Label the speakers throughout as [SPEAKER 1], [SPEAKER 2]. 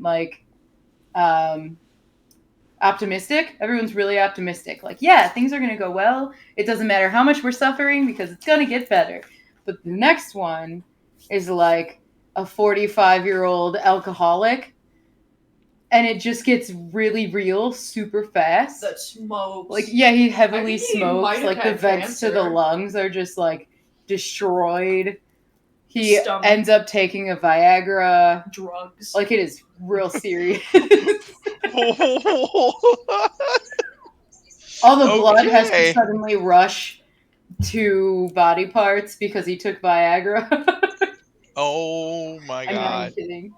[SPEAKER 1] like optimistic. Everyone's really optimistic. Like, yeah, things are going to go well. It doesn't matter how much we're suffering because it's going to get better. But the next one is like a 45-year-old alcoholic, and it just gets really real super fast.
[SPEAKER 2] That smokes.
[SPEAKER 1] Like, yeah, he heavily
[SPEAKER 2] I think he
[SPEAKER 1] smokes.
[SPEAKER 2] might have
[SPEAKER 1] Like, the
[SPEAKER 2] had
[SPEAKER 1] vents to the
[SPEAKER 2] cancer.
[SPEAKER 1] lungs are just like destroyed. He
[SPEAKER 2] Stomach.
[SPEAKER 1] ends up taking a Viagra.
[SPEAKER 2] Drugs.
[SPEAKER 1] Like, it is real serious. All the blood has to
[SPEAKER 3] Okay.
[SPEAKER 1] suddenly rush to body parts because he took Viagra.
[SPEAKER 3] Oh my
[SPEAKER 1] I'm not even
[SPEAKER 3] god.
[SPEAKER 1] kidding.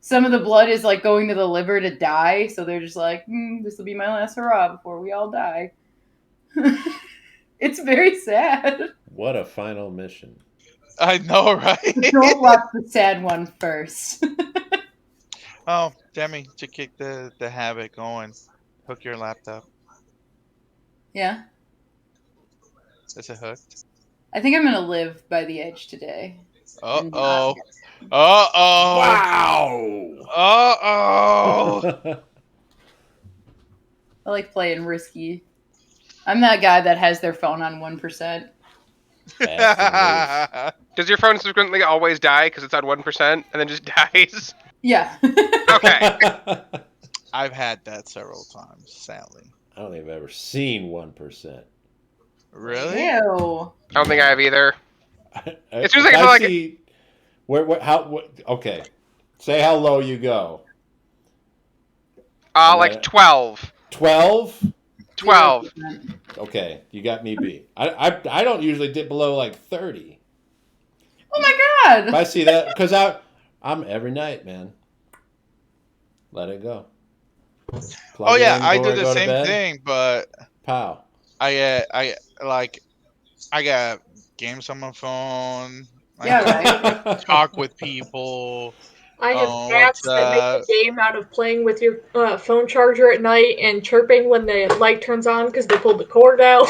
[SPEAKER 1] Some of the blood is like going to the liver to die, so they're just like, this will be my last hurrah before we all die. It's very sad.
[SPEAKER 4] What a final mission.
[SPEAKER 3] I know, right?
[SPEAKER 1] But don't watch the sad one first.
[SPEAKER 3] Oh, Demi, to kick the habit going, hook your laptop.
[SPEAKER 1] Yeah.
[SPEAKER 3] Is it hooked?
[SPEAKER 1] I think I'm going to live by the edge today.
[SPEAKER 3] Uh-oh. Uh-oh.
[SPEAKER 4] Wow!
[SPEAKER 3] Uh-oh.
[SPEAKER 1] I like playing risky. I'm that guy that has their phone on 1%.
[SPEAKER 5] Does your phone subsequently always die because it's on 1% and then just dies?
[SPEAKER 1] Yeah.
[SPEAKER 5] Okay.
[SPEAKER 3] I've had that several times, sadly.
[SPEAKER 4] I don't think I've ever seen 1%.
[SPEAKER 3] Really?
[SPEAKER 1] Ew.
[SPEAKER 5] I don't think I have either.
[SPEAKER 4] It's
[SPEAKER 5] just like I feel like
[SPEAKER 4] see, okay. Say how low you go.
[SPEAKER 5] Like 12.
[SPEAKER 4] 12?
[SPEAKER 5] 12.
[SPEAKER 4] Okay, you got me beat. I don't usually dip below like 30.
[SPEAKER 1] Oh my god!
[SPEAKER 4] If I see that, because I'm every night, man. Let it go. Plug
[SPEAKER 3] Oh
[SPEAKER 4] it
[SPEAKER 3] yeah,
[SPEAKER 4] in
[SPEAKER 3] I
[SPEAKER 4] before
[SPEAKER 3] do the
[SPEAKER 4] go to
[SPEAKER 3] same
[SPEAKER 4] bed.
[SPEAKER 3] thing, but
[SPEAKER 4] Pow.
[SPEAKER 3] I got games on my phone.
[SPEAKER 1] Yeah, right.
[SPEAKER 3] Talk with people.
[SPEAKER 2] I have
[SPEAKER 3] Oh,
[SPEAKER 2] cats
[SPEAKER 3] what's
[SPEAKER 2] that make a game out of playing with your phone charger at night and chirping when the light turns on because they pulled the cord out.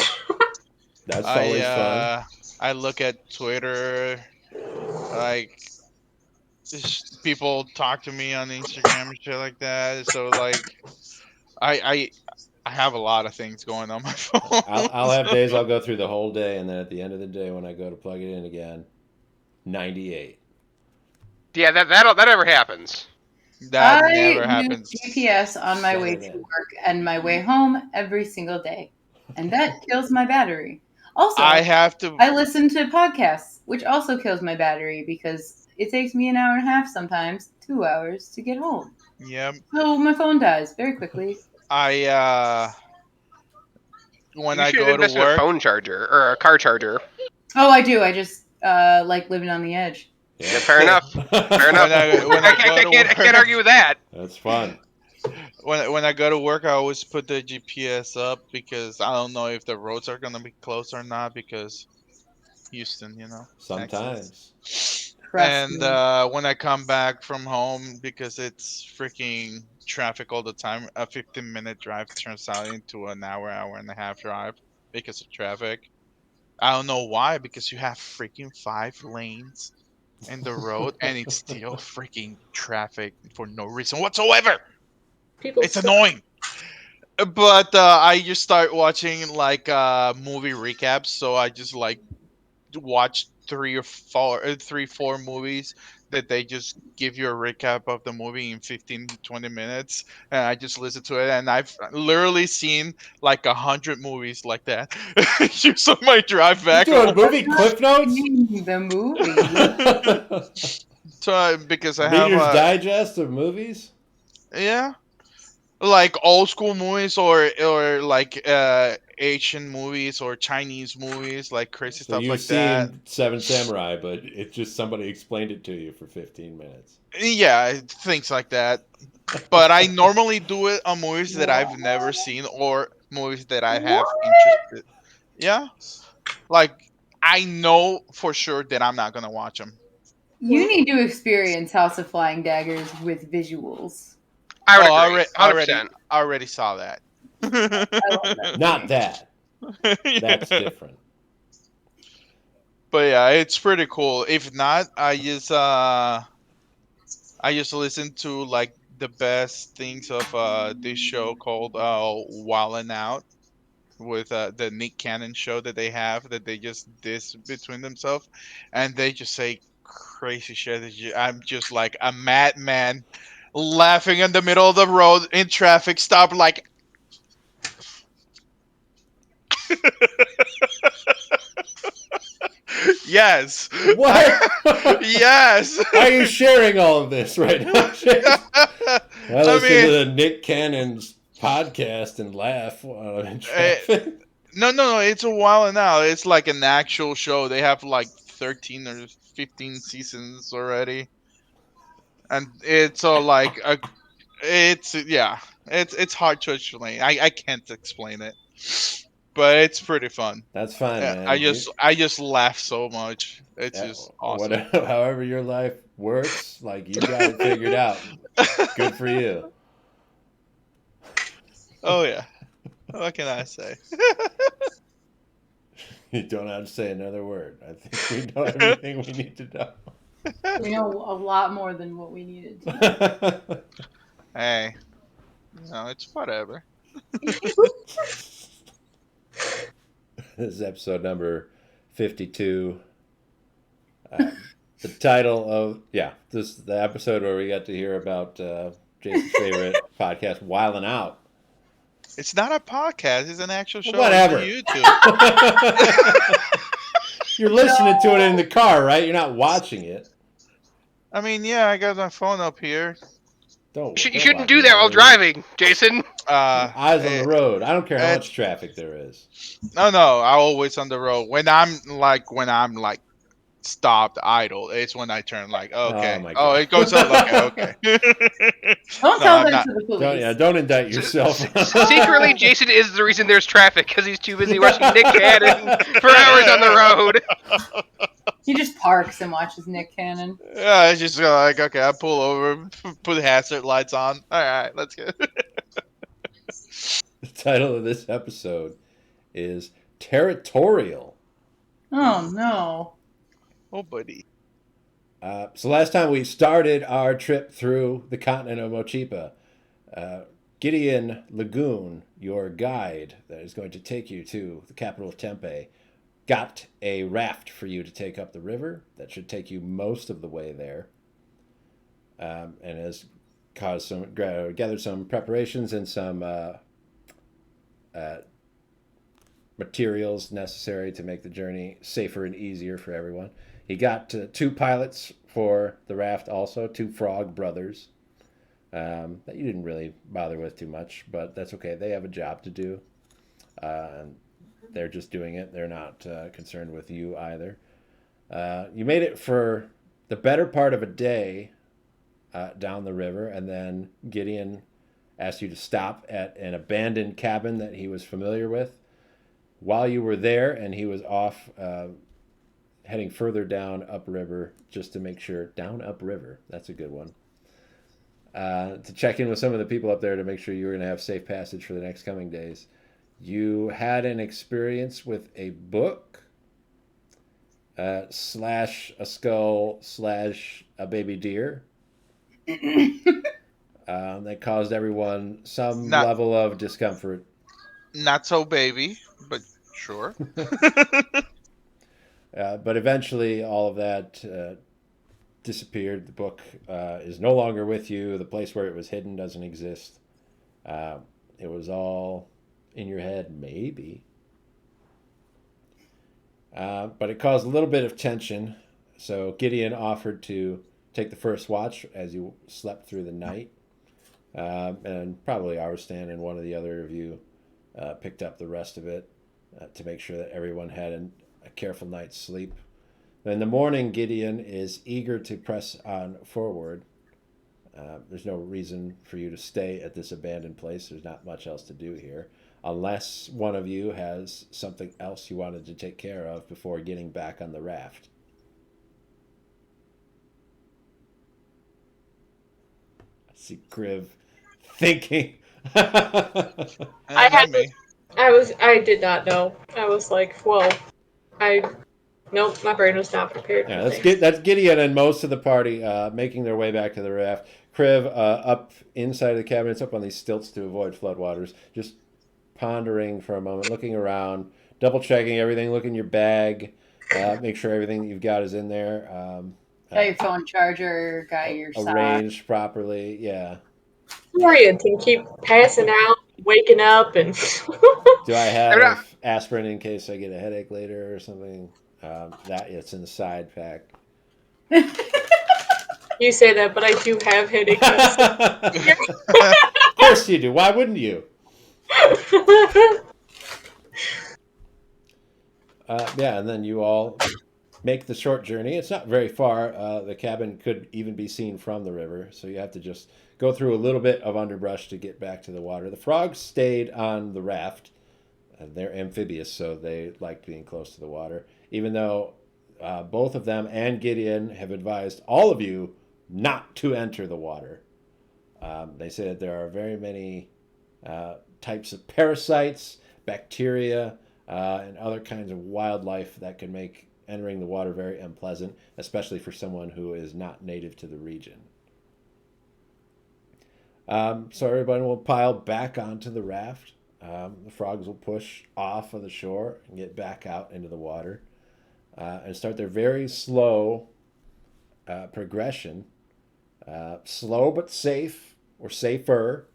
[SPEAKER 4] That's always fun.
[SPEAKER 3] I look at Twitter, like just people talk to me on Instagram and shit like that. So like, I have a lot of things going on my phone.
[SPEAKER 4] I'll have days I'll go through the whole day, and then at the end of the day when I go to plug it in again, 98.
[SPEAKER 5] Yeah, that never happens.
[SPEAKER 3] That
[SPEAKER 1] I
[SPEAKER 3] never
[SPEAKER 1] use
[SPEAKER 3] happens.
[SPEAKER 1] GPS on my way to work and my way home every single day, and that kills my battery. Also,
[SPEAKER 3] I have to.
[SPEAKER 1] I listen to podcasts, which also kills my battery because it takes me an hour and a half, sometimes 2 hours, to get home.
[SPEAKER 3] Yep.
[SPEAKER 1] So my phone dies very quickly.
[SPEAKER 3] When
[SPEAKER 5] You
[SPEAKER 3] I
[SPEAKER 5] should
[SPEAKER 3] go
[SPEAKER 5] invest
[SPEAKER 3] to
[SPEAKER 5] in a
[SPEAKER 3] work.
[SPEAKER 5] phone charger or a car charger.
[SPEAKER 1] Oh, I do. I just like living on the edge.
[SPEAKER 5] Yeah, fair enough. Fair enough. I can't argue with that.
[SPEAKER 4] That's fun.
[SPEAKER 3] When I go to work, I always put the GPS up because I don't know if the roads are gonna be closed or not because Houston,
[SPEAKER 4] Sometimes.
[SPEAKER 3] Texas.
[SPEAKER 1] Trust
[SPEAKER 3] And
[SPEAKER 1] me.
[SPEAKER 3] when I come back from home, because it's freaking traffic all the time, a 15-minute drive turns out into an hour and a half drive because of traffic. I don't know why, because you have freaking 5 lanes in the road and it's still freaking traffic for no reason whatsoever. It's annoying. But I just start watching like movie recaps, so I just like watch 4 movies that they just give you a recap of the movie in 15 to 20 minutes, and I just listen to it, and I've literally seen like 100 movies like that just on my drive back
[SPEAKER 4] You're
[SPEAKER 3] home.
[SPEAKER 4] doing movie cliff notes?
[SPEAKER 1] The movie.
[SPEAKER 3] So because I
[SPEAKER 4] Reader's
[SPEAKER 3] have
[SPEAKER 4] Digest of movies?
[SPEAKER 3] yeah, like old school movies or like Asian movies or Chinese movies, like crazy
[SPEAKER 4] So
[SPEAKER 3] stuff
[SPEAKER 4] you've
[SPEAKER 3] like that.
[SPEAKER 4] seen Seven Samurai, but it's just somebody explained it to you for 15 minutes.
[SPEAKER 3] Yeah, things like that. But I normally do it on movies that I've never seen or movies that I have interested. Yeah, like I know for sure that I'm not gonna watch them.
[SPEAKER 1] You need to experience House of Flying Daggers with visuals.
[SPEAKER 5] I would
[SPEAKER 3] Oh,
[SPEAKER 5] agree. 100%.
[SPEAKER 3] I already saw that.
[SPEAKER 1] I love that.
[SPEAKER 4] Not that.
[SPEAKER 3] Yeah.
[SPEAKER 4] That's different.
[SPEAKER 3] But yeah, it's pretty cool. If not, I just listen to like the best things of this show called Wildin' Out with the Nick Cannon show that they have that they just diss between themselves, and they just say crazy shit. I'm just like a madman laughing in the middle of the road in traffic stop like yes.
[SPEAKER 4] What?
[SPEAKER 3] Yes.
[SPEAKER 4] Why are you sharing all of this right now, Jason? I
[SPEAKER 3] I
[SPEAKER 4] listen
[SPEAKER 3] mean,
[SPEAKER 4] to the Nick Cannon's podcast and laugh while I'm in
[SPEAKER 3] eh,
[SPEAKER 4] traffic.
[SPEAKER 3] no, it's a while now. It's like an actual show. They have like 13 or 15 seasons already, and it's all like it's yeah, it's hard to explain. I can't explain it, but it's pretty fun.
[SPEAKER 4] That's fine,
[SPEAKER 3] Yeah,
[SPEAKER 4] man.
[SPEAKER 3] I just laugh so much. It's
[SPEAKER 4] Yeah,
[SPEAKER 3] just awesome.
[SPEAKER 4] whatever, however your life works, like you got it figured out. Good for you.
[SPEAKER 3] Oh yeah. What can I say?
[SPEAKER 4] You don't have to say another word. I think we know everything we need to know.
[SPEAKER 1] We know a lot more than what we needed to.
[SPEAKER 3] Hey, no, it's whatever.
[SPEAKER 4] This is episode number 52. The title of this is the episode where we got to hear about Jason's favorite podcast, Wildin' Out.
[SPEAKER 3] It's not a podcast. It's an actual show
[SPEAKER 4] Whatever.
[SPEAKER 3] on YouTube.
[SPEAKER 4] You're listening to it in the car, right? You're not watching it.
[SPEAKER 3] I mean, yeah, I got my phone up here.
[SPEAKER 4] Don't.
[SPEAKER 5] You
[SPEAKER 4] don't
[SPEAKER 5] shouldn't
[SPEAKER 4] watch
[SPEAKER 5] do
[SPEAKER 4] it
[SPEAKER 5] that while
[SPEAKER 4] over.
[SPEAKER 5] driving, Jason.
[SPEAKER 4] Eyes on the road. I don't care how
[SPEAKER 3] it-
[SPEAKER 4] much traffic there is.
[SPEAKER 3] No, I'm always on the road. When I'm like stopped idle, it's when I turn like okay.
[SPEAKER 4] Oh, my
[SPEAKER 3] Oh,
[SPEAKER 4] God.
[SPEAKER 3] it goes up. Okay.
[SPEAKER 1] Don't
[SPEAKER 3] No,
[SPEAKER 1] tell
[SPEAKER 3] I'm
[SPEAKER 1] that
[SPEAKER 3] not.
[SPEAKER 1] to the police.
[SPEAKER 4] Don't indict yourself.
[SPEAKER 5] Secretly, Jason is the reason there's traffic because he's too busy watching Nick Cannon for hours on the road.
[SPEAKER 1] He just parks and watches Nick Cannon.
[SPEAKER 3] Yeah, it's just like okay. I pull over, put hazard lights on. All right, let's go.
[SPEAKER 4] The title of this episode is Territorial.
[SPEAKER 1] Oh no.
[SPEAKER 3] Oh, buddy.
[SPEAKER 4] So last time we started our trip through the continent of Mochipa, Gideon Lagoon, your guide that is going to take you to the capital of Tempe, got a raft for you to take up the river that should take you most of the way there, and has gathered some preparations and some materials necessary to make the journey safer and easier for everyone. He got 2 pilots for the raft also, 2 frog brothers that you didn't really bother with too much, but that's okay. They have a job to do. And they're just doing it. They're not concerned with you either. You made it for the better part of a day down the river, and then Gideon asked you to stop at an abandoned cabin that he was familiar with. While you were there, and he was off heading further down upriver just to make sure, down upriver, that's a good one, to check in with some of the people up there to make sure you were going to have safe passage for the next coming days. You had an experience with a book / a skull / a baby deer that caused everyone some level of discomfort.
[SPEAKER 3] Not so baby, but sure.
[SPEAKER 4] But eventually all of that disappeared. The book is no longer with you. The place where it was hidden doesn't exist. It was all in your head, maybe. But it caused a little bit of tension. So Gideon offered to take the first watch as you slept through the night. And probably Arstan and one of the other of you picked up the rest of it to make sure that everyone had a careful night's sleep. In the morning, Gideon is eager to press on forward. There's no reason for you to stay at this abandoned place. There's not much else to do here, unless one of you has something else you wanted to take care of before getting back on the raft. I see Kriv thinking.
[SPEAKER 2] I did not know. I was like, whoa. Nope, my brain was not prepared.
[SPEAKER 4] Yeah, that's Gideon and most of the party making their way back to the raft. Kriv, up inside of the cabin, it's up on these stilts to avoid floodwaters. Just pondering for a moment, looking around, double checking everything, look in your bag, make sure everything that you've got is in there.
[SPEAKER 1] Got your phone charger, got your sock.
[SPEAKER 4] Arranged properly, yeah.
[SPEAKER 2] Orienting, keep passing out, waking up, and
[SPEAKER 4] Do I have aspirin in case I get a headache later or something? That it's in the side pack.
[SPEAKER 2] you say that, but I do have headache medicine.
[SPEAKER 4] Of course you do. Why wouldn't you? Yeah, and then you all make the short journey. It's not very far. The cabin could even be seen from the river, so you have to just go through a little bit of underbrush to get back to the water. The frogs stayed on the raft. They're amphibious, so they like being close to the water, even though both of them and Gideon have advised all of you not to enter the water. They say that there are very many types of parasites, bacteria, and other kinds of wildlife that can make entering the water very unpleasant, especially for someone who is not native to the region. So everybody will pile back onto the raft. The frogs will push off of the shore and get back out into the water and start their very slow progression. Slow but safe, or safer,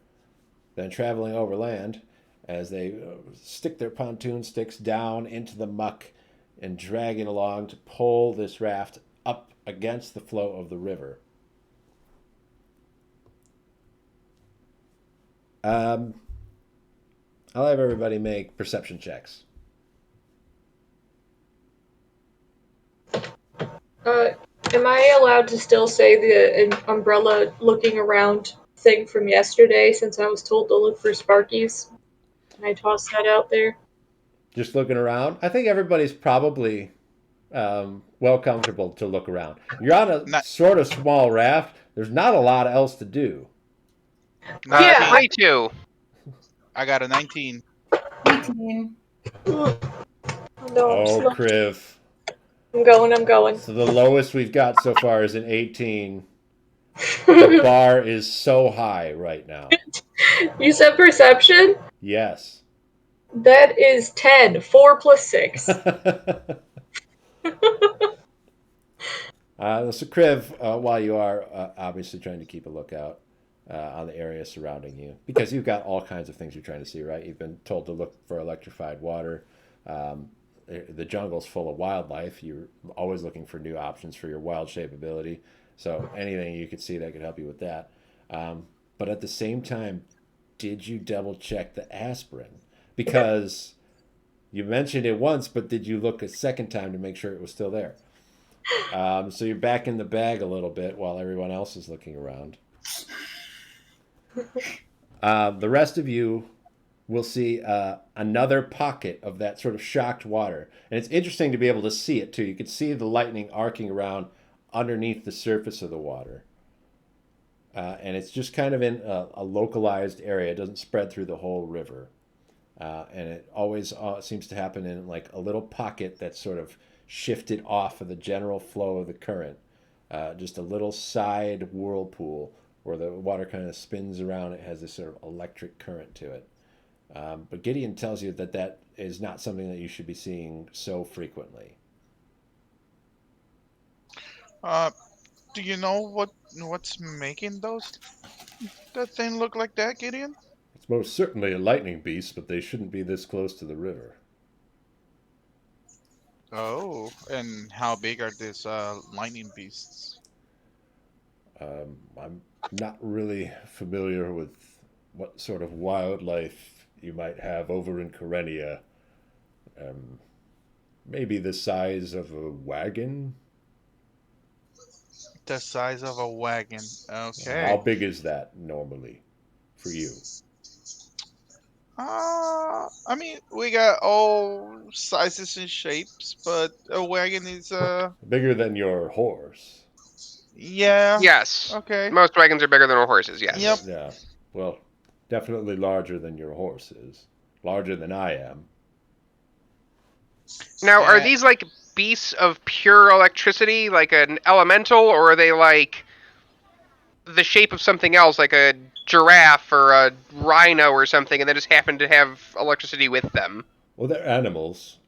[SPEAKER 4] than traveling overland, as they stick their pontoon sticks down into the muck and drag it along to pull this raft up against the flow of the river. I'll have everybody make perception checks.
[SPEAKER 2] Am I allowed to still say the umbrella looking around thing from yesterday since I was told to look for Sparkies? Can I toss that out there?
[SPEAKER 4] Just looking around. I think everybody's probably well comfortable to look around. You're on a sort of small raft. There's not a lot else to do.
[SPEAKER 2] Yeah,
[SPEAKER 5] 22.
[SPEAKER 3] I got a 19.
[SPEAKER 1] 18.
[SPEAKER 2] No,
[SPEAKER 4] Oh,
[SPEAKER 2] slow.
[SPEAKER 4] Kriv.
[SPEAKER 2] I'm going.
[SPEAKER 4] So the lowest we've got so far is an 18. The bar is so high right now.
[SPEAKER 2] You said perception?
[SPEAKER 4] Yes.
[SPEAKER 2] That is 10. 4 plus 6.
[SPEAKER 4] So Kriv, while you are obviously trying to keep a lookout on the area surrounding you, because you've got all kinds of things you're trying to see, right? You've been told to look for electrified water. The jungle's full of wildlife. You're always looking for new options for your wild shape ability. So anything you could see that could help you with that. But at the same time, did you double check the aspirin? Because you mentioned it once, but did you look a second time to make sure it was still there? So you're back in the bag a little bit while everyone else is looking around. The rest of you will see another pocket of that sort of shocked water. And it's interesting to be able to see it, too. You can see the lightning arcing around underneath the surface of the water. And it's just kind of in a localized area. It doesn't spread through the whole river. And it always seems to happen in like a little pocket that's sort of shifted off of the general flow of the current. Just a little side whirlpool where the water kind of spins around. It has this sort of electric current to it. But Gideon tells you that that is not something that you should be seeing so frequently.
[SPEAKER 3] Do you know what's making that thing look like that, Gideon?
[SPEAKER 4] It's most certainly a lightning beast, but they shouldn't be this close to the river.
[SPEAKER 3] Oh, and how big are these lightning beasts?
[SPEAKER 4] I'm not really familiar with what sort of wildlife you might have over in Karenia. Maybe the size of a wagon?
[SPEAKER 3] The size of a wagon. Okay.
[SPEAKER 4] How big is that normally for you?
[SPEAKER 3] I mean, we got all sizes and shapes, but a wagon is
[SPEAKER 4] Bigger than your horse.
[SPEAKER 3] yeah.
[SPEAKER 5] Yes.
[SPEAKER 3] Okay.
[SPEAKER 5] Most wagons are bigger than horses, yes.
[SPEAKER 3] Yep.
[SPEAKER 4] Yeah. Well, definitely larger than your horse is. Larger than I am.
[SPEAKER 5] Now, are these like beasts of pure electricity, like an elemental, or are they like the shape of something else, like a giraffe or a rhino or something, and they just happen to have electricity with them.
[SPEAKER 4] Well, they're animals,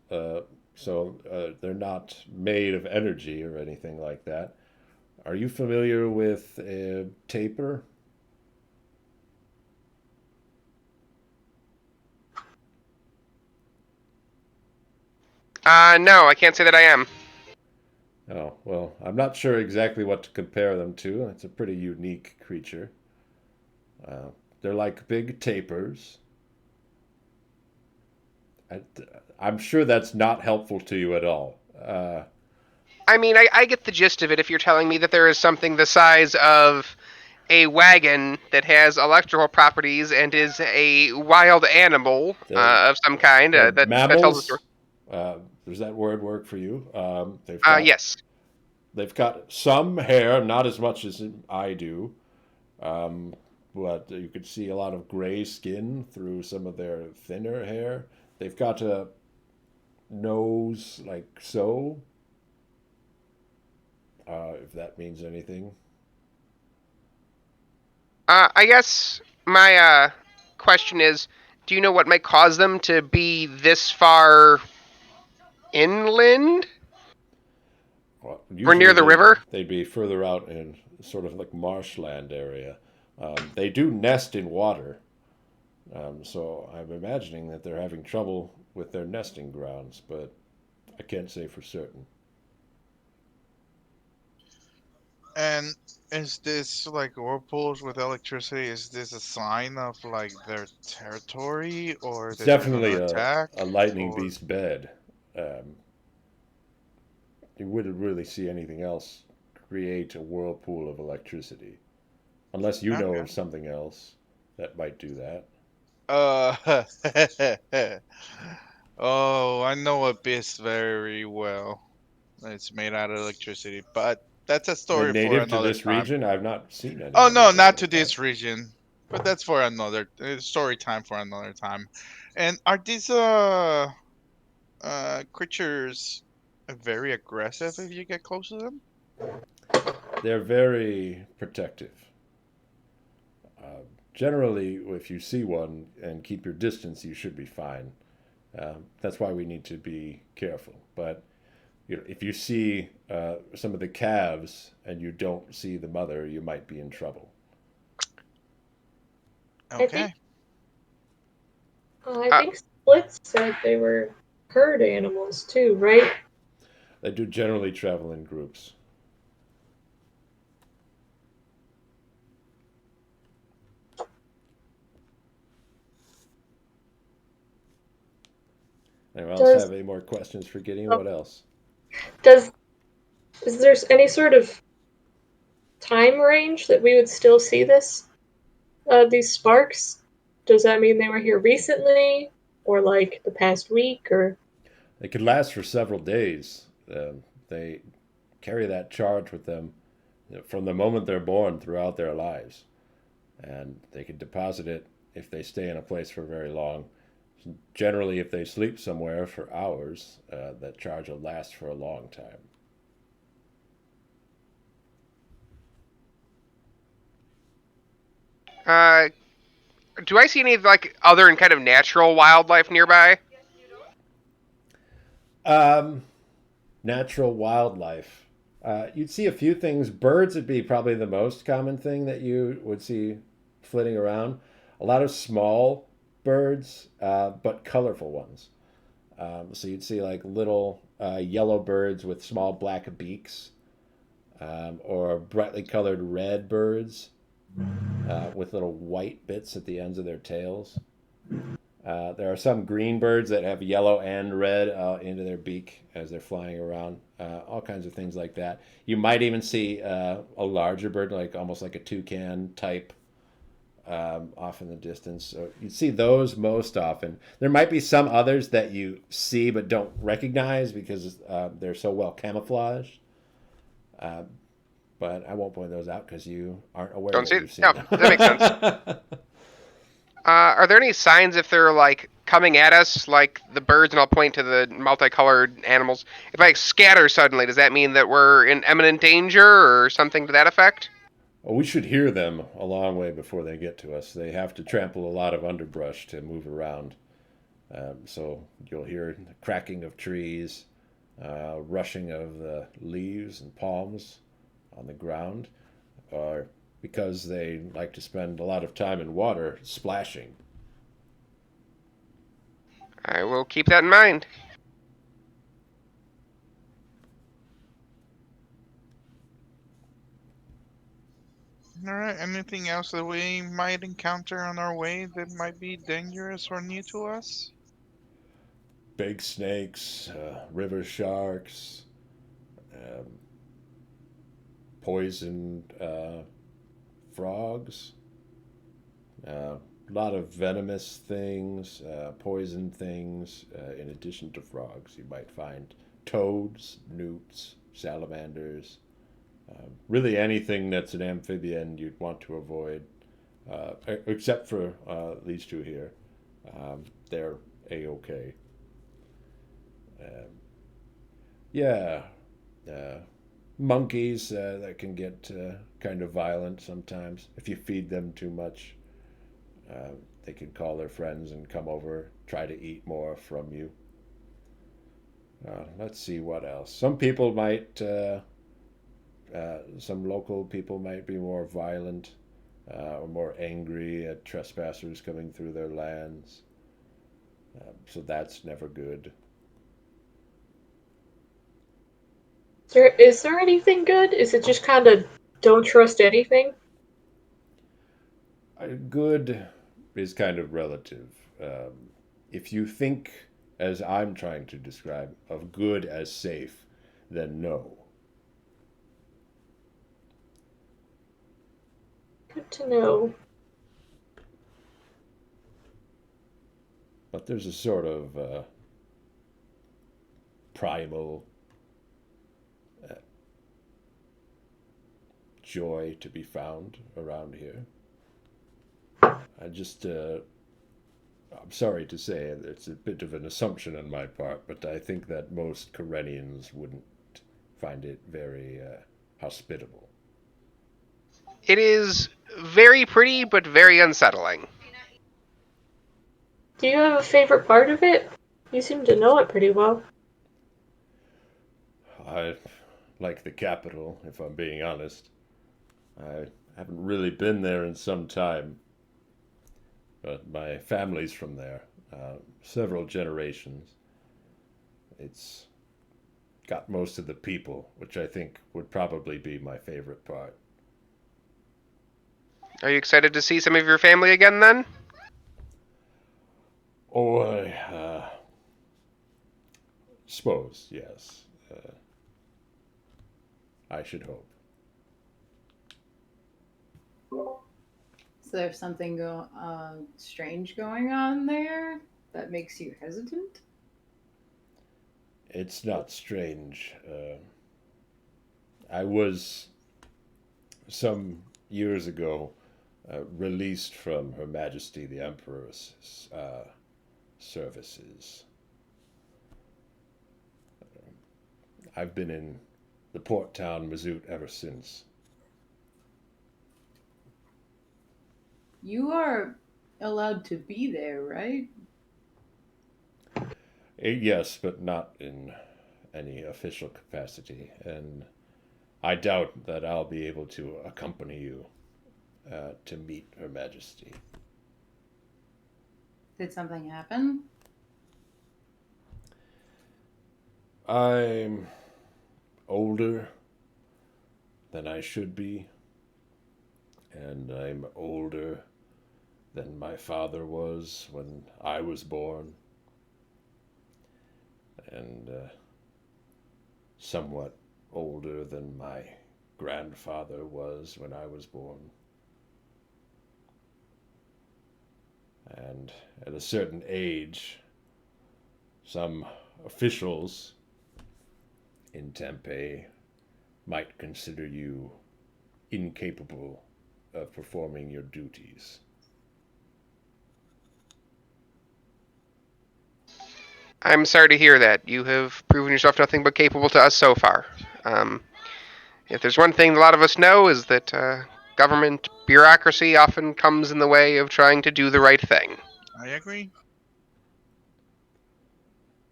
[SPEAKER 4] so they're not made of energy or anything like that. Are you familiar with a tapir?
[SPEAKER 5] No, I can't say that I am.
[SPEAKER 4] Oh, well, I'm not sure exactly what to compare them to. It's a pretty unique creature. Uh, they're like big tapirs. I, I'm sure that's not helpful to you at all.
[SPEAKER 5] I mean, I get the gist of it if you're telling me that there is something the size of a wagon that has electrical properties and is a wild animal
[SPEAKER 4] They're,
[SPEAKER 5] of some kind.
[SPEAKER 4] they're
[SPEAKER 5] That tells the story.
[SPEAKER 4] mammals. Does that word work for you? They've got
[SPEAKER 5] Yes.
[SPEAKER 4] they've got some hair, not as much as I do, um, but you could see a lot of gray skin through some of their thinner hair. They've got a nose like so, if that means anything.
[SPEAKER 5] I guess my question is, do you know what might cause them to be this far inland
[SPEAKER 4] Well,
[SPEAKER 5] or near
[SPEAKER 4] usually
[SPEAKER 5] the river?
[SPEAKER 4] they'd be further out in sort of like marshland area. They do nest in water, so I'm imagining that they're having trouble with their nesting grounds, but I can't say for certain.
[SPEAKER 3] And is this like whirlpools with electricity? Is this a sign of like their territory, or
[SPEAKER 4] It's
[SPEAKER 3] that they're
[SPEAKER 4] definitely
[SPEAKER 3] gonna attack,
[SPEAKER 4] a lightning
[SPEAKER 3] or
[SPEAKER 4] beast bed. Um, you wouldn't really see anything else create a whirlpool of electricity, unless you know
[SPEAKER 3] okay?
[SPEAKER 4] of something else that might do that.
[SPEAKER 3] Uh, oh, I know Abyss very well. It's made out of electricity, but that's a
[SPEAKER 4] They're
[SPEAKER 3] story for
[SPEAKER 4] native to
[SPEAKER 3] another
[SPEAKER 4] this
[SPEAKER 3] time.
[SPEAKER 4] region. I've not seen any
[SPEAKER 3] Oh
[SPEAKER 4] that
[SPEAKER 3] no,
[SPEAKER 4] are
[SPEAKER 3] not
[SPEAKER 4] native.
[SPEAKER 3] to this region, but that's for another story time for another time. And are these creatures very aggressive if you get close to them?
[SPEAKER 4] They're very protective. Uh, Generally, if you see one and keep your distance, you should be fine. That's why we need to be careful. But if you see some of the calves and you don't see the mother, you might be in trouble.
[SPEAKER 2] I think
[SPEAKER 3] Okay.
[SPEAKER 2] I
[SPEAKER 5] Uh,
[SPEAKER 2] think Split said they were herd animals too, right?
[SPEAKER 4] They do generally travel in groups. Anyone else
[SPEAKER 2] Does
[SPEAKER 4] have any more questions for Gideon?
[SPEAKER 2] oh,
[SPEAKER 4] What else?
[SPEAKER 2] does is there any sort of time range that we would still see these sparks? Does that mean they were here recently, or like the past week, or
[SPEAKER 4] They could last for several days. They carry that charge with them from the moment they're born throughout their lives. And they can deposit it if they stay in a place for very long. Generally, if they sleep somewhere for hours, that charge will last for a long time.
[SPEAKER 5] uh, do I see any like other and kind of natural wildlife nearby?
[SPEAKER 4] Um, Natural wildlife. You'd see a few things. Birds would be probably the most common thing that you would see flitting around. A lot of small birds, but colorful ones. So you'd see like little yellow birds with small black beaks, or brightly colored red birds with little white bits at the ends of their tails. There are some green birds that have yellow and red into their beak as they're flying around. All kinds of things like that. You might even see a larger bird, like almost like a toucan type, off in the distance. So you see those most often. There might be some others that you see but don't recognize because they're so well camouflaged. Uh, but I won't point those out because you aren't aware
[SPEAKER 5] Don't
[SPEAKER 4] that
[SPEAKER 5] see it.
[SPEAKER 4] you've seen
[SPEAKER 5] No,
[SPEAKER 4] them.
[SPEAKER 5] that makes sense. Are there any signs if they're like coming at us, like the birds, and I'll point to the multicolored animals? If I scatter suddenly, does that mean that we're in imminent danger or something to that effect?
[SPEAKER 4] Oh, we should hear them a long way before they get to us. They have to trample a lot of underbrush to move around. So you'll hear the cracking of trees, rushing of the leaves and palms on the ground, or because they like to spend a lot of time in water, splashing.
[SPEAKER 5] I will keep that in mind.
[SPEAKER 3] Alright, anything else that we might encounter on our way that might be dangerous or new to us?
[SPEAKER 4] Big snakes, river sharks, um, poisoned frogs, a lot of venomous things, poison things, in addition to frogs. You might find toads, newts, salamanders, really anything that's an amphibian you'd want to avoid, except for these two here. They're a-okay. Yeah, uh, monkeys that can get kind of violent sometimes if you feed them too much. They can call their friends and come over, try to eat more from you. Let's see what else. Some local people might be more violent or more angry at trespassers coming through their lands. So that's never good.
[SPEAKER 2] Is there anything good? Is it just kind of don't trust anything?
[SPEAKER 4] Good is kind of relative. If you think, as I'm trying to describe, of good as safe, then no.
[SPEAKER 2] Good to know.
[SPEAKER 4] But there's a sort of primal joy to be found around here. I'm sorry to say it's a bit of an assumption on my part, but I think that most Karenians wouldn't find it very hospitable.
[SPEAKER 5] It is very pretty, but very unsettling.
[SPEAKER 2] Do you have a favorite part of it? You seem to know it pretty well.
[SPEAKER 4] I like the capital, if I'm being honest. I haven't really been there in some time, but my family's from there, several generations. It's got most of the people, which I think would probably be my favorite part.
[SPEAKER 5] Are you excited to see some of your family again, then?
[SPEAKER 4] Oh, I suppose, yes. I should hope.
[SPEAKER 1] Is there something strange going on there that makes you hesitant?
[SPEAKER 4] It's not strange. I was, some years ago, released from Her Majesty the Emperor's services. I've been in the port town Mazout ever since.
[SPEAKER 1] You are allowed to be there, right?
[SPEAKER 4] Yes, but not in any official capacity, and I doubt that I'll be able to accompany you to meet Her Majesty.
[SPEAKER 1] Did something happen?
[SPEAKER 4] I'm older than I should be, and I'm older than my father was when I was born, and somewhat older than my grandfather was when I was born. And at a certain age, some officials in Tempe might consider you incapable of performing your duties.
[SPEAKER 5] I'm sorry to hear that. You have proven yourself nothing but capable to us so far. If there's one thing a lot of us know is that government bureaucracy often comes in the way of trying to do the right thing.
[SPEAKER 3] I agree.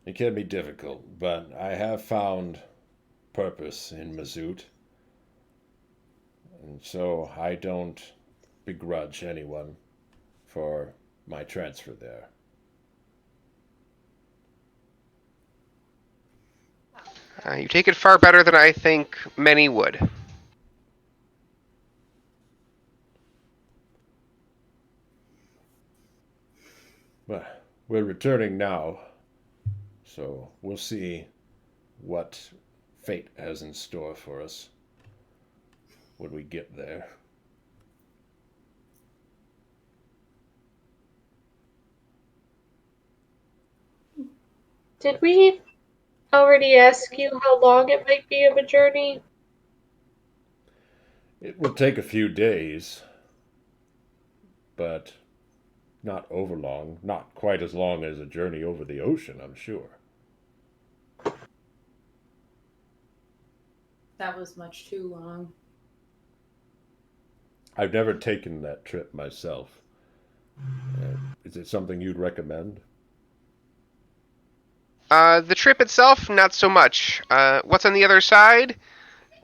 [SPEAKER 4] It can be difficult, but I have found purpose in Mazout, and so I don't begrudge anyone for my transfer there.
[SPEAKER 5] You take it far better than I think many would.
[SPEAKER 4] But we're returning now, so we'll see what fate has in store for us when we get there.
[SPEAKER 2] Did we already ask you how long it might be of a journey?
[SPEAKER 4] It will take a few days, but not overlong, not quite as long as a journey over the ocean, I'm sure.
[SPEAKER 1] That was much too long.
[SPEAKER 4] I've never taken that trip myself. Is it something you'd recommend?
[SPEAKER 5] The trip itself, not so much. What's on the other side?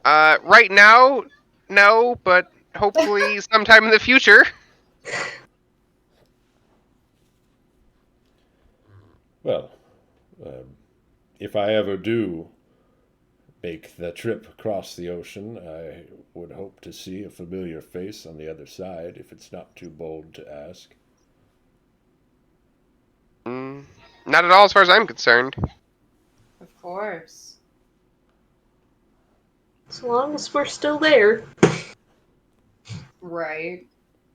[SPEAKER 5] Right now, no, but hopefully sometime in the future.
[SPEAKER 4] Well, if I ever do make the trip across the ocean, I would hope to see a familiar face on the other side, if it's not too bold to ask.
[SPEAKER 5] Not at all, as far as I'm concerned.
[SPEAKER 1] Of course.
[SPEAKER 2] As long as we're still there.
[SPEAKER 1] Right.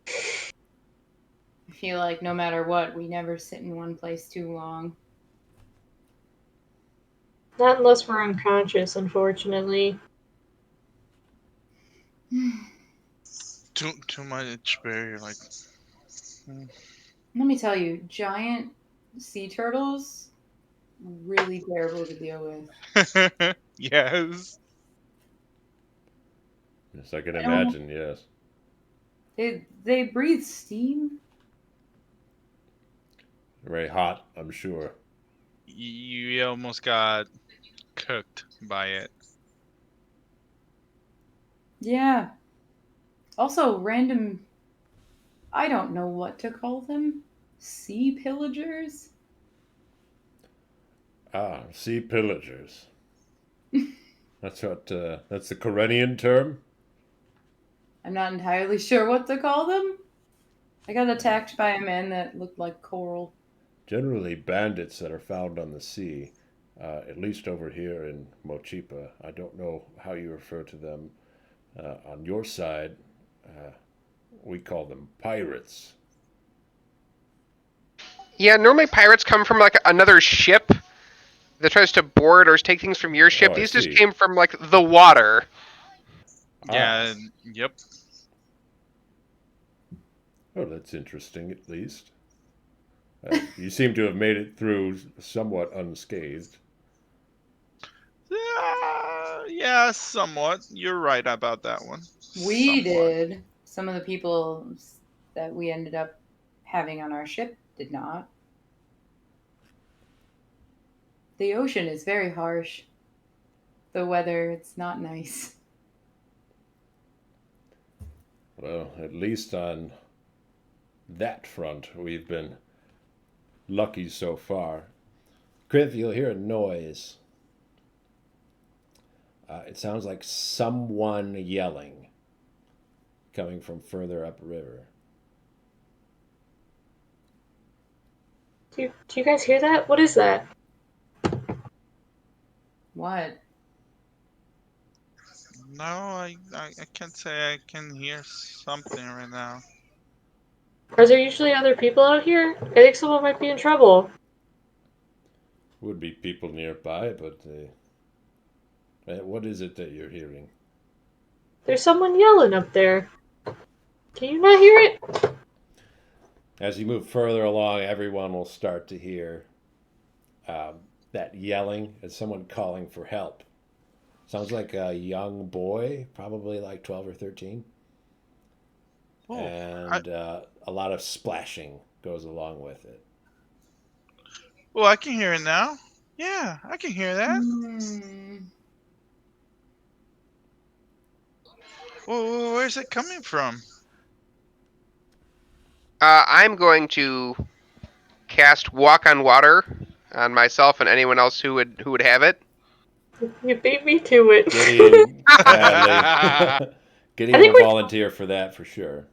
[SPEAKER 1] I feel like no matter what, we never sit in one place too long.
[SPEAKER 2] Not unless we're unconscious, unfortunately.
[SPEAKER 3] Too much barrier, like.
[SPEAKER 1] Let me tell you, giant sea turtles, really terrible to deal with.
[SPEAKER 3] Yes.
[SPEAKER 4] Yes, I can
[SPEAKER 1] I don't-
[SPEAKER 4] imagine, yes.
[SPEAKER 1] They breathe steam.
[SPEAKER 4] Very hot, I'm sure.
[SPEAKER 3] You almost got cooked by it.
[SPEAKER 1] Yeah. Also, random. I don't know what to call them. Sea pillagers?
[SPEAKER 4] Ah, sea pillagers. That's the Corenian term?
[SPEAKER 1] I'm not entirely sure what to call them. I got attacked by a man that looked like coral.
[SPEAKER 4] Generally bandits that are found on the sea, at least over here in Mochipa. I don't know how you refer to them. On your side, we call them pirates.
[SPEAKER 5] Yeah, normally pirates come from like another ship that tries to board or take things from your ship.
[SPEAKER 4] Oh, I
[SPEAKER 5] These just
[SPEAKER 4] see.
[SPEAKER 5] came from like the water.
[SPEAKER 3] Yeah. Yep.
[SPEAKER 4] Oh, that's interesting, at least. You seem to have made it through somewhat unscathed.
[SPEAKER 3] Yeah, somewhat. You're right about that one.
[SPEAKER 1] We
[SPEAKER 3] Somewhat.
[SPEAKER 1] did. Some of the people that we ended up having on our ship did not. The ocean is very harsh. The weather, it's not nice.
[SPEAKER 4] Well, at least on that front, we've been lucky so far. Criv, you'll hear a noise. It sounds like someone yelling coming from further upriver.
[SPEAKER 2] Do you guys hear that? What is that?
[SPEAKER 1] What?
[SPEAKER 3] No, I can't say I can hear something right now.
[SPEAKER 2] Are there usually other people out here? I think someone might be in trouble.
[SPEAKER 4] Would be people nearby, but what is it that you're hearing?
[SPEAKER 2] There's someone yelling up there. Can you not hear it?
[SPEAKER 4] As you move further along, everyone will start to hear that yelling as someone calling for help. Sounds like a young boy, probably like 12 or 13.
[SPEAKER 3] Oh,
[SPEAKER 4] and a lot of splashing goes along with it.
[SPEAKER 3] well, I can hear it now. Yeah, I can hear that. Well, where's it coming from?
[SPEAKER 5] I'm going to cast Walk on Water on myself and anyone else who would have it.
[SPEAKER 2] You beat me to it.
[SPEAKER 4] Gideon gladly. Gideon will
[SPEAKER 2] we-
[SPEAKER 4] volunteer for that for sure.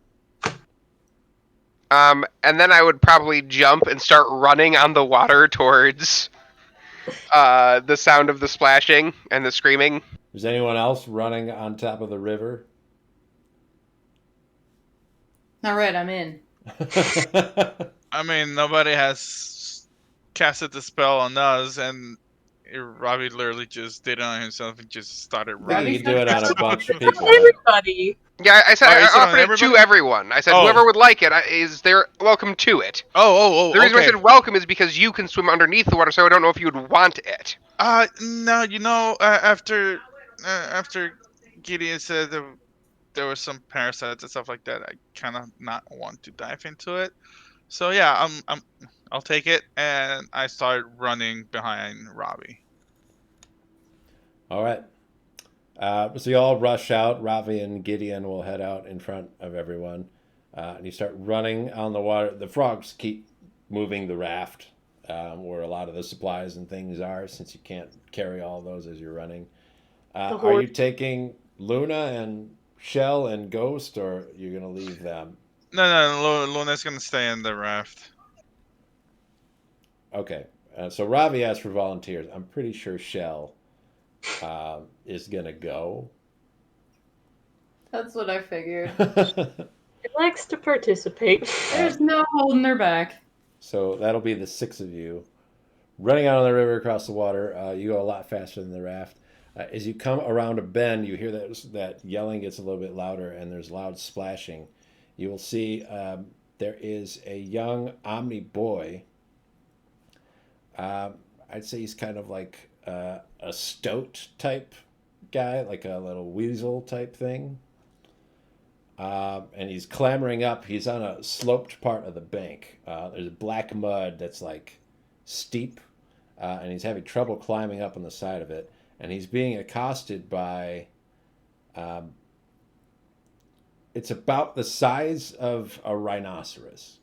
[SPEAKER 5] And then I would probably jump and start running on the water towards the sound of the splashing and the screaming.
[SPEAKER 4] Is anyone else running on top of the river?
[SPEAKER 1] All right, I'm in.
[SPEAKER 3] I mean, nobody has casted the spell on us, and Robbie literally just did it on himself and just started
[SPEAKER 4] I think
[SPEAKER 3] running.
[SPEAKER 4] you can do it on a bunch of people.
[SPEAKER 2] Everybody.
[SPEAKER 5] Yeah, I said
[SPEAKER 3] Oh, you
[SPEAKER 5] I
[SPEAKER 3] said on
[SPEAKER 5] offered it
[SPEAKER 3] everybody?
[SPEAKER 5] to everyone. I said
[SPEAKER 3] Oh.
[SPEAKER 5] whoever would like it is there welcome to it.
[SPEAKER 3] Oh,
[SPEAKER 5] The reason I
[SPEAKER 3] okay.
[SPEAKER 5] said welcome is because you can swim underneath the water, so I don't know if you would want it.
[SPEAKER 3] No, you know, after Gideon said there were some parasites and stuff like that, I kind of not want to dive into it. So yeah, I'll take it, and I start running behind Robbie.
[SPEAKER 4] All right. So you all rush out. Ravi and Gideon will head out in front of everyone. And you start running on the water. The frogs keep moving the raft where a lot of the supplies and things are, since you can't carry all those as you're running. Are you taking Luna and Shell and Ghost, or are you going to leave them?
[SPEAKER 3] No, Luna's gonna stay in the raft.
[SPEAKER 4] Okay. So Ravi asked for volunteers. I'm pretty sure Shell is going to go.
[SPEAKER 1] That's what I figured.
[SPEAKER 2] It likes to participate.
[SPEAKER 1] There's no holding her back.
[SPEAKER 4] So that'll be the 6 of you running out on the river across the water. You go a lot faster than the raft. As you come around a bend, you hear that yelling gets a little bit louder, and there's loud splashing. You will see there is a young Omni boy. I'd say he's kind of like a stoat type guy, like a little weasel type thing. And he's clambering up. He's on a sloped part of the bank. There's black mud that's like steep, and he's having trouble climbing up on the side of it. And he's being accosted by. It's about the size of a rhinoceros.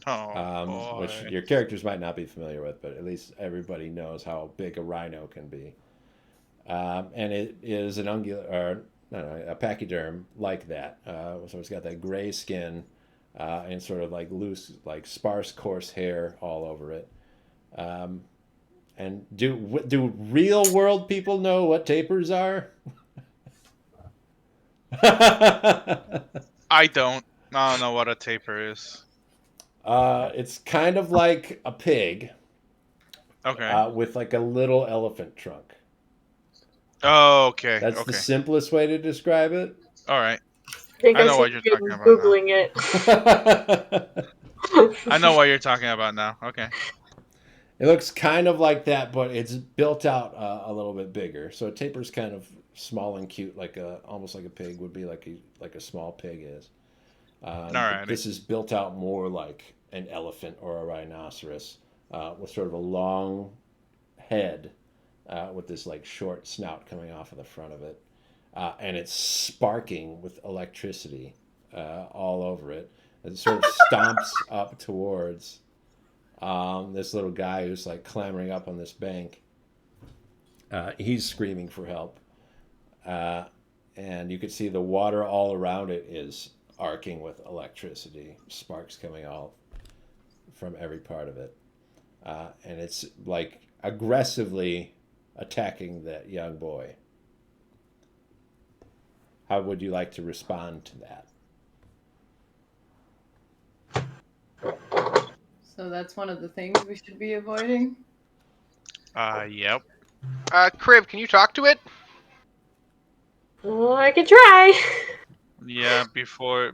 [SPEAKER 3] Oh,
[SPEAKER 4] Which
[SPEAKER 3] boy.
[SPEAKER 4] your characters might not be familiar with, but at least everybody knows how big a rhino can be. And it is an a pachyderm like that. So it's got that gray skin and sort of like loose, like sparse, coarse hair all over it. And do real world people know what tapirs are?
[SPEAKER 3] I don't know what a taper is.
[SPEAKER 4] It's kind of like a pig.
[SPEAKER 3] Okay.
[SPEAKER 4] With like a little elephant trunk.
[SPEAKER 3] Oh, okay.
[SPEAKER 4] That's
[SPEAKER 3] okay.
[SPEAKER 4] the simplest way to describe it.
[SPEAKER 3] All right.
[SPEAKER 2] I
[SPEAKER 3] know what you're talking about
[SPEAKER 2] Googling it.
[SPEAKER 3] I know what you're talking about now. Okay.
[SPEAKER 4] It looks kind of like that, but it's built out a little bit bigger. So a taper's kind of small and cute, almost like a pig would be, like a small pig is.
[SPEAKER 3] Alrighty.
[SPEAKER 4] This is built out more like an elephant or a rhinoceros, with sort of a long head, with this like short snout coming off of the front of it, and it's sparking with electricity all over it. And it sort of stomps up towards this little guy who's like clambering up on this bank. He's screaming for help. And you can see the water all around it is arcing with electricity, sparks coming all from every part of it. And it's like aggressively attacking that young boy. How would you like to respond to that?
[SPEAKER 1] So that's one of the things we should be avoiding.
[SPEAKER 3] Yep.
[SPEAKER 5] Kriv, can you talk to it?
[SPEAKER 2] Oh, I can try.
[SPEAKER 3] Yeah, before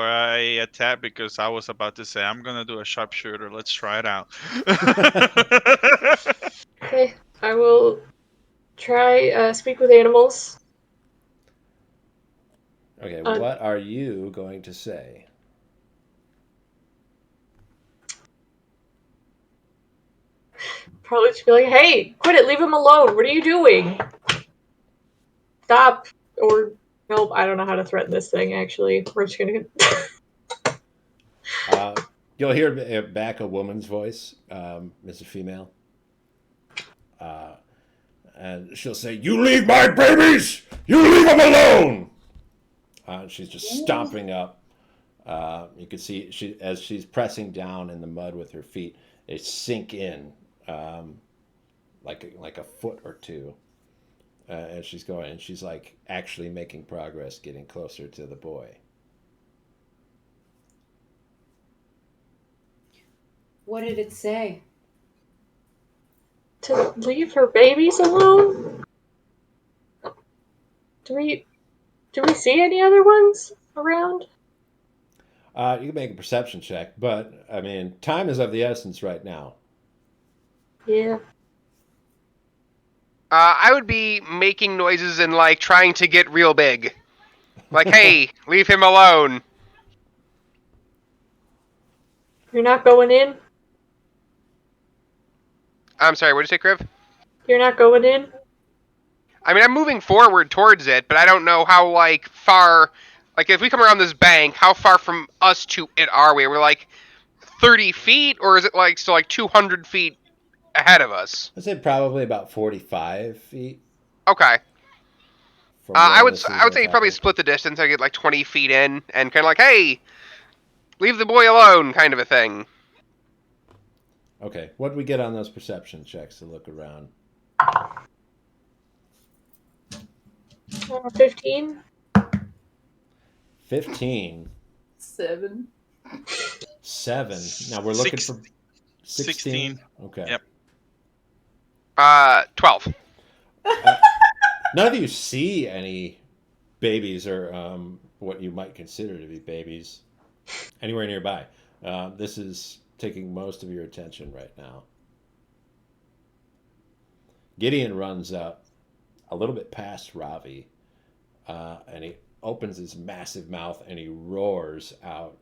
[SPEAKER 3] I attack, because I was about to say I'm gonna do a sharpshooter. Let's try it out.
[SPEAKER 2] Okay, I will try speak with animals.
[SPEAKER 4] Okay, what are you going to say?
[SPEAKER 2] Probably just be like, hey, quit it, leave him alone. What are you doing? Stop. Or, nope, I don't know how to threaten this thing, actually. We're just gonna...
[SPEAKER 4] You'll hear back a woman's voice, Mr. Female. And she'll say, "You leave my babies! You leave them alone!" She's just stomping up. You can see as she's pressing down in the mud with her feet, they sink in like a foot or two. As she's going, and she's like actually making progress, getting closer to the boy.
[SPEAKER 1] What did it say?
[SPEAKER 2] To leave her babies alone? Do we see any other ones around?
[SPEAKER 4] You can make a perception check, but I mean, time is of the essence right now.
[SPEAKER 2] Yeah.
[SPEAKER 5] I would be making noises and like trying to get real big. Like, hey, leave him alone.
[SPEAKER 2] You're not going in?
[SPEAKER 5] I'm sorry, what did you say, Kriv?
[SPEAKER 2] You're not going in?
[SPEAKER 5] I mean, I'm moving forward towards it, but I don't know how, like, far... Like, if we come around this bank, how far from us to it are we? We're, like, 30 feet, or is it, like, still, like, 200 feet ahead of us?
[SPEAKER 4] I'd say probably about 45 feet.
[SPEAKER 5] Okay.
[SPEAKER 4] From
[SPEAKER 5] I
[SPEAKER 4] where
[SPEAKER 5] would
[SPEAKER 4] this is
[SPEAKER 5] say you probably
[SPEAKER 4] happening.
[SPEAKER 5] split the distance. I get, like, 20 feet in, and kind of like, hey, leave the boy alone, kind of a thing.
[SPEAKER 4] Okay, what do we get on those perception checks to look around?
[SPEAKER 2] 15?
[SPEAKER 4] 15.
[SPEAKER 1] 7.
[SPEAKER 4] 7. Now we're looking for 16. Okay.
[SPEAKER 3] Yep.
[SPEAKER 5] 12.
[SPEAKER 4] None of you see any babies or what you might consider to be babies anywhere nearby. This is taking most of your attention right now. Gideon runs up a little bit past Ravi, and he opens his massive mouth and he roars out.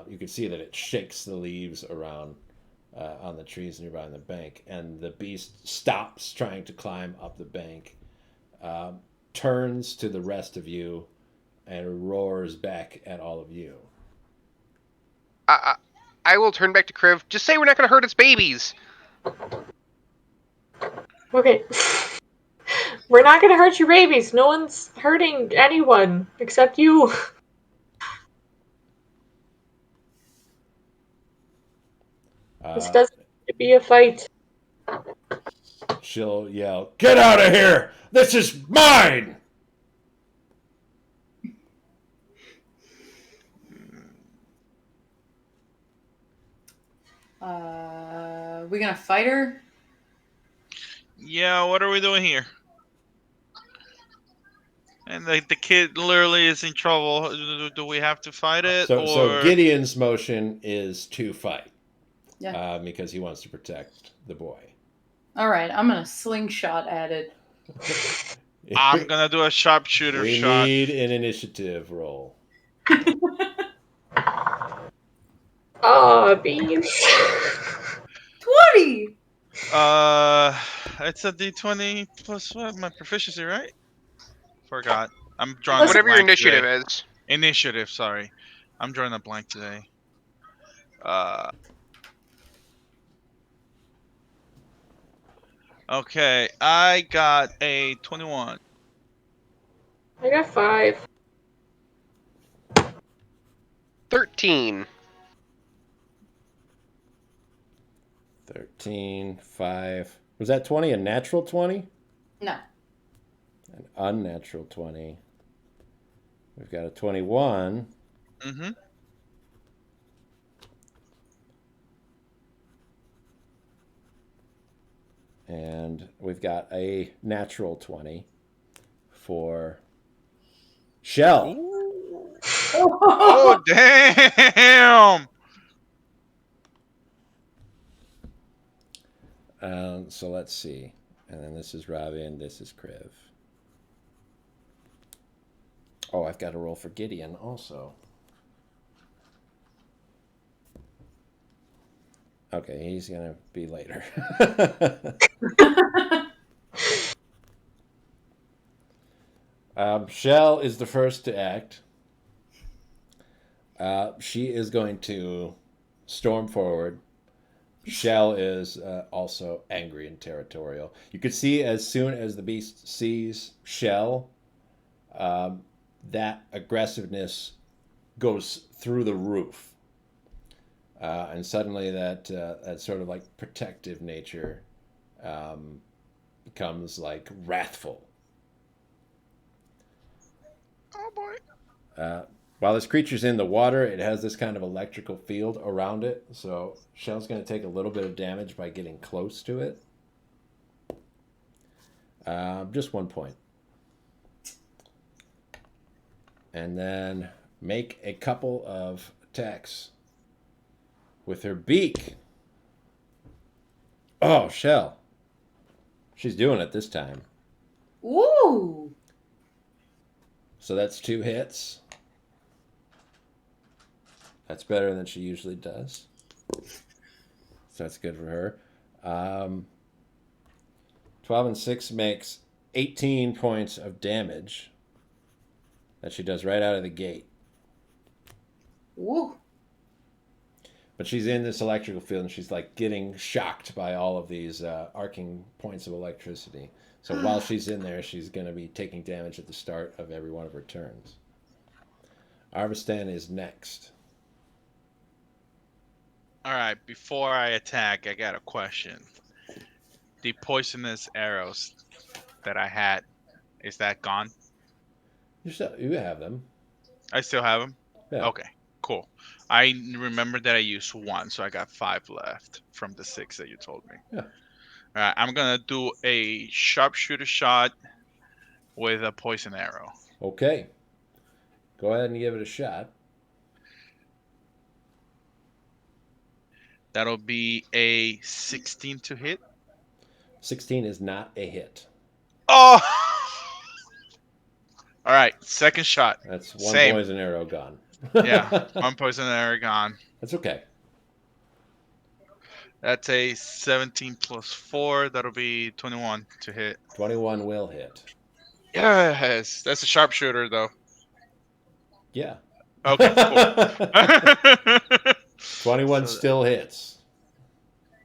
[SPEAKER 4] You can see that it shakes the leaves around on the trees nearby on the bank, and the beast stops trying to climb up the bank, turns to the rest of you, and roars back at all of you.
[SPEAKER 5] I will turn back to Kriv. Just say we're not going to hurt its babies.
[SPEAKER 2] Okay. We're not gonna hurt your babies. No one's hurting anyone except you. This doesn't need to be a fight.
[SPEAKER 4] She'll yell, "Get out of here! This is mine!"
[SPEAKER 1] We gonna fight her?
[SPEAKER 3] Yeah, what are we doing here? And the kid literally is in trouble. Do we have to fight it?
[SPEAKER 4] So Gideon's motion is to fight.
[SPEAKER 1] Yeah.
[SPEAKER 4] Because he wants to protect the boy.
[SPEAKER 1] All right, I'm gonna slingshot at it.
[SPEAKER 3] I'm gonna do a sharpshooter shot.
[SPEAKER 4] We need an initiative roll.
[SPEAKER 2] Aw, beans.
[SPEAKER 1] 20.
[SPEAKER 3] It's a D20 plus what? My proficiency, right? Forgot. I'm drawing.
[SPEAKER 5] Whatever your
[SPEAKER 3] blank
[SPEAKER 5] initiative
[SPEAKER 3] today.
[SPEAKER 5] is.
[SPEAKER 3] Initiative, sorry. I'm drawing a blank today. Okay, I got a 21.
[SPEAKER 2] I got 5.
[SPEAKER 5] 13.
[SPEAKER 4] 13, 5. Was that 20 a natural 20?
[SPEAKER 1] No.
[SPEAKER 4] An unnatural 20. We've got a 21.
[SPEAKER 3] Mm-hmm.
[SPEAKER 4] And we've got a natural 20 for Shell.
[SPEAKER 3] Ooh. Oh, damn!
[SPEAKER 4] So let's see. And then this is Ravi and this is Kriv. Oh, I've got to roll for Gideon also. Okay, he's going to be later. Shell is the first to act. She is going to storm forward. Shell is also angry and territorial. You could see as soon as the beast sees Shell, that aggressiveness goes through the roof. And suddenly that sort of like protective nature becomes like wrathful.
[SPEAKER 3] Oh boy.
[SPEAKER 4] While this creature's in the water, it has this kind of electrical field around it. So Shell's going to take a little bit of damage by getting close to it. Just 1 point. And then make a couple of attacks with her beak. Oh, Shell. She's doing it this time.
[SPEAKER 1] Ooh.
[SPEAKER 4] So that's 2 hits. That's better than she usually does. So that's good for her. 12 and 6 makes 18 points of damage that she does right out of the gate.
[SPEAKER 1] Ooh.
[SPEAKER 4] But she's in this electrical field and she's like getting shocked by all of these arcing points of electricity. So while she's in there, she's going to be taking damage at the start of every one of her turns. Arvistan is next.
[SPEAKER 3] All right. Before I attack, I got a question. The poisonous arrows that I had, is that gone?
[SPEAKER 4] You have them.
[SPEAKER 3] I still have them.
[SPEAKER 4] Yeah.
[SPEAKER 3] Okay. Cool. I remember that I used 1, so I got 5 left from the 6 that you told me.
[SPEAKER 4] Yeah.
[SPEAKER 3] All right. I'm gonna do a sharpshooter shot with a poison arrow.
[SPEAKER 4] Okay. Go ahead and give it a shot.
[SPEAKER 3] That'll be a 16 to hit.
[SPEAKER 4] 16 is not a hit.
[SPEAKER 3] Oh! All right, second shot.
[SPEAKER 4] That's one
[SPEAKER 3] Same.
[SPEAKER 4] poison arrow gone.
[SPEAKER 3] Yeah, 1 poison arrow gone.
[SPEAKER 4] That's okay.
[SPEAKER 3] That's a 17 plus 4. That'll be 21 to hit.
[SPEAKER 4] 21 will hit.
[SPEAKER 3] Yes, that's a sharpshooter though.
[SPEAKER 4] Yeah.
[SPEAKER 3] Okay, cool.
[SPEAKER 4] 21
[SPEAKER 3] So
[SPEAKER 4] still hits.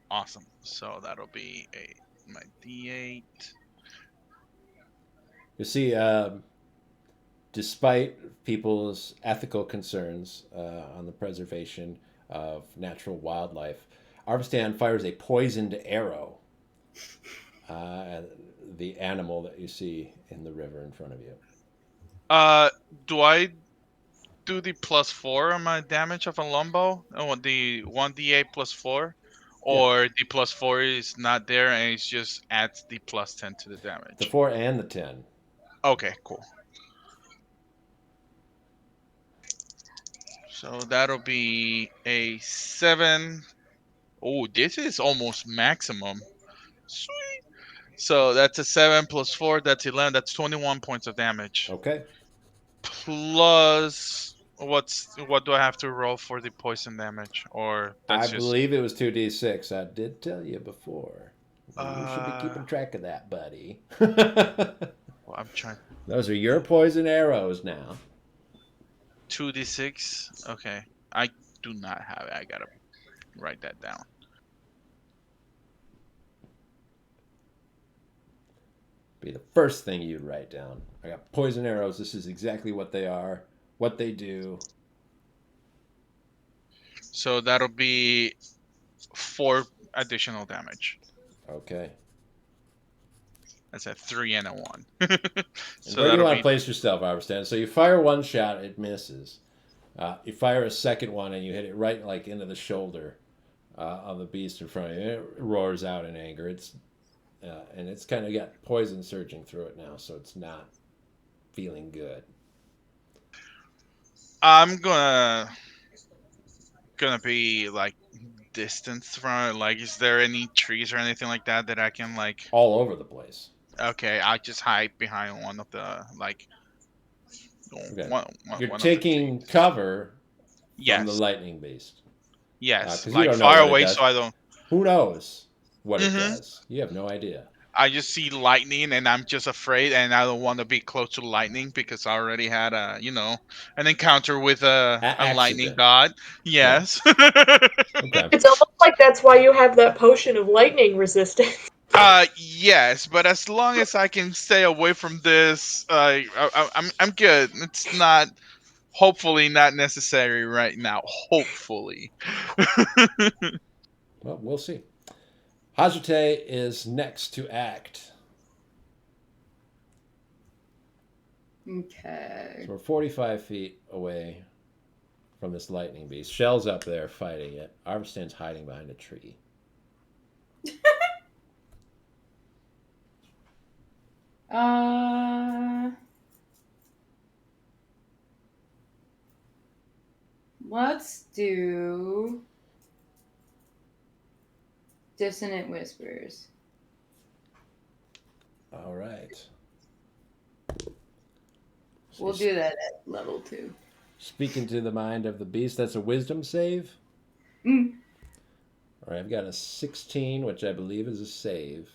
[SPEAKER 3] Awesome. So that'll be my D8.
[SPEAKER 4] You see, despite people's ethical concerns on the preservation of natural wildlife, Arvistan fires a poisoned arrow at the animal that you see in the river in front of you.
[SPEAKER 3] Do I do the +4 on my damage of a longbow? Oh, the 1d8 +4? Or the +4 is not there and it just adds the +10 to the damage?
[SPEAKER 4] The 4 and the 10.
[SPEAKER 3] Okay, cool. So that'll be a 7. Oh, this is almost maximum. Sweet. So that's a 7 plus 4. That's 11. That's 21 points of damage.
[SPEAKER 4] Okay.
[SPEAKER 3] Plus, what do I have to roll for the poison damage? Or
[SPEAKER 4] I
[SPEAKER 3] that's just.
[SPEAKER 4] believe it was 2d6. I did tell you before. You should be
[SPEAKER 3] Uh,
[SPEAKER 4] keeping track of that, buddy.
[SPEAKER 3] Well, I'm trying.
[SPEAKER 4] Those are your poison arrows now.
[SPEAKER 3] 2d6. Okay, I do not have it. I gotta write that down.
[SPEAKER 4] Be the first thing you'd write down. I got poison arrows. This is exactly what they are, what they do.
[SPEAKER 3] So that'll be 4 additional damage.
[SPEAKER 4] Okay.
[SPEAKER 3] That's a 3 and a 1.
[SPEAKER 4] And
[SPEAKER 3] so
[SPEAKER 4] where do you
[SPEAKER 3] that'll
[SPEAKER 4] want
[SPEAKER 3] be
[SPEAKER 4] to place yourself, Arvistan? So you fire one shot, it misses. You fire a second one, and you hit it right like into the shoulder of the beast in front of you. It roars out in anger. And it's kind of got poison surging through it now, so it's not feeling good.
[SPEAKER 3] I'm gonna be like distanced from it. Like, is there any trees or anything like that that I can like?
[SPEAKER 4] All over the place.
[SPEAKER 3] Okay, I just hide behind one of the like
[SPEAKER 4] Okay.
[SPEAKER 3] One
[SPEAKER 4] You're
[SPEAKER 3] of the
[SPEAKER 4] taking
[SPEAKER 3] things.
[SPEAKER 4] cover from the
[SPEAKER 3] Yes.
[SPEAKER 4] lightning beast.
[SPEAKER 3] Yes.
[SPEAKER 4] 'Cause you
[SPEAKER 3] Like
[SPEAKER 4] don't know
[SPEAKER 3] far
[SPEAKER 4] what it
[SPEAKER 3] away,
[SPEAKER 4] does.
[SPEAKER 3] so I don't.
[SPEAKER 4] Who knows what it
[SPEAKER 3] Mm-hmm.
[SPEAKER 4] does? You have no idea.
[SPEAKER 3] I just see lightning, and I'm just afraid, and I don't want to be close to lightning because I already had an encounter with a lightning
[SPEAKER 4] Accident.
[SPEAKER 3] god. Yes.
[SPEAKER 4] Okay.
[SPEAKER 2] It's almost like that's why you have that potion of lightning resistance.
[SPEAKER 3] Yes, but as long as I can stay away from this, I'm good. It's not, hopefully, not necessary right now. Hopefully.
[SPEAKER 4] Well, we'll see. Hazrate is next to act.
[SPEAKER 1] Okay.
[SPEAKER 4] So we're 45 feet away from this lightning beast. Shell's up there fighting it. Armstrong's hiding behind a tree.
[SPEAKER 1] Let's do Dissonant Whispers.
[SPEAKER 4] All right.
[SPEAKER 1] We'll do that at level 2.
[SPEAKER 4] Speaking to the mind of the beast, that's a wisdom save.
[SPEAKER 1] Mm.
[SPEAKER 4] All right, I've got a 16, which I believe is a save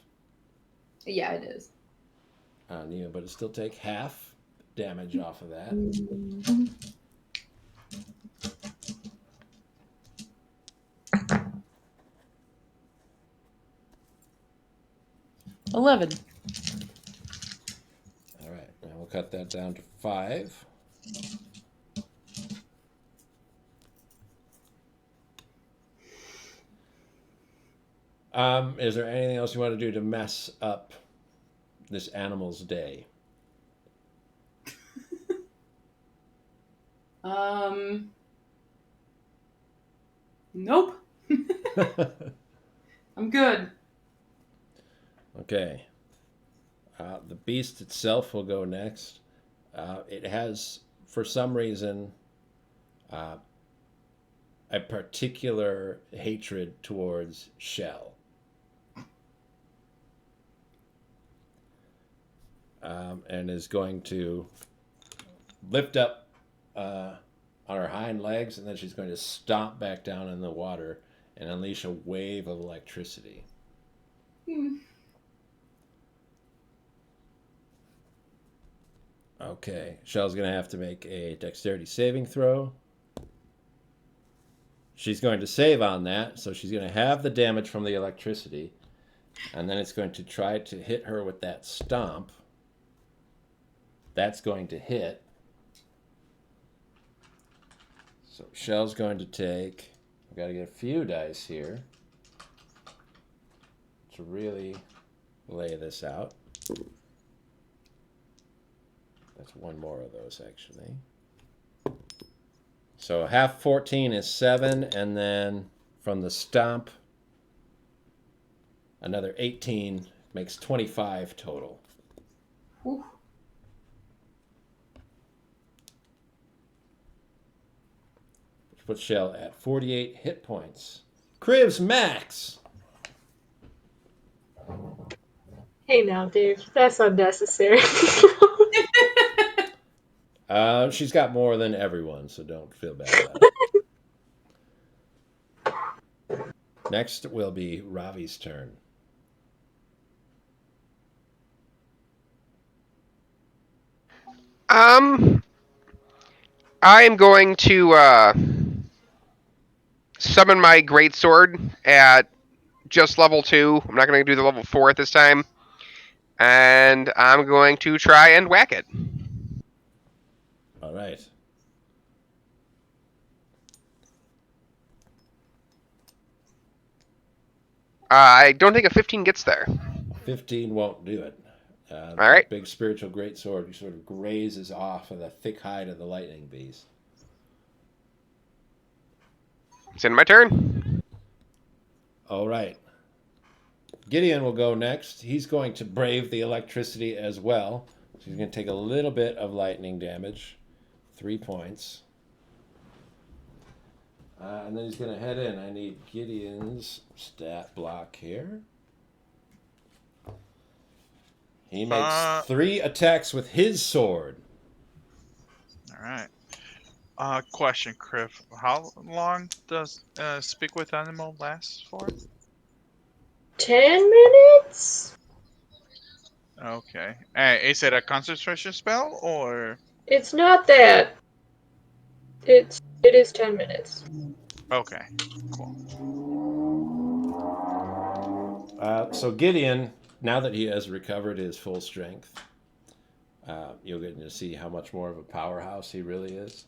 [SPEAKER 1] Yeah, it is.
[SPEAKER 4] on you, but it still take half damage off of that.
[SPEAKER 1] 11.
[SPEAKER 4] All right, now we'll cut that down to 5. Is there anything else you want to do to mess up this animal's day?
[SPEAKER 1] Nope. I'm good.
[SPEAKER 4] Okay. The beast itself will go next. It has, for some reason, a particular hatred towards Shell. And is going to lift up on her hind legs, and then she's going to stomp back down in the water and unleash a wave of electricity. Okay, Shell's going to have to make a dexterity saving throw. She's going to save on that, so she's going to have the damage from the electricity, and then it's going to try to hit her with that stomp. That's going to hit. So Shell's going to take... I've got to get a few dice here to really lay this out. That's one more of those, actually. So half 14 is 7, and then from the stomp, another 18 makes 25 total.
[SPEAKER 1] Whew.
[SPEAKER 4] Which puts Shell at 48 hit points. Cribs max!
[SPEAKER 2] Hey now, Dave, that's unnecessary.
[SPEAKER 4] She's got more than everyone, so don't feel bad about it. Next will be Ravi's turn.
[SPEAKER 5] I am going to summon my greatsword at just level 2. I'm not going to do the level 4 at this time. And I'm going to try and whack it.
[SPEAKER 4] All right.
[SPEAKER 5] I don't think a 15 gets there.
[SPEAKER 4] 15 won't do it.
[SPEAKER 5] All right.
[SPEAKER 4] Big spiritual greatsword sort of grazes off of the thick hide of the lightning beast.
[SPEAKER 5] It's in my turn.
[SPEAKER 4] All right. Gideon will go next. He's going to brave the electricity as well. So he's going to take a little bit of lightning damage. 3 points. And then he's going to head in. I need Gideon's stat block here. He makes 3 attacks with his sword.
[SPEAKER 3] All right. Question, Criff. How long does Speak with Animal last for?
[SPEAKER 2] 10 minutes?
[SPEAKER 3] Okay. Is it a concentration spell or?
[SPEAKER 2] It's not that. It is 10 minutes.
[SPEAKER 3] Okay. Cool.
[SPEAKER 4] So Gideon, now that he has recovered his full strength, you'll get to see how much more of a powerhouse he really is.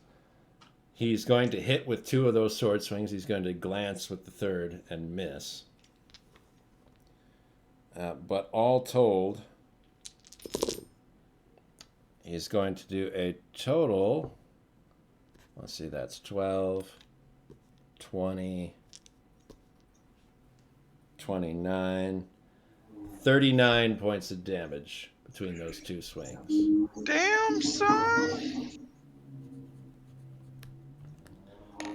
[SPEAKER 4] He's going to hit with 2 of those sword swings. He's going to glance with the 3rd and miss. But all told, he's going to do a total. Let's see, that's 12, 20, 29, 39 points of damage between those 2 swings.
[SPEAKER 3] Damn, son.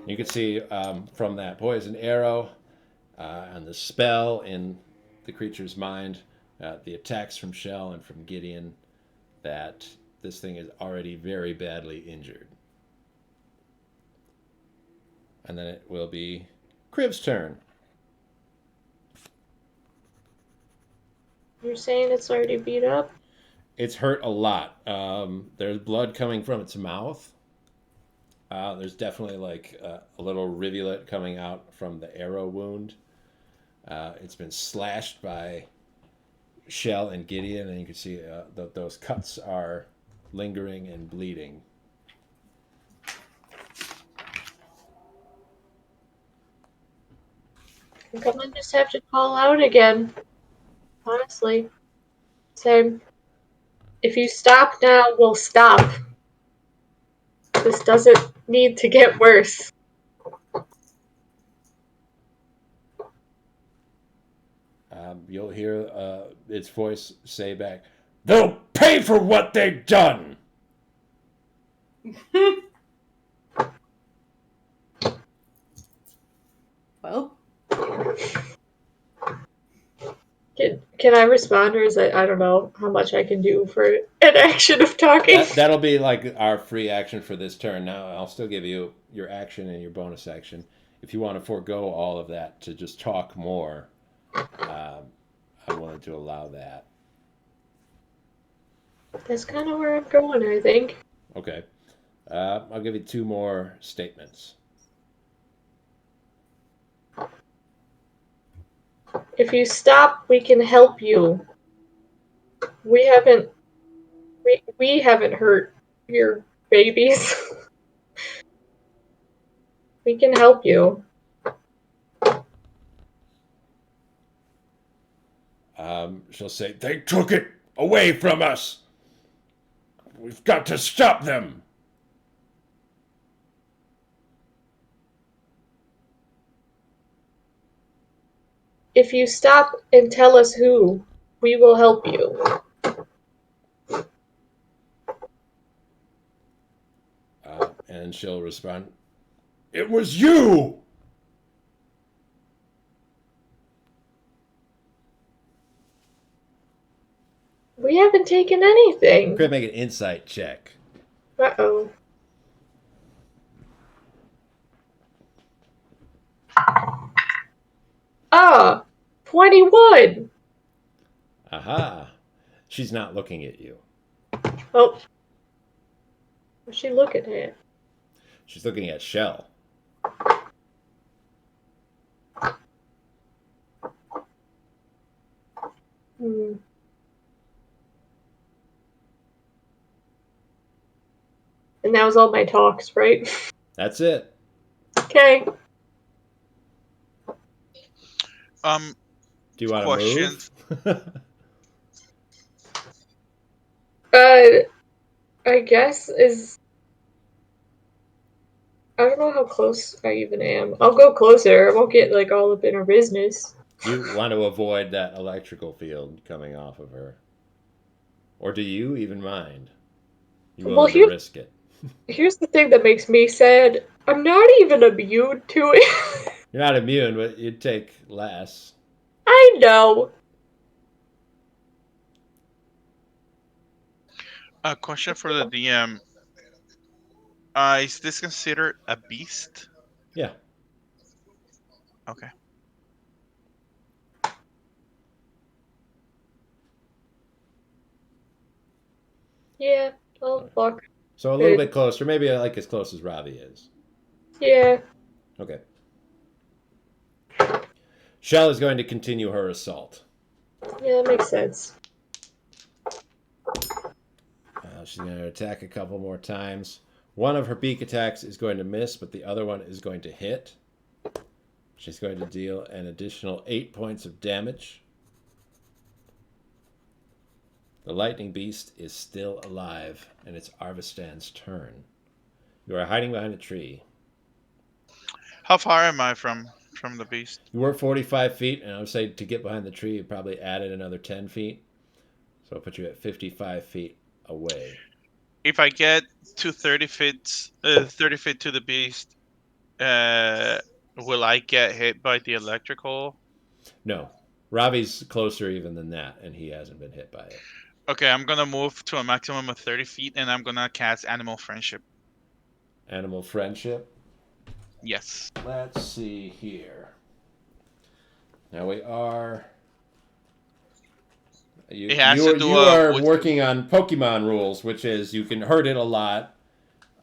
[SPEAKER 4] You can see from that poison arrow and the spell in the creature's mind, the attacks from Shell and from Gideon, that this thing is already very badly injured. And then it will be Crib's turn.
[SPEAKER 2] You're saying it's already beat up?
[SPEAKER 4] It's hurt a lot. There's blood coming from its mouth. There's definitely like a little rivulet coming out from the arrow wound. It's been slashed by Shell and Gideon, and you can see those cuts are lingering and bleeding.
[SPEAKER 2] I'm gonna just have to call out again. Honestly. Say, if you stop now, we'll stop. This doesn't need to get worse.
[SPEAKER 4] You'll hear its voice say back, "They'll pay for what they've done!"
[SPEAKER 1] Well,
[SPEAKER 2] Can I respond, or is it, I don't know how much I can do for an action of talking?
[SPEAKER 4] That'll be like our free action for this turn. Now, I'll still give you your action and your bonus action. If you want to forego all of that to just talk more, I'm willing to allow that.
[SPEAKER 2] That's kind of where I'm going, I think.
[SPEAKER 4] Okay. I'll give you 2 more statements.
[SPEAKER 2] If you stop, we can help you. We haven't hurt your babies. We can help you.
[SPEAKER 4] She'll say, "They took it away from us. We've got to stop them."
[SPEAKER 2] If you stop and tell us who, we will help you.
[SPEAKER 4] And she'll respond, "It was you!"
[SPEAKER 2] We haven't taken anything.
[SPEAKER 4] Could make an insight check.
[SPEAKER 2] Uh-oh. Ah, 21.
[SPEAKER 4] Aha. She's not looking at you.
[SPEAKER 2] Oh. What's she looking at?
[SPEAKER 4] She's looking at Shell.
[SPEAKER 2] Hmm. And that was all my talks, right?
[SPEAKER 4] That's it.
[SPEAKER 2] Okay.
[SPEAKER 4] Do you want to
[SPEAKER 3] Questions?
[SPEAKER 4] move?
[SPEAKER 2] I guess is... I don't know how close I even am. I'll go closer. I won't get, like, all up in her business.
[SPEAKER 4] You want to avoid that electrical field coming off of her. Or do you even mind? You willing to risk it?
[SPEAKER 2] Here's the thing that makes me sad. I'm not even immune to it.
[SPEAKER 4] You're not immune, but you'd take less.
[SPEAKER 2] I know.
[SPEAKER 3] A question for the DM. Is this considered a beast?
[SPEAKER 4] Yeah.
[SPEAKER 3] Okay.
[SPEAKER 2] Yeah, I'll walk.
[SPEAKER 4] So a little bit closer, maybe like as close as Ravi is.
[SPEAKER 2] Yeah.
[SPEAKER 4] Okay. Shell is going to continue her assault.
[SPEAKER 2] Yeah, that makes sense.
[SPEAKER 4] She's going to attack a couple more times. One of her beak attacks is going to miss, but the other one is going to hit. She's going to deal an additional 8 points of damage. The lightning beast is still alive, and it's Arvistan's turn. You are hiding behind a tree.
[SPEAKER 3] How far am I from the beast?
[SPEAKER 4] You were 45 feet, and I would say to get behind the tree, you probably added another 10 feet. So I'll put you at 55 feet away.
[SPEAKER 3] If I get to 30 feet to the beast, will I get hit by the electrical?
[SPEAKER 4] No. Ravi's closer even than that, and he hasn't been hit by it.
[SPEAKER 3] Okay, I'm gonna move to a maximum of 30 feet, and I'm gonna cast Animal Friendship.
[SPEAKER 4] Animal friendship.
[SPEAKER 3] Yes.
[SPEAKER 4] Let's see here. Now we are.
[SPEAKER 3] It has to do with
[SPEAKER 4] working on Pokemon rules, which is you can hurt it a lot,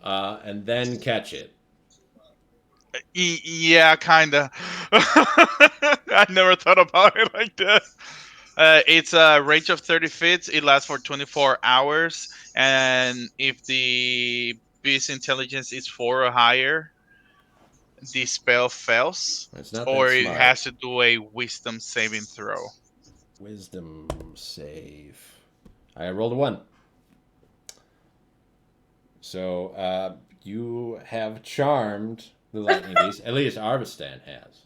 [SPEAKER 4] and then catch it.
[SPEAKER 3] Yeah, kinda. I never thought about it like that. It's a range of 30 feet. It lasts for 24 hours, and if the beast intelligence is 4 or higher, the spell fails,
[SPEAKER 4] It's not
[SPEAKER 3] or
[SPEAKER 4] that
[SPEAKER 3] it
[SPEAKER 4] smart.
[SPEAKER 3] has to do a Wisdom saving throw.
[SPEAKER 4] Wisdom save. I rolled a 1. So you have charmed the lightning beast. At least Arvistan has.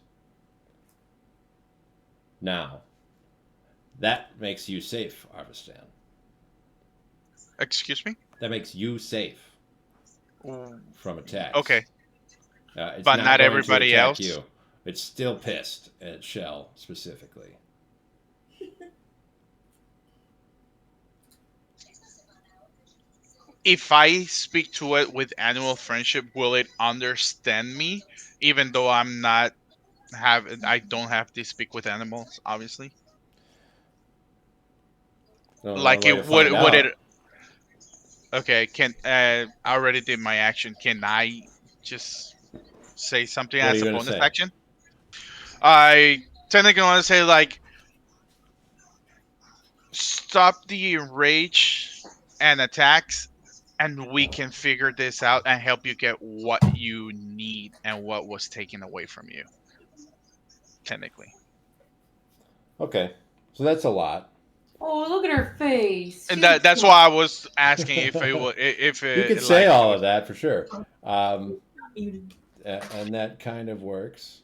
[SPEAKER 4] Now, that makes you safe, Arvistan.
[SPEAKER 3] Excuse me?
[SPEAKER 4] That makes you safe from attacks.
[SPEAKER 3] Okay.
[SPEAKER 4] It's
[SPEAKER 3] But not
[SPEAKER 4] going
[SPEAKER 3] everybody
[SPEAKER 4] to attack
[SPEAKER 3] else?
[SPEAKER 4] you. It's still pissed at Shell specifically.
[SPEAKER 3] If I speak to it with Animal Friendship, will it understand me? Even though I don't have to speak with animals, obviously. Like it would it? Okay, I already did my action. Can I just say something
[SPEAKER 4] What are
[SPEAKER 3] as
[SPEAKER 4] you
[SPEAKER 3] a
[SPEAKER 4] going to
[SPEAKER 3] bonus
[SPEAKER 4] say?
[SPEAKER 3] action? I technically want to say like stop the rage and attacks, and we can figure this out and help you get what you need and what was taken away from you. Technically.
[SPEAKER 4] Okay, so that's a lot.
[SPEAKER 1] Oh, look at her face.
[SPEAKER 3] And
[SPEAKER 1] She's
[SPEAKER 3] that's
[SPEAKER 1] so-
[SPEAKER 3] why I was asking if it would, if
[SPEAKER 4] You
[SPEAKER 3] it
[SPEAKER 4] could say
[SPEAKER 3] like
[SPEAKER 4] all of that for sure. And that kind of works.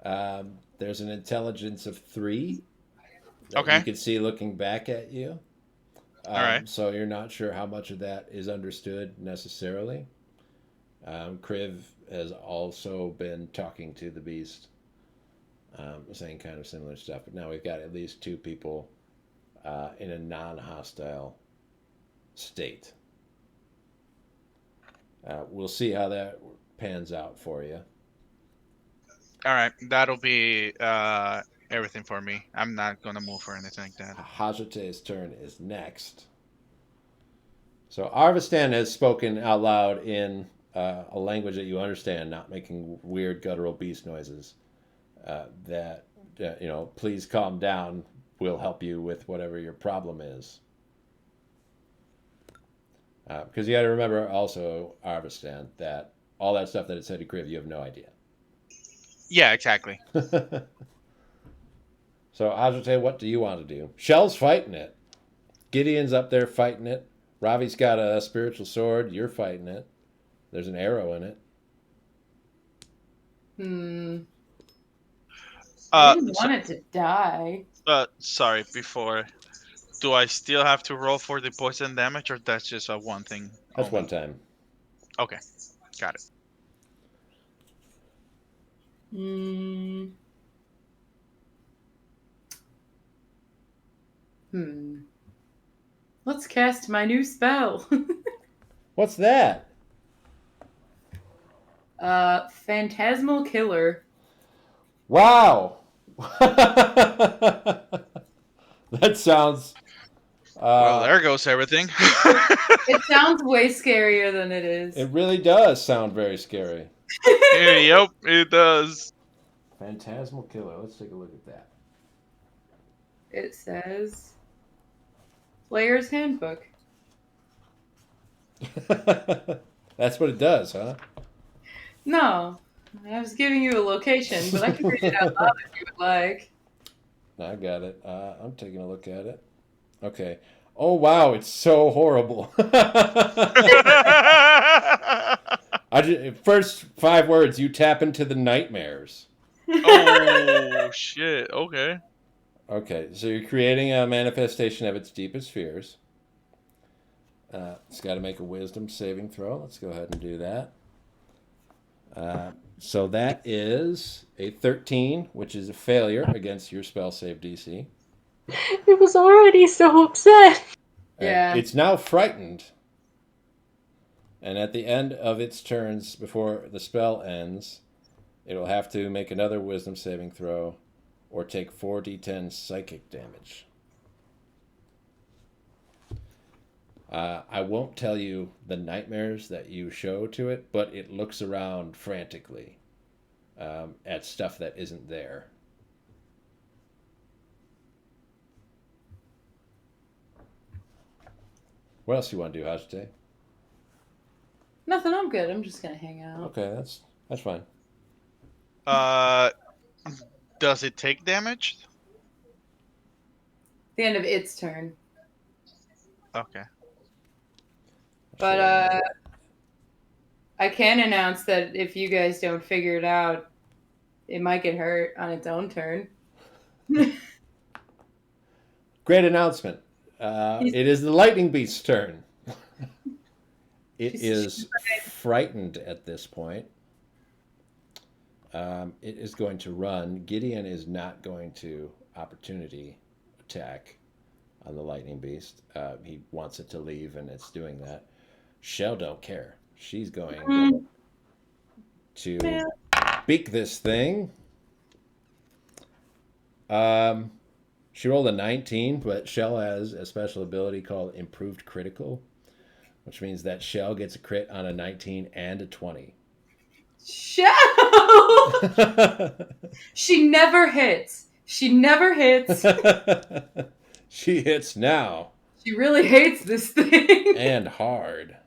[SPEAKER 4] There's an intelligence of 3 that
[SPEAKER 3] Okay.
[SPEAKER 4] you could see looking back at you.
[SPEAKER 3] All right.
[SPEAKER 4] So you're not sure how much of that is understood necessarily. Kriv has also been talking to the beast, saying kind of similar stuff. But now we've got at least 2 people in a non-hostile state. We'll see how that pans out for you.
[SPEAKER 3] All right, that'll be everything for me. I'm not gonna move or anything like that.
[SPEAKER 4] Hazrate's turn is next. So Arvistan has spoken out loud in a language that you understand, not making weird guttural beast noises. Please calm down. We'll help you with whatever your problem is. Because you got to remember also, Arvistan, that all that stuff that it said to Kriv, you have no idea.
[SPEAKER 3] Yeah, exactly.
[SPEAKER 4] So, Hazrate, what do you want to do? Shell's fighting it. Gideon's up there fighting it. Ravi's got a spiritual sword. You're fighting it. There's an arrow in it.
[SPEAKER 1] I didn't want it to die.
[SPEAKER 3] Sorry, before. Do I still have to roll for the poison damage, or that's just a one thing?
[SPEAKER 4] That's
[SPEAKER 3] only?
[SPEAKER 4] one time.
[SPEAKER 3] Okay, got it.
[SPEAKER 1] Let's cast my new spell.
[SPEAKER 4] What's that?
[SPEAKER 1] Phantasmal Killer.
[SPEAKER 4] Wow. That sounds.
[SPEAKER 3] Well, there goes everything.
[SPEAKER 1] It sounds way scarier than it is.
[SPEAKER 4] It really does sound very scary.
[SPEAKER 3] Yep, it does.
[SPEAKER 4] Phantasmal Killer. Let's take a look at
[SPEAKER 1] It says Player's Handbook.
[SPEAKER 4] that. That's what it does, huh?
[SPEAKER 1] No, I was giving you a location, but I can read it out loud if you would like.
[SPEAKER 4] I got it. I'm taking a look at it. Okay. Oh, wow. It's so horrible. First 5 words, you tap into the nightmares.
[SPEAKER 3] Oh shit! Okay.
[SPEAKER 4] Okay, so you're creating a manifestation of its deepest fears. It's got to make a wisdom saving throw. Let's go ahead and do that. So that is a 13, which is a failure against your spell save DC.
[SPEAKER 2] It was already so upset.
[SPEAKER 1] Yeah.
[SPEAKER 4] It's now frightened. And at the end of its turns, before the spell ends, it will have to make another wisdom saving throw or take 4d10 psychic damage. I won't tell you the nightmares that you show to it, but it looks around frantically at stuff that isn't there. What else do you want to do, Hazrate?
[SPEAKER 1] Nothing, I'm good. I'm just gonna hang out.
[SPEAKER 4] Okay, that's fine.
[SPEAKER 3] Does it take damage?
[SPEAKER 1] The end of its turn.
[SPEAKER 3] Okay.
[SPEAKER 1] But I can announce that if you guys don't figure it out, it might get hurt on its own turn.
[SPEAKER 4] Great announcement. It is the lightning beast's turn. It is frightened at this point. It is going to run. Gideon is not going to opportunity attack on the lightning beast. He wants it to leave, and it's doing that. Shell don't care. She's going to beak this thing. She rolled a 19, but Shell has a special ability called Improved Critical, which means that Shell gets a crit on a 19 and a 20.
[SPEAKER 1] Shell! She never hits. She never hits.
[SPEAKER 4] She hits now.
[SPEAKER 1] She really hates this thing.
[SPEAKER 4] And hard.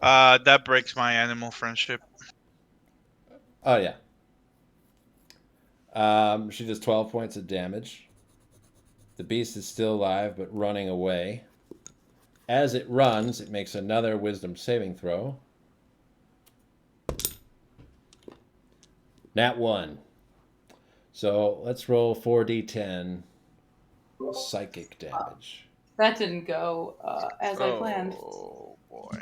[SPEAKER 3] That breaks my animal friendship.
[SPEAKER 4] Oh, yeah. She does 12 points of damage. The beast is still alive, but running away. As it runs, it makes another wisdom saving throw. Nat 1. So let's roll 4d10 psychic damage.
[SPEAKER 1] That didn't go as I planned.
[SPEAKER 3] Oh boy.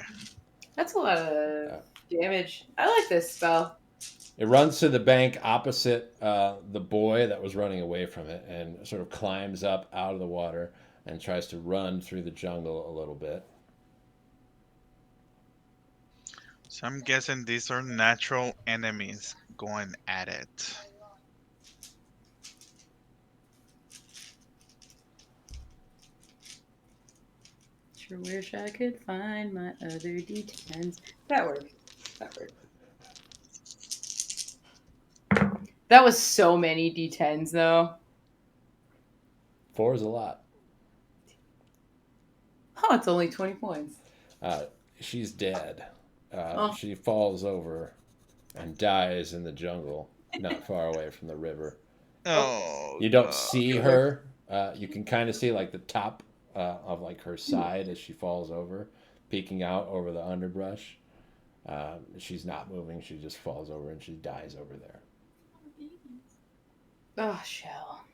[SPEAKER 1] That's a lot of damage. I like this spell.
[SPEAKER 4] It runs to the bank opposite the boy that was running away from it and sort of climbs up out of the water and tries to run through the jungle a little bit.
[SPEAKER 3] So I'm guessing these are natural enemies going at it.
[SPEAKER 1] Sure wish I could find my other D10s. That worked. That worked. That was so many D10s, though.
[SPEAKER 4] 4 is a lot.
[SPEAKER 1] Oh, it's only 20 points.
[SPEAKER 4] She's dead.
[SPEAKER 1] Oh.
[SPEAKER 4] She falls over and dies in the jungle, not far away from the river.
[SPEAKER 3] Oh.
[SPEAKER 4] You don't see her. You can kind of see like the top of like her side as she falls over, peeking out over the underbrush. She's not moving. She just falls over and she dies over there.
[SPEAKER 1] Oh, Shell.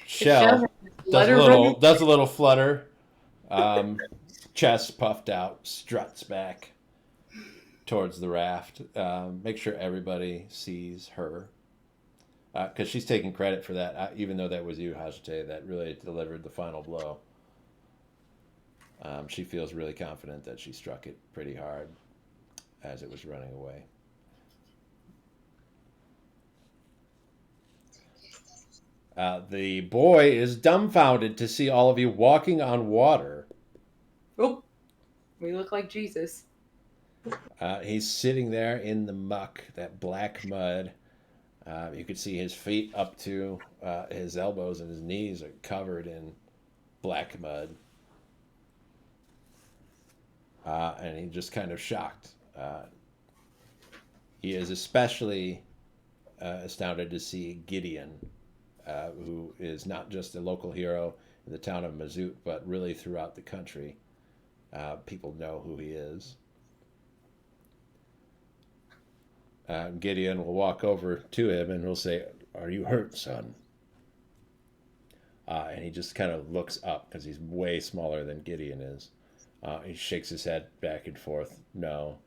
[SPEAKER 4] Shell does a little flutter. Chest puffed out, struts back towards the raft. Make sure everybody sees her. Because she's taking credit for that, even though that was you, Hazrate, that really delivered the final blow. She feels really confident that she struck it pretty hard as it was running away. The boy is dumbfounded to see all of you walking on water.
[SPEAKER 1] Oh, we look like Jesus.
[SPEAKER 4] He's sitting there in the muck, that black mud. You could see his feet up to his elbows, and his knees are covered in black mud. And he's just kind of shocked. He is especially astounded to see Gideon, who is not just a local hero in the town of Mazout, but really throughout the country. People know who he is. Gideon will walk over to him and will say, "Are you hurt, son?" And he just kind of looks up because he's way smaller than Gideon is. He shakes his head back and forth, "No."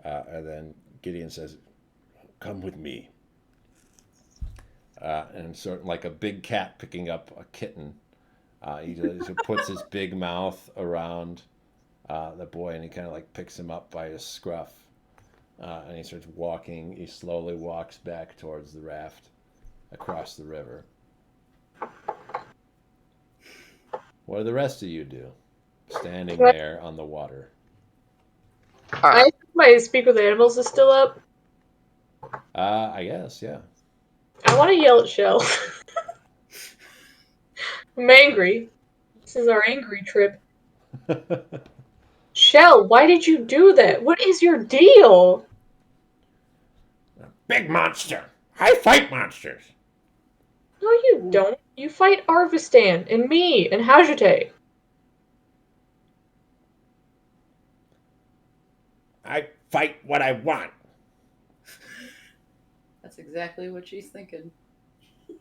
[SPEAKER 4] And then Gideon says, "Come with me." And sort of like a big cat picking up a kitten, he puts his big mouth around the boy, and he kind of like picks him up by his scruff. And he starts walking. He slowly walks back towards the raft across the river. What do the rest of you do, standing there on the water?
[SPEAKER 2] I think my Speak with Animals is still up.
[SPEAKER 4] I guess, yeah.
[SPEAKER 2] I want to yell at Shell. I'm angry. This is our angry trip. Shell, why did you do that? What is your deal?
[SPEAKER 4] Big monster. I fight monsters.
[SPEAKER 2] No, you don't. You fight Arvistan and me and Hazrate.
[SPEAKER 4] I fight what I want.
[SPEAKER 1] That's exactly what she's thinking.
[SPEAKER 2] I'm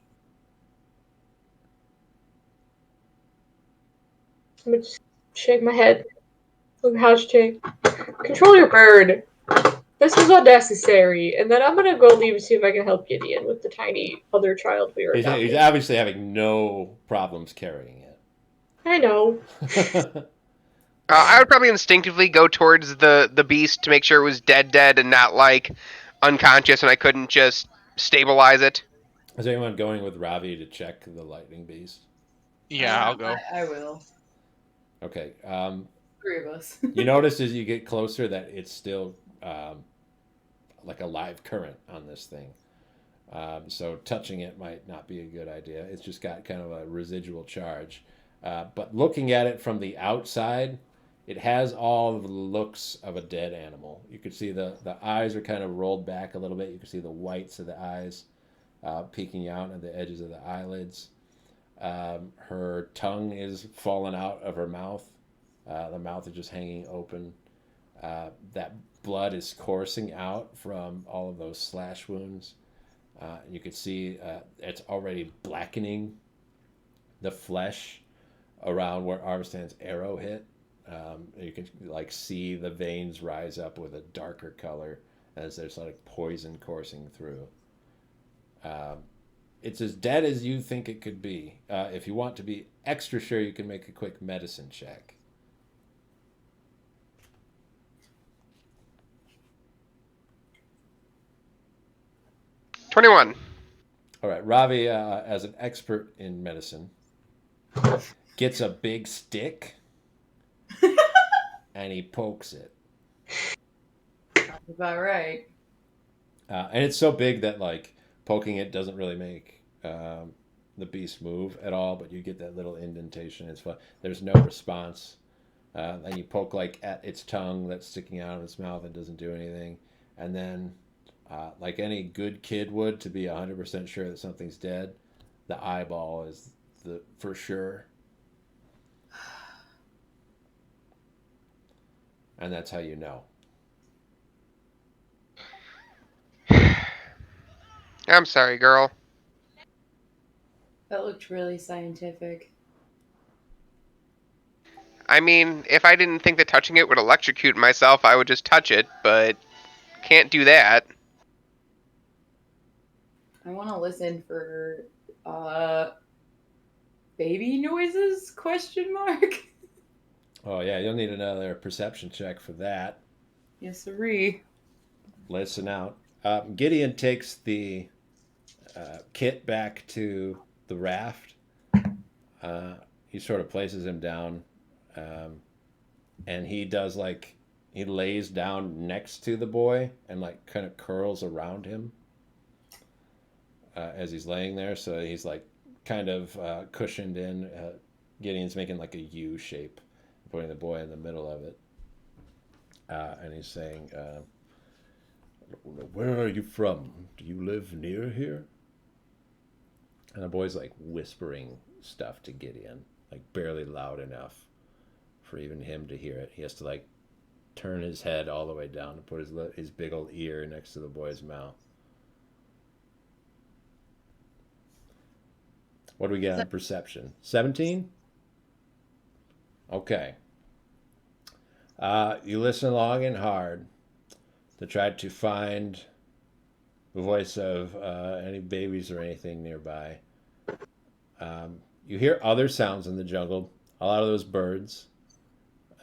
[SPEAKER 2] gonna just shake my head. Look, Hazrate. Control your bird. This was unnecessary. And then I'm gonna go leave and see if I can help Gideon with the tiny other child we were
[SPEAKER 4] He's
[SPEAKER 2] adopting.
[SPEAKER 4] obviously having no problems carrying it.
[SPEAKER 2] I know.
[SPEAKER 5] I would probably instinctively go towards the beast to make sure it was dead and not like unconscious, and I couldn't just stabilize it.
[SPEAKER 4] Is anyone going with Ravi to check the lightning beast?
[SPEAKER 3] Yeah, I'll go.
[SPEAKER 1] I will.
[SPEAKER 4] Okay.
[SPEAKER 1] 3 of us.
[SPEAKER 4] You notice as you get closer that it's still like a live current on this thing. So touching it might not be a good idea. It's just got kind of a residual charge. But looking at it from the outside, it has all of the looks of a dead animal. You can see the eyes are kind of rolled back a little bit. You can see the whites of the eyes peeking out at the edges of the eyelids. Her tongue is fallen out of her mouth. The mouth is just hanging open. That blood is coursing out from all of those slash wounds. You can see it's already blackening the flesh around where Arvistan's arrow hit. You can like see the veins rise up with a darker color as there's like poison coursing through. It's as dead as you think it could be. If you want to be extra sure, you can make a quick medicine check.
[SPEAKER 5] $21.
[SPEAKER 4] All right, Ravi, as an expert in medicine, gets a big stick and he pokes it.
[SPEAKER 1] That's about right.
[SPEAKER 4] And it's so big that like poking it doesn't really make the beast move at all, but you get that little indentation. It's fun. There's no response. Then you poke like at its tongue that's sticking out of its mouth and doesn't do anything. And then, like any good kid would, to be 100% sure that something's dead, the eyeball is the for sure. And that's how you know.
[SPEAKER 5] I'm sorry, girl.
[SPEAKER 1] That looked really scientific.
[SPEAKER 5] I mean, if I didn't think that touching it would electrocute myself, I would just touch it, but can't do that.
[SPEAKER 1] I want to listen for baby noises? Question mark.
[SPEAKER 4] Oh yeah, you'll need another perception check for that.
[SPEAKER 1] Yes, sirree.
[SPEAKER 4] Listen out. Gideon takes the kit back to the raft. He sort of places him down, um, and he does like he lays down next to the boy and like kind of curls around him as he's laying there. So he's like kind of cushioned in. Gideon's making like a U shape, putting the boy in the middle of it, and he's saying, "Where are you from? Do you live near here?" And the boy's like whispering stuff to Gideon, like barely loud enough for even him to hear it. He has to like turn his head all the way down to put his big old ear next to the boy's mouth. What do we get on perception? 17? Okay. You listen long and hard to try to find the voice of any babies or anything nearby. You hear other sounds in the jungle, a lot of those birds,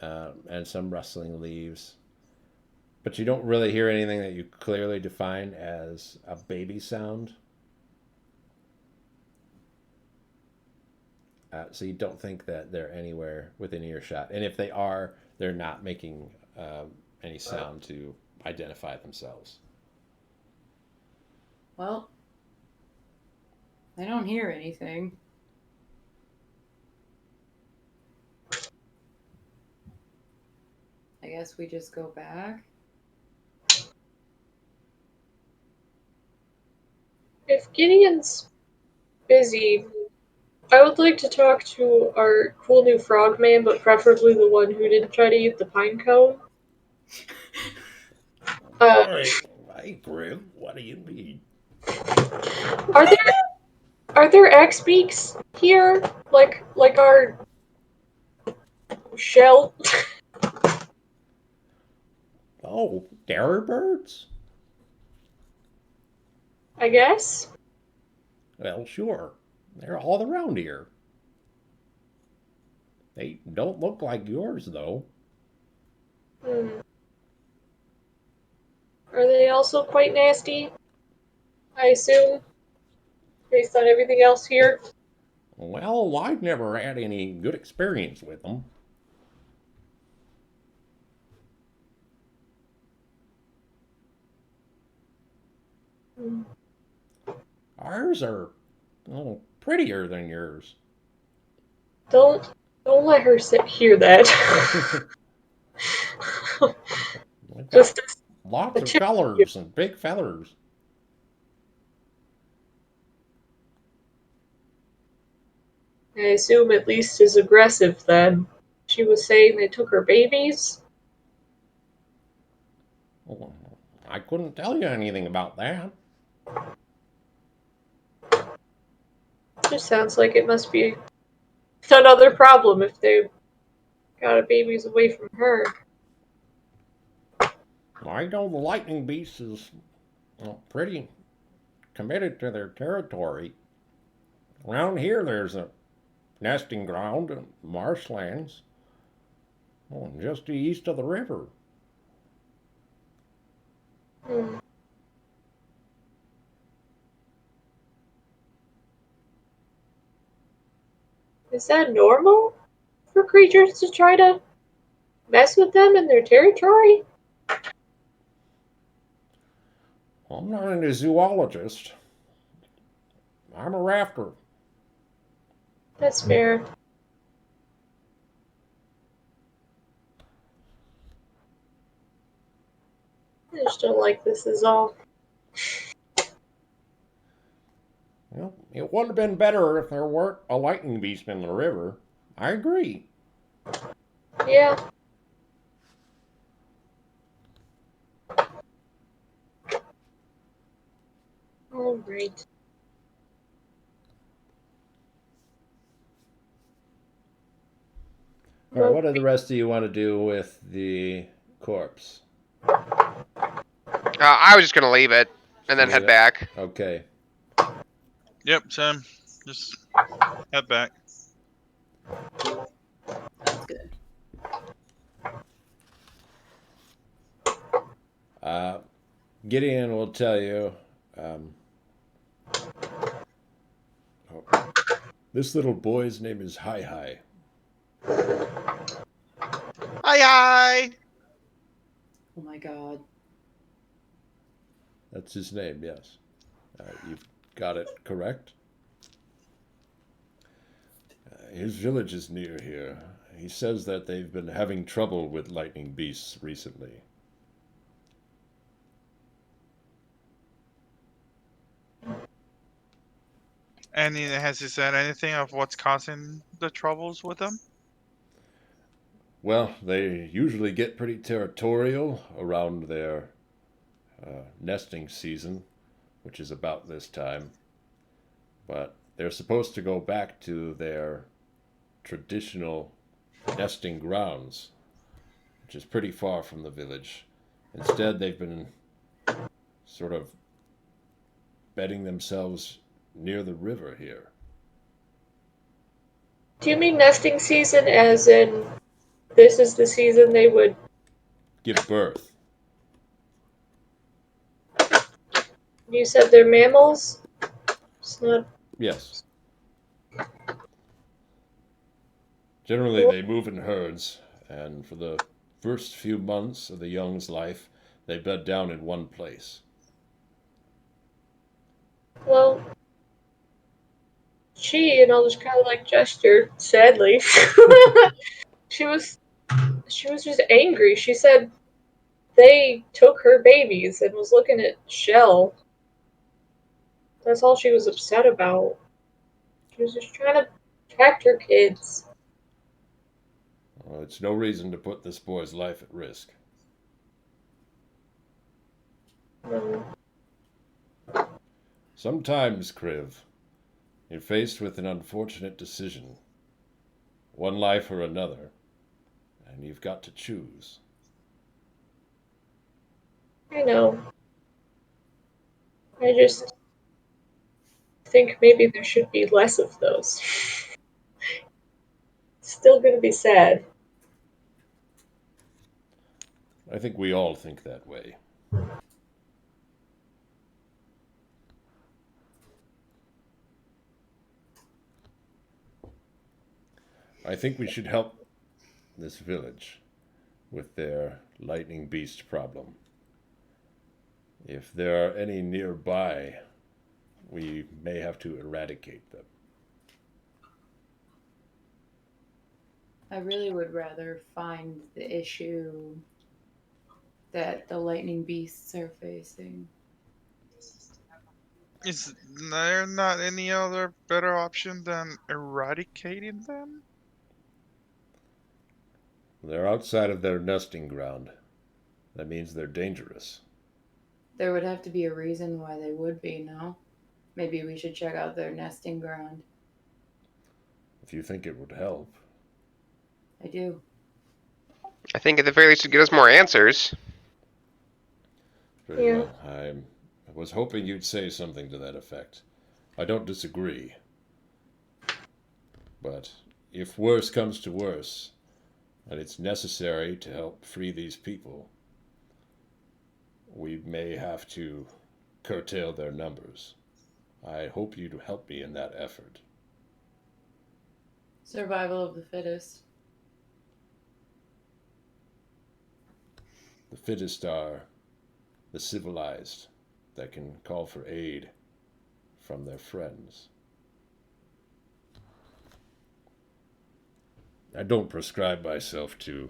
[SPEAKER 4] and some rustling leaves. But you don't really hear anything that you clearly define as a baby sound. So you don't think that they're anywhere within earshot. And if they are, they're not making any sound to identify themselves.
[SPEAKER 1] Well, I don't hear anything. I guess we just go back.
[SPEAKER 2] If Gideon's busy, I would like to talk to our cool new frogman, but preferably the one who didn't try to eat the pine cone.
[SPEAKER 4] Hey, Grim, what do you mean?
[SPEAKER 2] Are there axebeaks here? Like our shell?
[SPEAKER 4] Oh, dairy birds?
[SPEAKER 2] I guess.
[SPEAKER 4] Well, sure. They're all around here. They don't look like yours, though.
[SPEAKER 2] Are they also quite nasty? I assume, based on everything else here.
[SPEAKER 4] Well, I've never had any good experience with them. Ours are prettier than yours.
[SPEAKER 2] Don't let her hear that. Just
[SPEAKER 4] lots of colors and big feathers.
[SPEAKER 2] I assume at least as aggressive then. She was saying they took her babies.
[SPEAKER 4] Oh, I couldn't tell you anything about that.
[SPEAKER 2] Just sounds like it must be another problem if they got her babies away from her.
[SPEAKER 4] I know the lightning beast is pretty committed to their territory. Around here, there's a nesting ground and marshlands. Just east of the river.
[SPEAKER 2] Is that normal for creatures to try to mess with them in their territory?
[SPEAKER 4] I'm not a zoologist. I'm a rafter.
[SPEAKER 2] That's fair. I just don't like this is all.
[SPEAKER 4] Well, it would have been better if there weren't a lightning beast in the river. I agree.
[SPEAKER 2] Yeah. All right.
[SPEAKER 4] All right, what do the rest of you want to do with the corpse?
[SPEAKER 5] I was just gonna leave it and then
[SPEAKER 4] Leave
[SPEAKER 5] head
[SPEAKER 4] it?
[SPEAKER 5] back.
[SPEAKER 4] Okay.
[SPEAKER 3] Yep, Sam. Just head back.
[SPEAKER 4] Gideon will tell you. This little boy's name is Hi Hi.
[SPEAKER 3] Hi!
[SPEAKER 1] Oh my god.
[SPEAKER 4] That's his name, yes. You've got it correct. His village is near here. He says that they've been having trouble with lightning beasts recently.
[SPEAKER 3] And has he said anything of what's causing the troubles with them?
[SPEAKER 4] Well, they usually get pretty territorial around their nesting season, which is about this time. But they're supposed to go back to their traditional nesting grounds, which is pretty far from the village. Instead, they've been sort of bedding themselves near the river here.
[SPEAKER 2] Do you mean nesting season as in this is the season they would
[SPEAKER 4] Give birth.
[SPEAKER 2] you said they're mammals? It's not
[SPEAKER 4] Yes. Generally, they move in herds, and for the first few months of the young's life, they bed down in one place.
[SPEAKER 2] well and I'll just kinda like gesture, sadly. she was just angry. She said they took her babies and was looking at Shell. That's all she was upset about. She was just trying to protect her kids.
[SPEAKER 4] Well, it's no reason to put this boy's life at risk.
[SPEAKER 2] Um,
[SPEAKER 4] Sometimes, Kriv, you're faced with an unfortunate decision. One life or another, and you've got to choose.
[SPEAKER 2] I know. I just think maybe there should be less of those. It's still gonna be sad.
[SPEAKER 4] I think we all think that way. I think we should help this village with their lightning beast problem. If there are any nearby, we may have to eradicate them.
[SPEAKER 1] I really would rather find the issue that the lightning beasts are facing.
[SPEAKER 3] Is there not any other better option than eradicating them?
[SPEAKER 4] They're outside of their nesting ground. That means they're dangerous.
[SPEAKER 1] There would have to be a reason why they would be, no? Maybe we should check out their nesting ground.
[SPEAKER 4] If you think it would help.
[SPEAKER 1] I do.
[SPEAKER 5] I think at the very least, to get us more answers.
[SPEAKER 4] Very
[SPEAKER 2] Yeah.
[SPEAKER 4] well. I was hoping you'd say something to that effect. I don't disagree. But if worse comes to worse, and it's necessary to help free these people, we may have to curtail their numbers. I hope you'd help me in that effort.
[SPEAKER 1] Survival of the fittest.
[SPEAKER 4] The fittest are the civilized that can call for aid from their friends. I don't prescribe myself to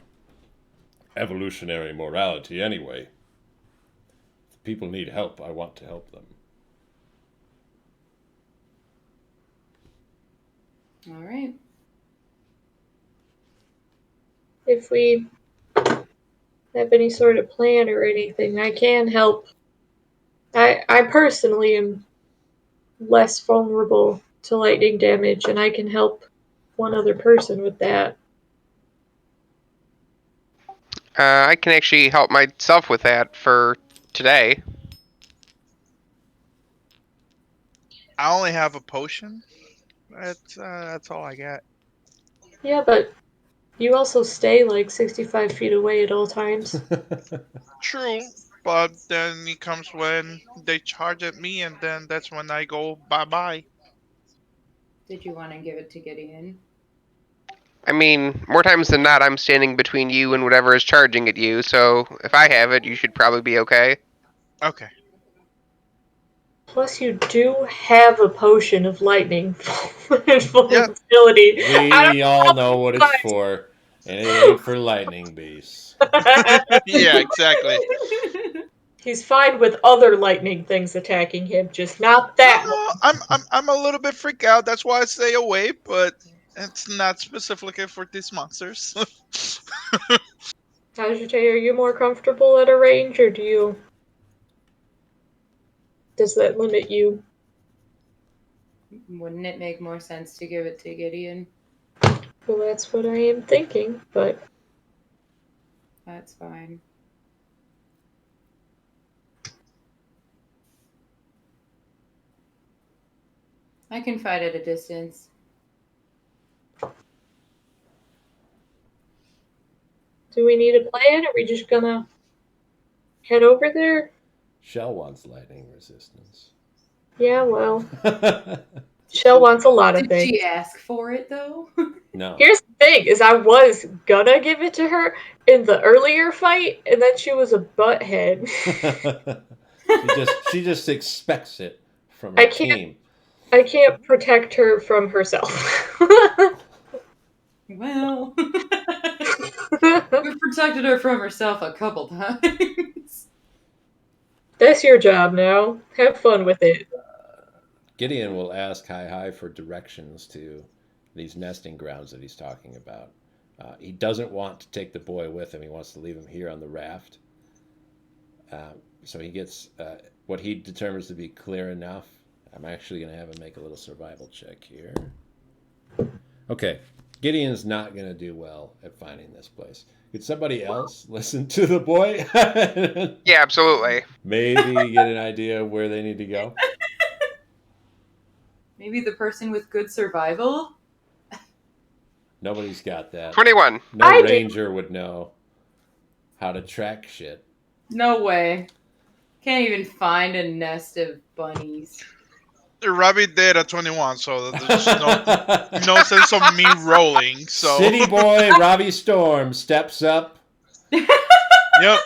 [SPEAKER 4] evolutionary morality anyway. If people need help, I want to help them.
[SPEAKER 1] All right.
[SPEAKER 2] If we have any sort of plan or anything, I can help. I personally am less vulnerable to lightning damage, and I can help one other person with that.
[SPEAKER 5] I can actually help myself with that for today.
[SPEAKER 3] I only have a potion. That's all I got.
[SPEAKER 2] Yeah, but you also stay like 65 feet away at all times.
[SPEAKER 3] True. but then it comes when they charge at me, and then that's when I go bye-bye.
[SPEAKER 1] Did you want to give it to Gideon?
[SPEAKER 5] I mean, more times than not, I'm standing between you and whatever is charging at you, so if I have it, you should probably be okay.
[SPEAKER 3] Okay.
[SPEAKER 2] Plus, you do have a potion of lightning full
[SPEAKER 3] Yep.
[SPEAKER 2] ability.
[SPEAKER 4] We all know what it's for, and it ain't for lightning beasts.
[SPEAKER 3] Yeah, exactly.
[SPEAKER 2] He's fine with other lightning things attacking him, just not that one.
[SPEAKER 3] No, I'm a little bit freaked out. That's why I stay away, but it's not specifically for these monsters.
[SPEAKER 2] Hazrate, are you more comfortable at a range, or does that limit you?
[SPEAKER 1] Wouldn't it make more sense to give it to Gideon?
[SPEAKER 2] Well, that's what I am thinking, but
[SPEAKER 1] That's fine. I can fight at a distance.
[SPEAKER 2] do we need a plan? Are we just gonna head over there?
[SPEAKER 4] Shell wants lightning resistance.
[SPEAKER 2] Yeah, well, Shell wants a lot of
[SPEAKER 1] Did
[SPEAKER 2] things.
[SPEAKER 1] she ask for it though?
[SPEAKER 4] No.
[SPEAKER 2] Here's the thing: is I was gonna give it to her in the earlier fight, and then she was a butthead.
[SPEAKER 4] she just expects it from
[SPEAKER 2] I
[SPEAKER 4] a
[SPEAKER 2] can't-
[SPEAKER 4] team.
[SPEAKER 2] I can't protect her from herself.
[SPEAKER 1] Well, we've protected her from herself a couple times.
[SPEAKER 2] That's your job now. Have fun with it.
[SPEAKER 4] Gideon will ask Hi for directions to these nesting grounds that he's talking about. He doesn't want to take the boy with him. He wants to leave him here on the raft. So he gets what he determines to be clear enough. I'm actually going to have him make a little survival check here. Okay. Gideon's not going to do well at finding this place. Could somebody else listen to the boy?
[SPEAKER 5] Yeah, absolutely.
[SPEAKER 4] Maybe get an idea of where they need to go?
[SPEAKER 1] Maybe the person with good survival?
[SPEAKER 4] Nobody's got that.
[SPEAKER 5] 21.
[SPEAKER 4] No
[SPEAKER 2] I do.
[SPEAKER 4] ranger would know how to track shit.
[SPEAKER 1] No way. Can't even find a nest of bunnies.
[SPEAKER 3] Robbie did at 21, so there's no sense of me rolling. So
[SPEAKER 4] City boy Robbie Storm steps up.
[SPEAKER 3] Yep.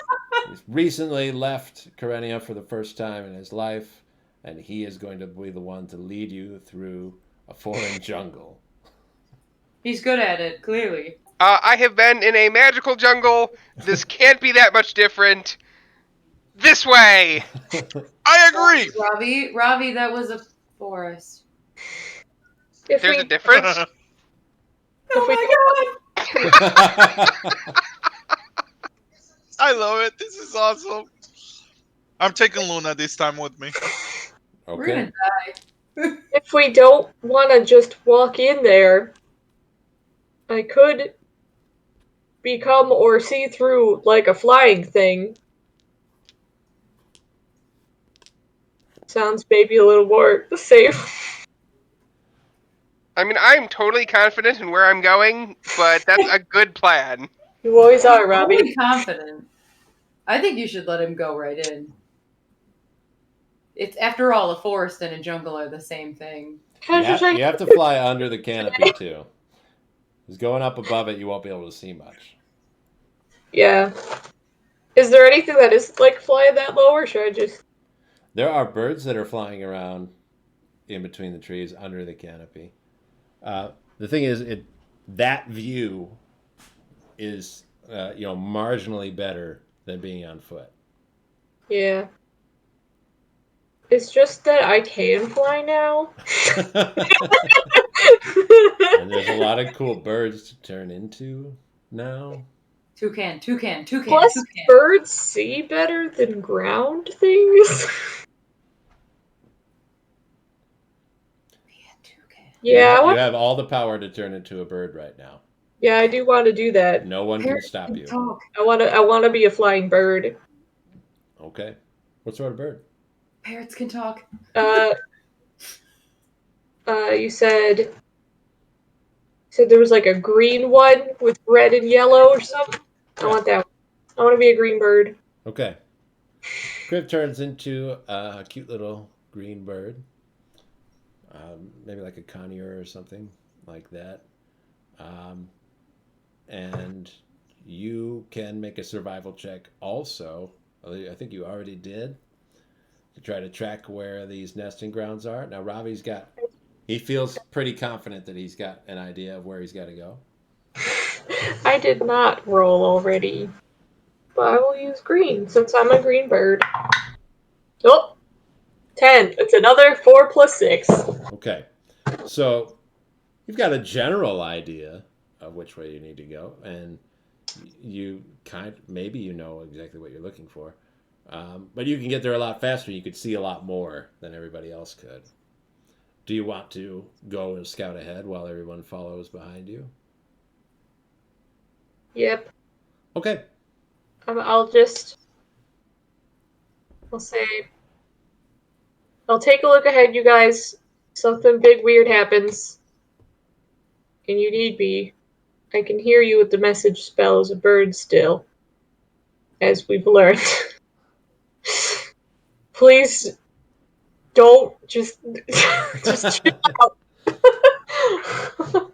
[SPEAKER 4] He's recently left Karenia for the first time in his life, and he is going to be the one to lead you through a foreign jungle.
[SPEAKER 1] He's good at it, clearly.
[SPEAKER 5] I have been in a magical jungle. This can't be that much different. This way!
[SPEAKER 3] I agree.
[SPEAKER 1] Robbie, that was a forest.
[SPEAKER 2] If
[SPEAKER 5] There's
[SPEAKER 2] we,
[SPEAKER 5] a difference?
[SPEAKER 1] Oh my
[SPEAKER 3] I love it. This is awesome. I'm taking Luna this time with me.
[SPEAKER 1] god! We're gonna die.
[SPEAKER 2] if we don't want to just walk in there, I could become or see through like a flying thing. Sounds maybe a little more safe.
[SPEAKER 5] I mean, I'm totally confident in where I'm going, but that's a good plan.
[SPEAKER 2] You always are, Robbie.
[SPEAKER 1] Totally confident. I think you should let him go right in. It's after all, a forest and a jungle are the same thing.
[SPEAKER 4] You have to fly under the canopy, too. Because going up above it, you won't be able to see much.
[SPEAKER 2] Yeah. Is there anything that is like flying that low, or should I just?
[SPEAKER 4] There are birds that are flying around in between the trees under the canopy. The thing is, that view is marginally better than being on foot.
[SPEAKER 2] Yeah. It's just that I can fly now.
[SPEAKER 4] And there's a lot of cool birds to turn into now.
[SPEAKER 1] Toucan.
[SPEAKER 2] Plus, birds see better than ground things. Yeah,
[SPEAKER 4] You have all the power to turn into a bird right now.
[SPEAKER 2] Yeah, I do want to do that.
[SPEAKER 4] No one can stop you.
[SPEAKER 1] Talk.
[SPEAKER 2] I want to be a flying bird.
[SPEAKER 4] Okay. What sort of bird?
[SPEAKER 1] Parrots can talk.
[SPEAKER 2] You said there was like a green one with red and yellow or something. I want that one. I want to be a green bird.
[SPEAKER 4] Okay. Crib turns into a cute little green bird. Maybe like a conure or something like that. And you can make a survival check also. I think you already did. To try to track where these nesting grounds are. Now, he feels pretty confident that he's got an idea of where he's got to go.
[SPEAKER 2] I did not roll already, but I will use green since I'm a green bird. Oh, 10. It's another 4 plus 6.
[SPEAKER 4] Okay. So, you've got a general idea of which way you need to go, and maybe you know exactly what you're looking for. But you can get there a lot faster. You could see a lot more than everybody else could. Do you want to go and scout ahead while everyone follows behind you?
[SPEAKER 2] Yep.
[SPEAKER 4] Okay.
[SPEAKER 2] I'll say, I'll take a look ahead, you guys. Something big weird happens, and you need me. I can hear you with the message spell as a bird still, as we've learned. Please don't just chill out.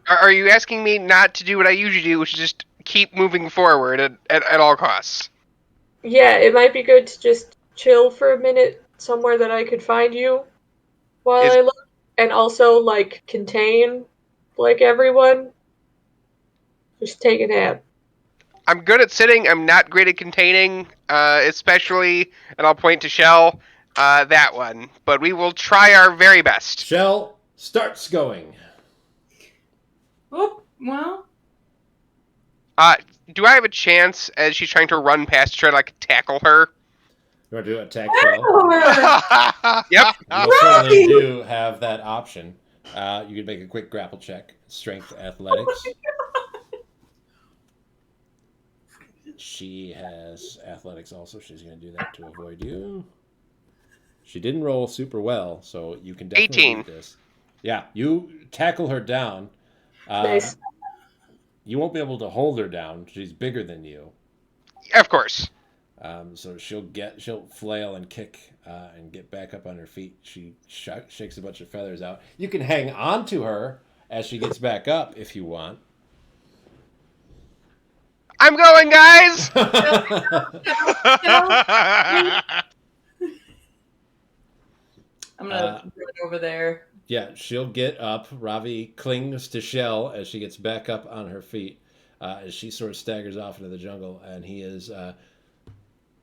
[SPEAKER 5] Are you asking me not to do what I usually do, which is just keep moving forward at all costs?
[SPEAKER 2] Yeah, it might be good to just chill for a minute somewhere that I could find you while I look, and also like contain like everyone. Just take a nap.
[SPEAKER 5] I'm good at sitting. I'm not great at containing, especially, and I'll point to Shell, that one. But we will try our very best.
[SPEAKER 4] Shell starts going.
[SPEAKER 1] Oh, well.
[SPEAKER 5] Do I have a chance as she's trying to run past to try to like tackle her?
[SPEAKER 4] You want to do an attack Shell?
[SPEAKER 5] Yep.
[SPEAKER 4] You certainly do have that option. You can make a quick grapple check. Strength athletics. She has athletics also. She's going to do that to avoid you. She didn't roll super well, so you can definitely
[SPEAKER 5] 18.
[SPEAKER 4] beat this. Yeah, you tackle her down.
[SPEAKER 2] Nice.
[SPEAKER 4] You won't be able to hold her down. She's bigger than you.
[SPEAKER 5] Of course.
[SPEAKER 4] So she'll flail and kick and get back up on her feet. She shakes a bunch of feathers out. You can hang on to her as she gets back up if you want.
[SPEAKER 5] I'm going, guys!
[SPEAKER 1] I'm gonna run over there.
[SPEAKER 4] Yeah, she'll get up. Ravi clings to Shell as she gets back up on her feet as she sort of staggers off into the jungle, and he is,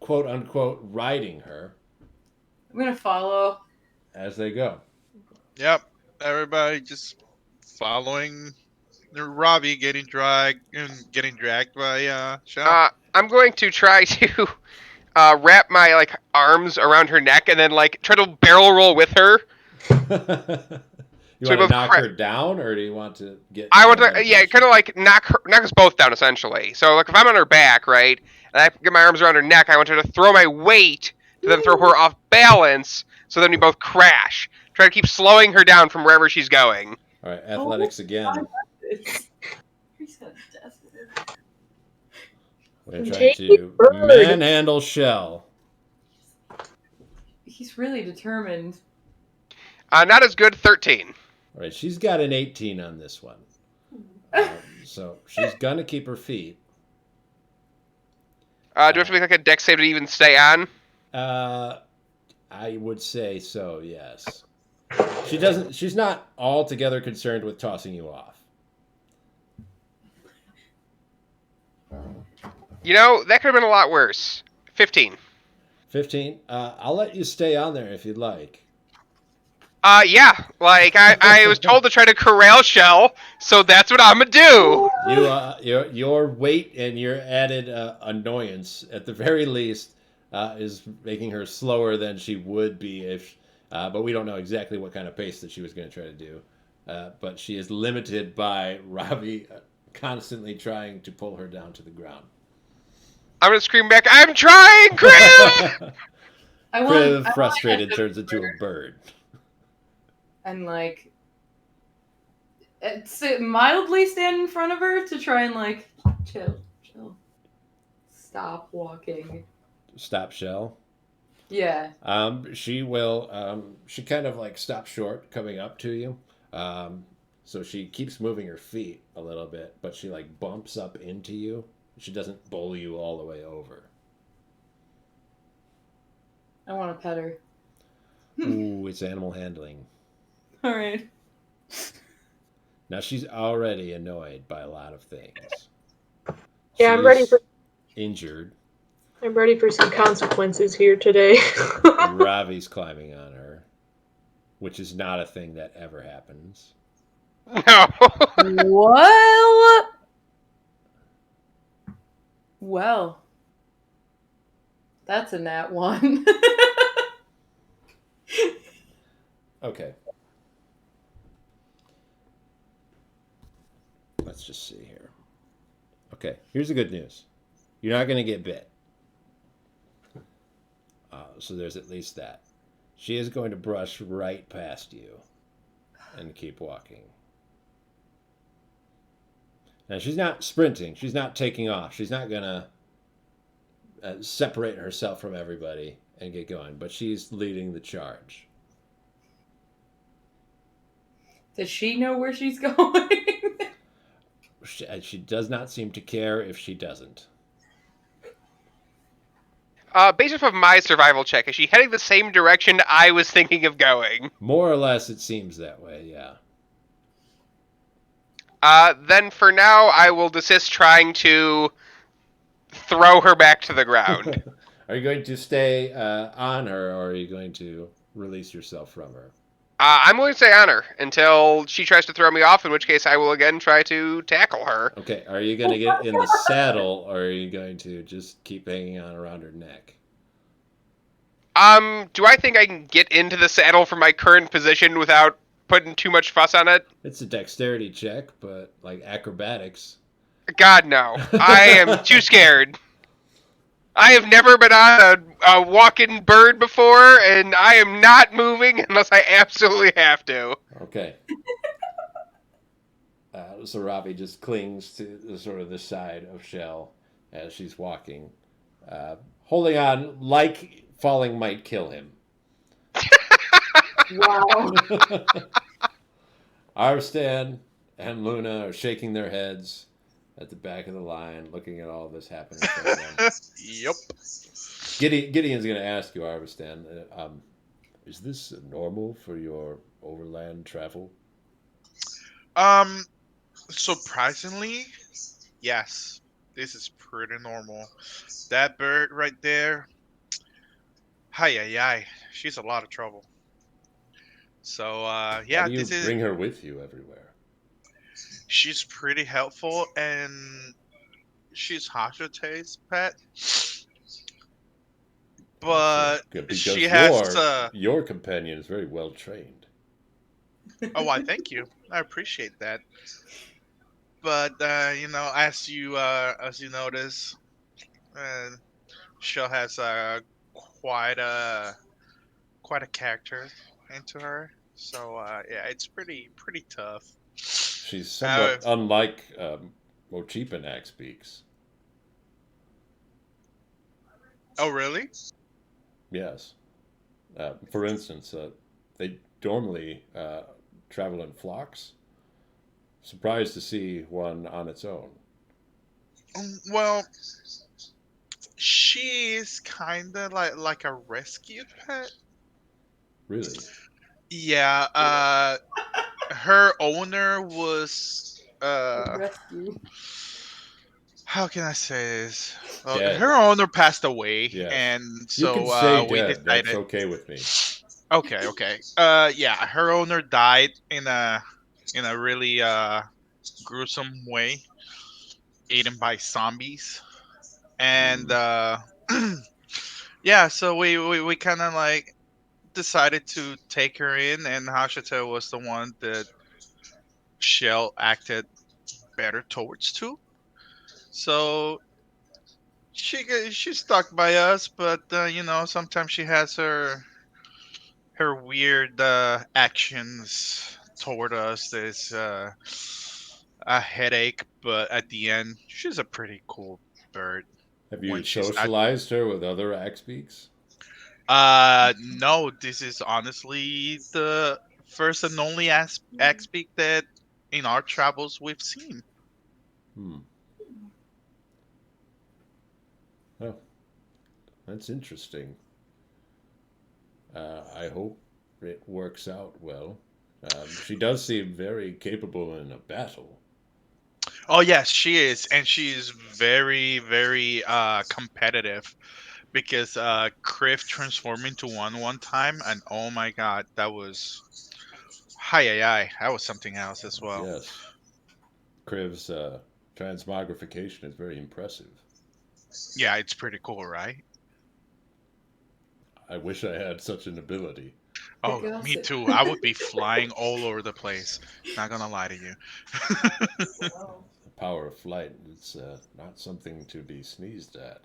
[SPEAKER 4] quote unquote, riding her.
[SPEAKER 1] I'm gonna follow.
[SPEAKER 4] As they go.
[SPEAKER 3] Yep, everybody just following Robbie getting dragged by Shell.
[SPEAKER 5] I'm going to try to wrap my like arms around her neck and then like try to barrel roll with her.
[SPEAKER 4] You want to knock her down, or do you want to get?
[SPEAKER 5] I want to, kind of like knock us both down essentially. So like if I'm on her back, right, and I get my arms around her neck, I want her to throw my weight to then throw her off balance, so then we both crash. Try to keep slowing her down from wherever she's going.
[SPEAKER 4] All right, athletics again. We're trying to manhandle Shell.
[SPEAKER 1] He's really determined.
[SPEAKER 5] Not as good, 13.
[SPEAKER 4] All right, she's got an 18 on this one. So she's going to keep her feet.
[SPEAKER 5] Do I have to make like a dex save to even stay on?
[SPEAKER 4] I would say so, yes. She's not altogether concerned with tossing you off.
[SPEAKER 5] You know, that could have been a lot worse. 15.
[SPEAKER 4] 15? I'll let you stay on there if you'd like.
[SPEAKER 5] Yeah. Like, I was told to try to corral Shell, so that's what I'm gonna do.
[SPEAKER 4] Your weight and your added annoyance, at the very least, is making her slower than she would be if... but we don't know exactly what kind of pace that she was going to try to do. But she is limited by Ravi constantly trying to pull her down to the ground.
[SPEAKER 5] I'm going to scream back, I'm trying, Kriv!
[SPEAKER 4] Kriv, frustrated, turns into a bird.
[SPEAKER 1] And, like, mildly stand in front of her to try and, like, chill. Stop walking.
[SPEAKER 4] Stop Shell?
[SPEAKER 1] Yeah.
[SPEAKER 4] She will. She kind of like stops short coming up to you. So she keeps moving her feet a little bit, but she like bumps up into you. She doesn't bowl you all the way over.
[SPEAKER 1] I want to pet her.
[SPEAKER 4] Ooh, it's animal handling.
[SPEAKER 1] All right.
[SPEAKER 4] Now she's already annoyed by a lot of things.
[SPEAKER 2] Yeah, I'm ready for
[SPEAKER 4] injured.
[SPEAKER 2] I'm ready for some consequences here today.
[SPEAKER 4] Ravi's climbing on her, which is not a thing that ever happens.
[SPEAKER 5] No.
[SPEAKER 1] Well, that's a nat one.
[SPEAKER 4] Okay. Let's just see here. Okay, here's the good news. You're not going to get bit. So there's at least that. She is going to brush right past you and keep walking. Now, she's not sprinting. She's not taking off. She's not going to separate herself from everybody and get going. But she's leading the charge.
[SPEAKER 1] Does she know where she's going?
[SPEAKER 4] She does not seem to care if she doesn't.
[SPEAKER 5] Based off of my survival check, is she heading the same direction I was thinking of going?
[SPEAKER 4] More or less, it seems that way, yeah.
[SPEAKER 5] Then for now, I will desist trying to throw her back to the ground.
[SPEAKER 4] Are you going to stay on her, or are you going to release yourself from her?
[SPEAKER 5] I'm going to stay on her until she tries to throw me off, in which case I will again try to tackle her.
[SPEAKER 4] Okay, are you going to get in the saddle, or are you going to just keep hanging on around her neck?
[SPEAKER 5] Do I think I can get into the saddle from my current position without putting too much fuss on it?
[SPEAKER 4] It's a dexterity check, but like acrobatics.
[SPEAKER 5] God, no. I am too scared. I have never been on a walking bird before, and I am not moving unless I absolutely have to.
[SPEAKER 4] Okay. So Ravi just clings to the sort of the side of Shell as she's walking, holding on like falling might kill him.
[SPEAKER 1] Wow.
[SPEAKER 4] Arstan and Luna are shaking their heads at the back of the line, looking at all this happening in front of them.
[SPEAKER 3] Yep.
[SPEAKER 4] Gideon's going to ask you, Arstan, is this normal for your overland travel?
[SPEAKER 3] Surprisingly, yes. This is pretty normal. That bird right there, hi. She's a lot of trouble. So, yeah,
[SPEAKER 4] How do you
[SPEAKER 3] this is.
[SPEAKER 4] bring her with you everywhere?
[SPEAKER 3] She's pretty helpful, and she's Hazrate's pet. But
[SPEAKER 4] Because
[SPEAKER 3] she has.
[SPEAKER 4] your companion is very well trained.
[SPEAKER 3] Oh, I thank you. I appreciate that. But as you notice, Shell has quite a character into her. So yeah, it's pretty tough.
[SPEAKER 4] She's somewhat unlike Mochip and axebeaks.
[SPEAKER 3] Oh, really?
[SPEAKER 4] Yes. For instance, they normally travel in flocks. Surprised to see one on its own.
[SPEAKER 3] Well, she is kind of like a rescue pet.
[SPEAKER 4] Really?
[SPEAKER 3] Yeah. Her owner was
[SPEAKER 1] Rescue.
[SPEAKER 3] how can I say this?
[SPEAKER 4] Dead.
[SPEAKER 3] Her owner passed away,
[SPEAKER 4] Yes.
[SPEAKER 3] and
[SPEAKER 4] You
[SPEAKER 3] so
[SPEAKER 4] can say
[SPEAKER 3] we
[SPEAKER 4] dead.
[SPEAKER 3] decided.
[SPEAKER 4] That's okay with me.
[SPEAKER 3] Okay. Yeah, her owner died in a really gruesome way, eaten by zombies, and yeah, so we kind of like decided to take her in, and Hashita was the one that Shell acted better towards too. So she's stuck by us, but sometimes she has her weird actions toward us. There's a headache, but at the end, she's a pretty cool bird.
[SPEAKER 4] Have you
[SPEAKER 3] When she's not,
[SPEAKER 4] socialized her with other axebeaks?
[SPEAKER 3] No, this is honestly the first and only axebeak that in our travels we've seen.
[SPEAKER 4] Hmm. Oh, that's interesting. I hope it works out well. She does seem very capable in a battle.
[SPEAKER 3] Oh yes, she is, and she is very, very competitive because Criff transformed into one time, and oh my god, that was hi hi, that was something else as well.
[SPEAKER 4] Yes. Kriv's transmogrification is very impressive.
[SPEAKER 3] Yeah, it's pretty cool, right?
[SPEAKER 4] I wish I had such an ability.
[SPEAKER 1] The
[SPEAKER 3] Oh, me
[SPEAKER 1] gossip.
[SPEAKER 3] too. I would be flying all over the place. Not gonna lie to you.
[SPEAKER 1] Wow.
[SPEAKER 4] The power of flight, it's not something to be sneezed at.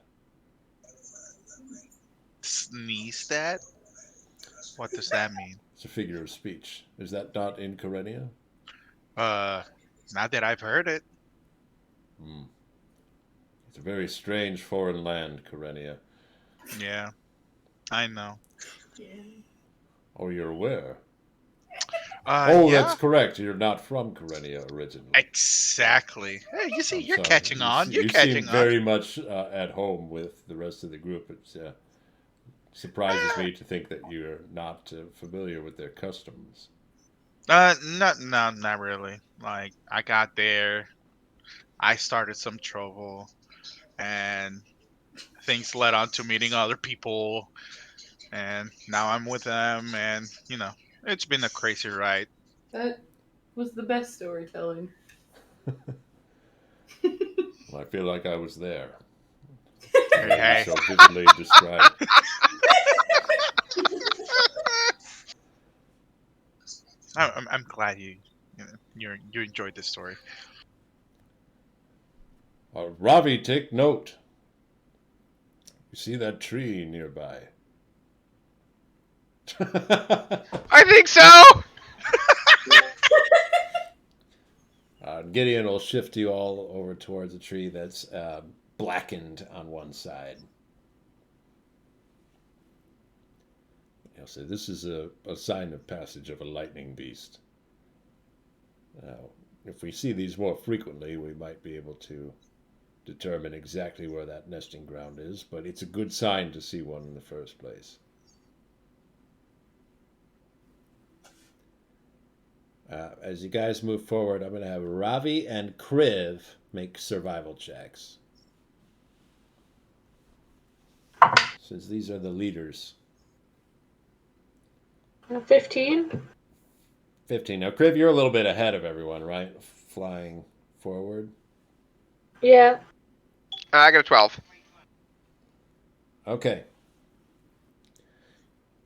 [SPEAKER 3] Sneeze that? What does that mean?
[SPEAKER 4] It's a figure of speech. Is that not in Karenia?
[SPEAKER 3] Uh, not that I've heard it.
[SPEAKER 4] Hmm. It's a very strange foreign land, Karenia.
[SPEAKER 3] Yeah, I know.
[SPEAKER 4] Oh, you're aware?
[SPEAKER 3] Yeah,
[SPEAKER 4] That's correct. You're not from Karenia originally.
[SPEAKER 3] exactly. Hey, you see,
[SPEAKER 4] I'm
[SPEAKER 3] you're
[SPEAKER 4] sorry.
[SPEAKER 3] catching on. You're
[SPEAKER 4] You seem
[SPEAKER 3] catching on.
[SPEAKER 4] very much at home with the rest of the group. It surprises me to think that you're not familiar with their customs.
[SPEAKER 3] Not really. Like, I got there, I started some trouble, and things led on to meeting other people, and now I'm with them, and it's been a crazy ride.
[SPEAKER 1] That was the best storytelling.
[SPEAKER 4] Well, I feel like I was there.
[SPEAKER 3] Hey,
[SPEAKER 4] The way you
[SPEAKER 3] hey.
[SPEAKER 4] so vividly described.
[SPEAKER 3] I'm glad you enjoyed this story.
[SPEAKER 4] Ravi, take note. You see that tree nearby?
[SPEAKER 5] I think so.
[SPEAKER 4] Gideon will shift you all over towards a tree that's blackened on one side. He'll say, this is a sign of passage of a lightning beast. Now, if we see these more frequently, we might be able to determine exactly where that nesting ground is, but it's a good sign to see one in the first place. As you guys move forward, I'm going to have Ravi and Kriv make survival checks. Since these are the leaders.
[SPEAKER 2] 15?
[SPEAKER 4] 15. Now, Kriv, you're a little bit ahead of everyone, right? Flying forward.
[SPEAKER 2] Yeah.
[SPEAKER 5] I got a 12.
[SPEAKER 4] Okay.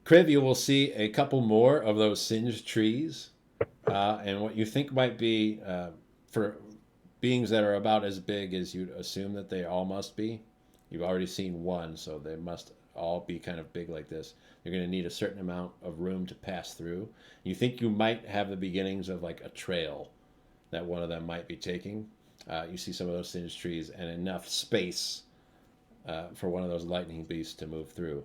[SPEAKER 4] Kriv, you will see a couple more of those singed trees. And what you think might be, for beings that are about as big as you'd assume that they all must be, you've already seen one, so they must all be kind of big like this. You're going to need a certain amount of room to pass through. You think you might have the beginnings of like a trail that one of them might be taking. You see some of those singed trees and enough space for one of those lightning beasts to move through.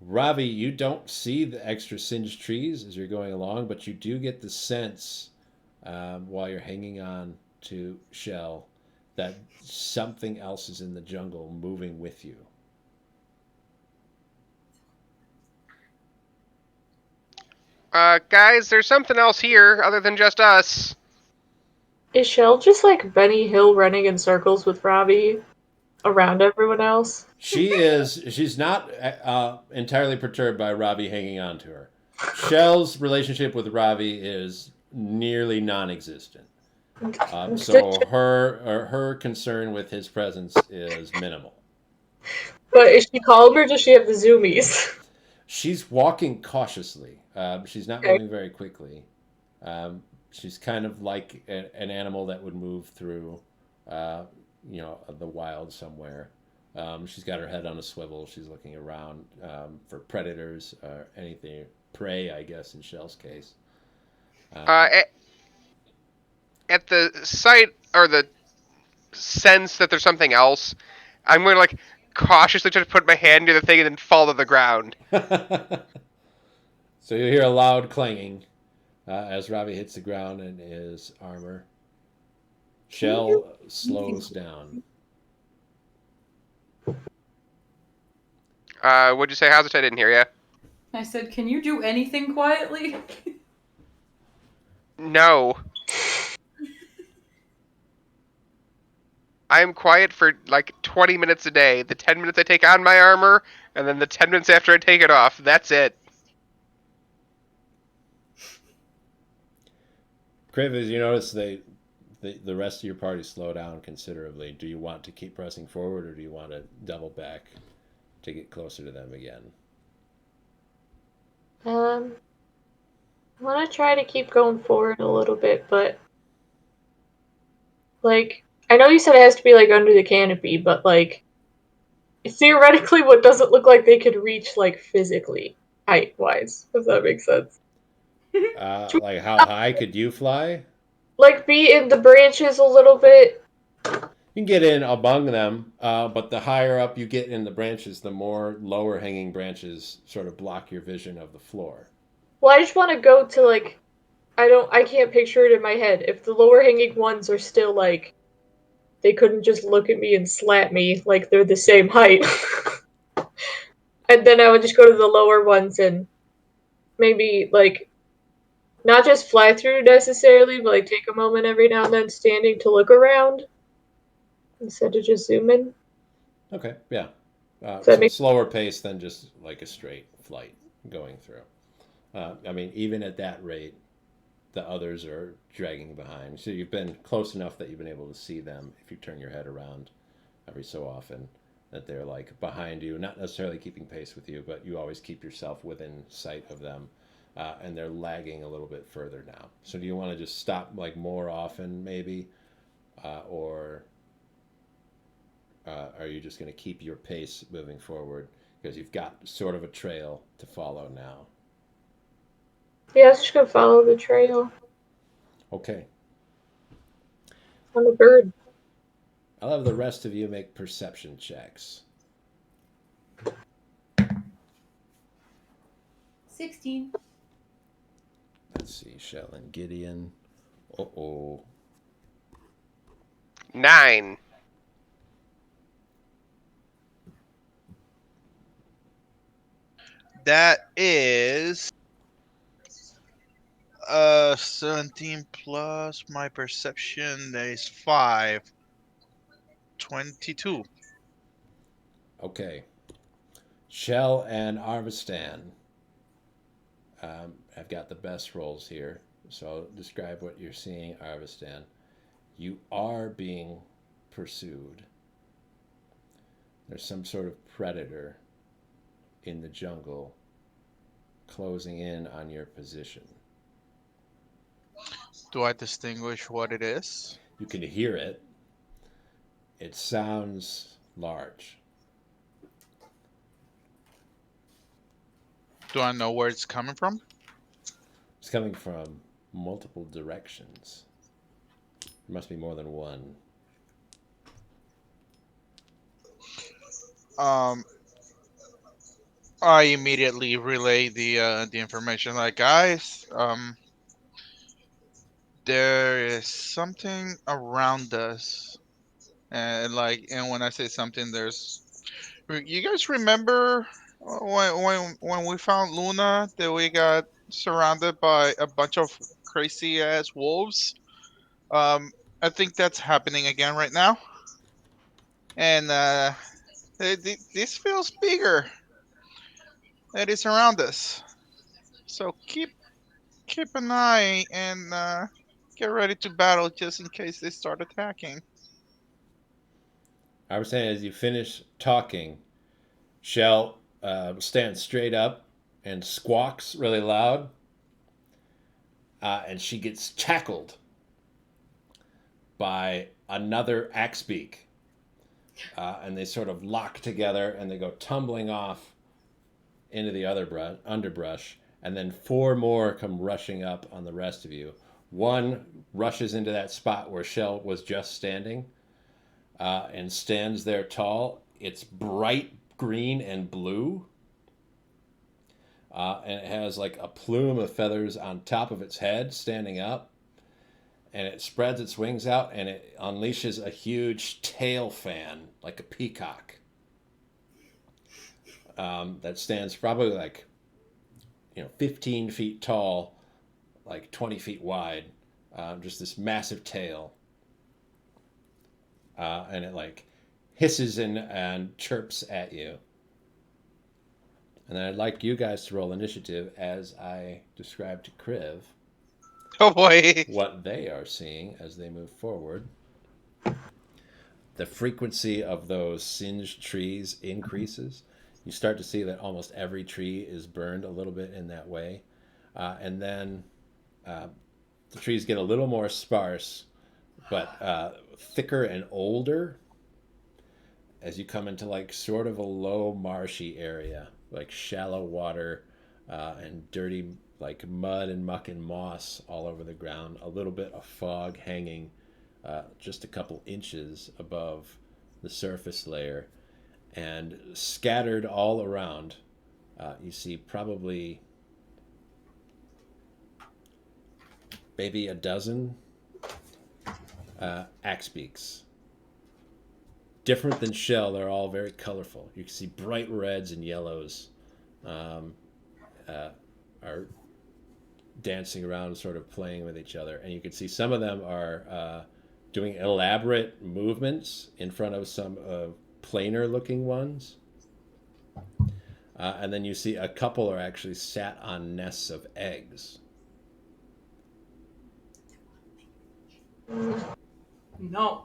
[SPEAKER 4] Ravi, you don't see the extra singed trees as you're going along, but you do get the sense while you're hanging on to Shell that something else is in the jungle moving with you.
[SPEAKER 5] Guys, there's something else here other than just us.
[SPEAKER 2] Is Shell just like Benny Hill running in circles with Robbie around everyone else?
[SPEAKER 4] She's not entirely perturbed by Ravi hanging on to her. Shell's relationship with Ravi is nearly non-existent. So her concern with his presence is minimal.
[SPEAKER 2] But is she calm or does she have the zoomies?
[SPEAKER 4] She's walking cautiously. She's not
[SPEAKER 2] Okay.
[SPEAKER 4] moving very quickly. She's kind of like an animal that would move through, the wild somewhere. She's got her head on a swivel. She's looking around for predators or anything, prey, I guess, in Shell's case.
[SPEAKER 5] At the sight or the sense that there's something else, I'm going to cautiously try to put my hand near the thing and then fall to the ground.
[SPEAKER 4] So you hear a loud clanging as Ravi hits the ground in his armor. Shell slows down.
[SPEAKER 5] What'd you say, Hazrate? I didn't hear you.
[SPEAKER 1] I said, can you do anything quietly?
[SPEAKER 5] No. I'm quiet for like 20 minutes a day. The 10 minutes I take on my armor, and then the 10 minutes after I take it off. That's it.
[SPEAKER 4] Criv, as you notice, the rest of your party slow down considerably. Do you want to keep pressing forward, or do you want to double back to get closer to them again?
[SPEAKER 2] I want to try to keep going forward a little bit, but like I know you said it has to be like under the canopy, but like theoretically, what doesn't look like they could reach like physically height wise, if that makes sense.
[SPEAKER 4] Like how high could you fly?
[SPEAKER 2] Like be in the branches a little bit.
[SPEAKER 4] You can get in among them, but the higher up you get in the branches, the more lower hanging branches sort of block your vision of the floor.
[SPEAKER 2] Well, I just want to go to like I can't picture it in my head. If the lower hanging ones are still like they couldn't just look at me and slap me like they're the same height. And then I would just go to the lower ones and maybe like not just fly through necessarily, but like take a moment every now and then standing to look around instead of just zooming.
[SPEAKER 4] Okay, yeah.
[SPEAKER 2] So
[SPEAKER 4] So slower pace than just like a straight flight going through. I mean, even at that rate, the others are dragging behind. So you've been close enough that you've been able to see them if you turn your head around every so often, that they're like behind you, not necessarily keeping pace with you, but you always keep yourself within sight of them. And they're lagging a little bit further now. So do you want to just stop like more often maybe? Or are you just going to keep your pace moving forward? Because you've got sort of a trail to follow now.
[SPEAKER 2] yeah, I was just gonna follow the trail
[SPEAKER 4] Okay.
[SPEAKER 2] on the bird.
[SPEAKER 4] I'll have the rest of you make perception checks.
[SPEAKER 1] 16.
[SPEAKER 4] Let's see, Shell and Gideon. Uh-oh.
[SPEAKER 5] 9.
[SPEAKER 3] That is 17 plus my perception. That is 5. 22.
[SPEAKER 4] Okay. Shell and Arvistan. I've got the best rolls here. So describe what you're seeing, Arvistan. You are being pursued. There's some sort of predator in the jungle closing in on your position.
[SPEAKER 3] Do I distinguish what it is?
[SPEAKER 4] You can hear it. It sounds large.
[SPEAKER 3] Do I know where it's coming from?
[SPEAKER 4] It's coming from multiple directions. There must be more than one.
[SPEAKER 3] I immediately relay the information. Like, guys, there is something around us, and when I say something, there's. You guys remember when we found Luna that we got surrounded by a bunch of crazy ass wolves? I think that's happening again right now, and this feels bigger. It is around us, so keep an eye and get ready to battle just in case they start attacking.
[SPEAKER 4] I was saying, as you finish talking, Shell stands straight up and squawks really loud, and she gets tackled by another axebeak. And they sort of lock together and they go tumbling off into the other underbrush. And then 4 more come rushing up on the rest of you. One rushes into that spot where Shell was just standing and stands there tall. it's bright green and blue. And it has like a plume of feathers on top of its head standing up. And it spreads its wings out and it unleashes a huge tail fan, like a peacock. That stands probably like, 15 feet tall, like 20 feet wide. Just this massive tail. And it like hisses and chirps at you. And I'd like you guys to roll initiative as I describe to Kriv
[SPEAKER 5] Oh boy.
[SPEAKER 4] what they are seeing as they move forward. The frequency of those singed trees increases. You start to see that almost every tree is burned a little bit in that way. And then the trees get a little more sparse, but thicker and older as you come into like sort of a low marshy area, like shallow water and dirty like mud and muck and moss all over the ground. A little bit of fog hanging just a couple inches above the surface layer. And scattered all around, you see probably maybe a dozen axebeaks. Different than shell, they're all very colorful. You can see bright reds and yellows are dancing around, sort of playing with each other. And you can see some of them are doing elaborate movements in front of some plainer looking ones. And then you see a couple are actually sat on nests of eggs.
[SPEAKER 1] No.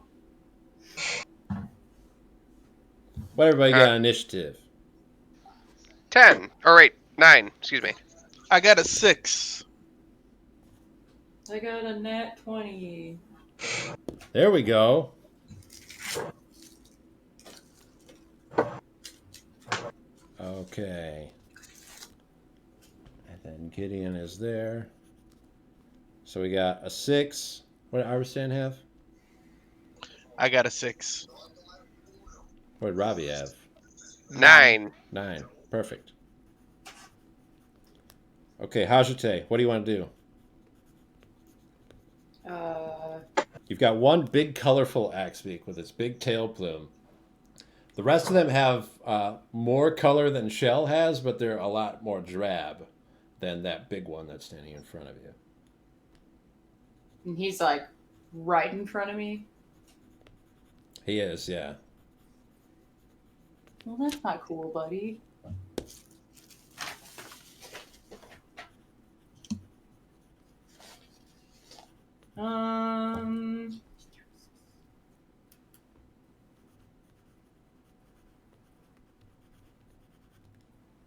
[SPEAKER 4] What everybody got on initiative?
[SPEAKER 5] 10. Or wait, 9. Excuse me.
[SPEAKER 3] I got a 6.
[SPEAKER 1] I got a nat 20.
[SPEAKER 4] There we go. Okay. And then Gideon is there. So we got a 6. What did Iverson have?
[SPEAKER 3] I got a 6.
[SPEAKER 4] What did Robbie have?
[SPEAKER 5] 9.
[SPEAKER 4] 9. Perfect. Okay, Hazrate, what do you want to do? You've got one big colorful axebeak with its big tail plume. The rest of them have more color than Shell has, but they're a lot more drab than that big one that's standing in front of you.
[SPEAKER 1] And he's like right in front of me.
[SPEAKER 4] He is, yeah.
[SPEAKER 1] Well, that's not cool, buddy.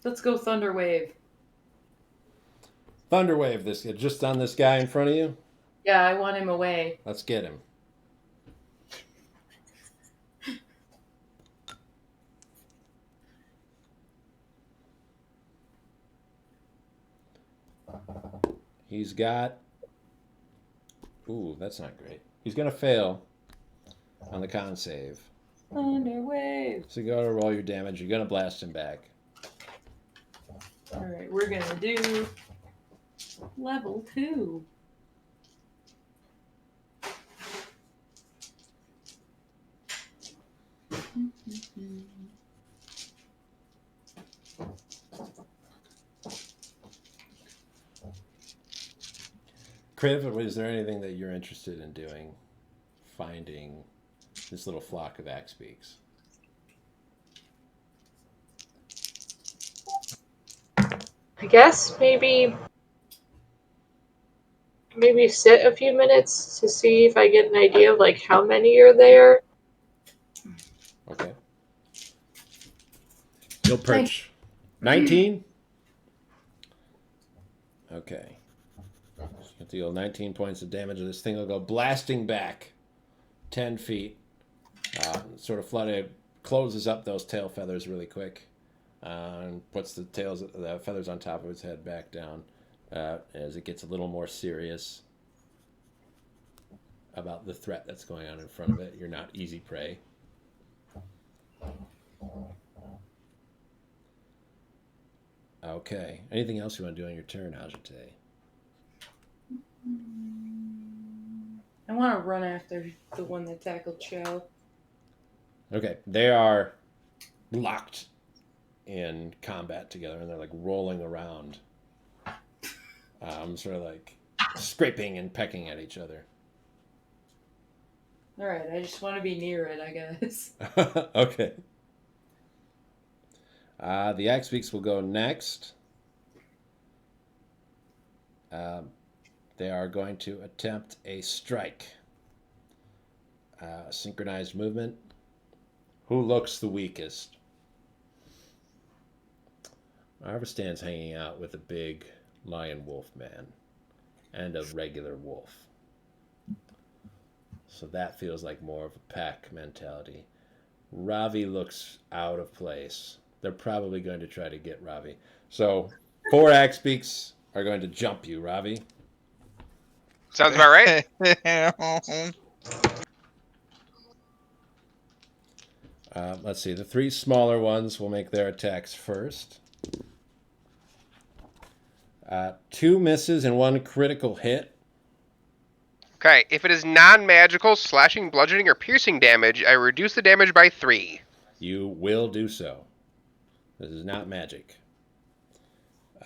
[SPEAKER 1] Let's go Thunder Wave.
[SPEAKER 4] Thunderwave, this just on this guy in front of you?
[SPEAKER 1] Yeah, I want him away.
[SPEAKER 4] Let's get him. He's got... Ooh, that's not great. He's going to fail on the con save.
[SPEAKER 1] Thunder Wave.
[SPEAKER 4] So you go to roll your damage. You're going to blast him back.
[SPEAKER 1] Alright, we're going to do level 2.
[SPEAKER 4] Kriv, is there anything that you're interested in doing? Finding this little flock of axebeaks?
[SPEAKER 2] I guess maybe sit a few minutes to see if I get an idea of like how many are there.
[SPEAKER 4] Okay. You'll perch. 19? Okay. You deal 19 points of damage. This thing will go blasting back 10 feet. Sort of flooded, closes up those tail feathers really quick. And puts the feathers on top of its head back down as it gets a little more serious about the threat that's going on in front of it. You're not easy prey. Okay. Anything else you want to do on your turn, Hazrate?
[SPEAKER 1] I want to run after the one that tackled Cho.
[SPEAKER 4] Okay. They are locked in combat together, and they're like rolling around, sort of like scraping and pecking at each other.
[SPEAKER 1] All right, I just want to be near it, I guess.
[SPEAKER 4] Okay. The axebeaks will go next. They are going to attempt a strike. Synchronized movement. Who looks the weakest? Arvistan's hanging out with a big lion wolf man and a regular wolf. So that feels like more of a pack mentality. Ravi looks out of place. They're probably going to try to get Ravi. So 4 axebeaks are going to jump you, Ravi.
[SPEAKER 5] Sounds about right.
[SPEAKER 4] Let's see. The 3 smaller ones will make their attacks first. 2 misses and 1 critical hit.
[SPEAKER 5] Okay, if it is non-magical, slashing, bludgeoning, or piercing damage, I reduce the damage by 3.
[SPEAKER 4] You will do so. This is not magic.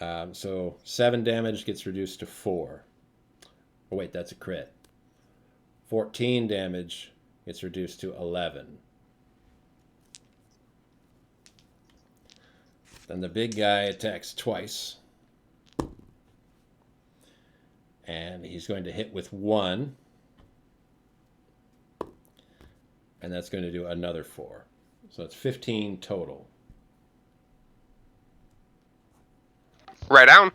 [SPEAKER 4] So 7 damage gets reduced to 4. Oh wait, that's a crit. 14 damage gets reduced to 11. Then the big guy attacks twice. And he's going to hit with 1. And that's going to do another 4. So it's 15 total.
[SPEAKER 5] Right on.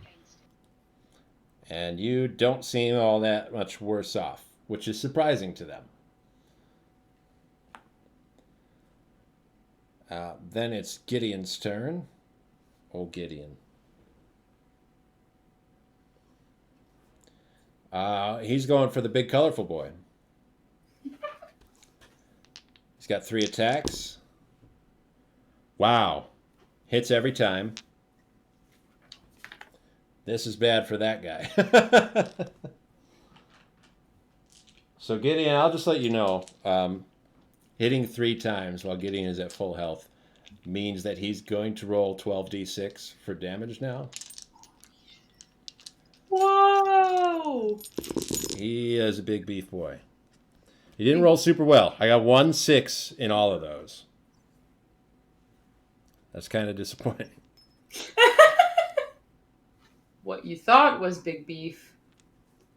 [SPEAKER 4] And you don't seem all that much worse off, which is surprising to them. Then it's Gideon's turn. Oh, Gideon. He's going for the big colorful boy. He's got 3 attacks. Wow. Hits every time. This is bad for that guy. So Gideon, I'll just let you know, hitting 3 times while Gideon is at full health means that he's going to roll 12d6 for damage now.
[SPEAKER 1] Whoa!
[SPEAKER 4] He is a big beef boy. He didn't roll super well. I got 1 6 in all of those. That's kind of disappointing.
[SPEAKER 1] What you thought was big beef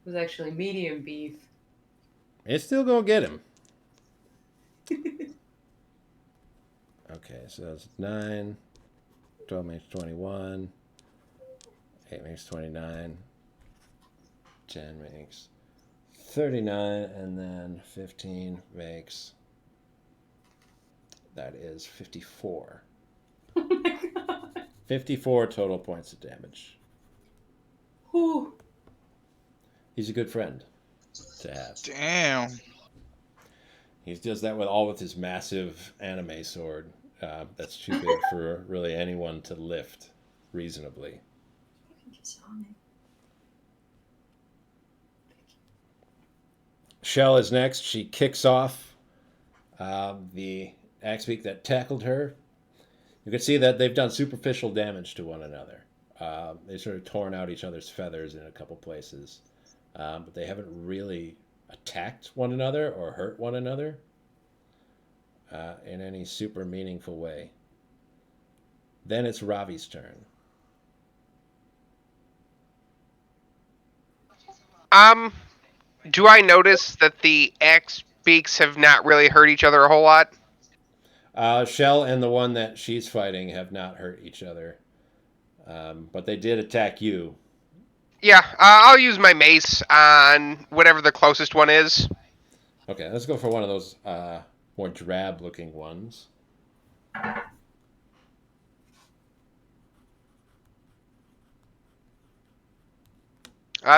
[SPEAKER 1] was actually medium beef.
[SPEAKER 4] It's still going to get him. Okay, so that's 9. 12 makes 21. 8 makes 29. 10 makes 39. And then 15 makes... That is 54.
[SPEAKER 1] Oh my god.
[SPEAKER 4] 54 total points of damage.
[SPEAKER 1] Whew.
[SPEAKER 4] He's a good friend to have.
[SPEAKER 3] Damn.
[SPEAKER 4] He does that with his massive anime sword. That's too big for really anyone to lift reasonably. Shell is next. She kicks off the axebeak that tackled her. You can see that they've done superficial damage to one another. They sort of torn out each other's feathers in a couple places. But they haven't really attacked one another or hurt one another in any super meaningful way. Then it's Ravi's turn.
[SPEAKER 5] Do I notice that the axe beaks have not really hurt each other a whole lot?
[SPEAKER 4] Shell and the one that she's fighting have not hurt each other. But they did attack you.
[SPEAKER 5] Yeah, I'll use my mace on whatever the closest one is.
[SPEAKER 4] Okay, let's go for one of those more drab-looking ones.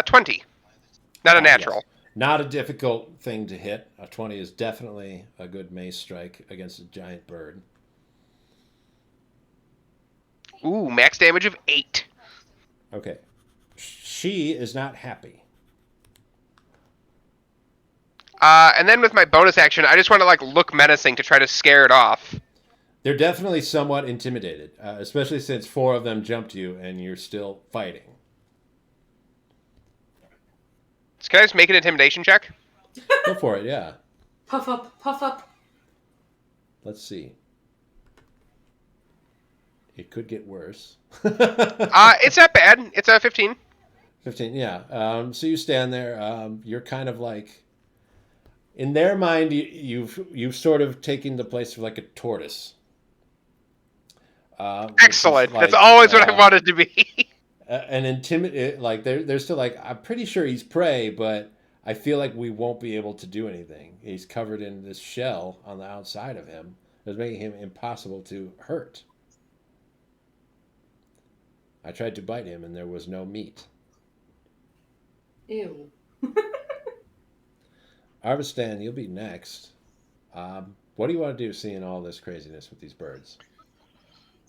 [SPEAKER 5] 20. Not a natural.
[SPEAKER 4] Yes. Not a difficult thing to hit. A 20 is definitely a good mace strike against a giant bird.
[SPEAKER 5] Ooh, max damage of 8.
[SPEAKER 4] Okay. She is not happy.
[SPEAKER 5] And then with my bonus action, I just want to like look menacing to try to scare it off.
[SPEAKER 4] They're definitely somewhat intimidated, especially since 4 of them jumped you and you're still fighting.
[SPEAKER 5] So can I just make an intimidation check?
[SPEAKER 4] Go for it, yeah.
[SPEAKER 1] Puff up, puff up.
[SPEAKER 4] Let's see. It could get worse.
[SPEAKER 5] It's not bad. It's a 15.
[SPEAKER 4] 15, yeah. So you stand there. You're kind of like, in their mind, you've sort of taken the place of like a tortoise.
[SPEAKER 5] Excellent.
[SPEAKER 4] Like,
[SPEAKER 5] That's always what I wanted to be.
[SPEAKER 4] An intimidate, like they're still like, I'm pretty sure he's prey, but I feel like we won't be able to do anything. He's covered in this shell on the outside of him. It's making him impossible to hurt. I tried to bite him and there was no meat.
[SPEAKER 1] Ew.
[SPEAKER 4] Arvistan, you'll be next. What do you want to do seeing all this craziness with these birds?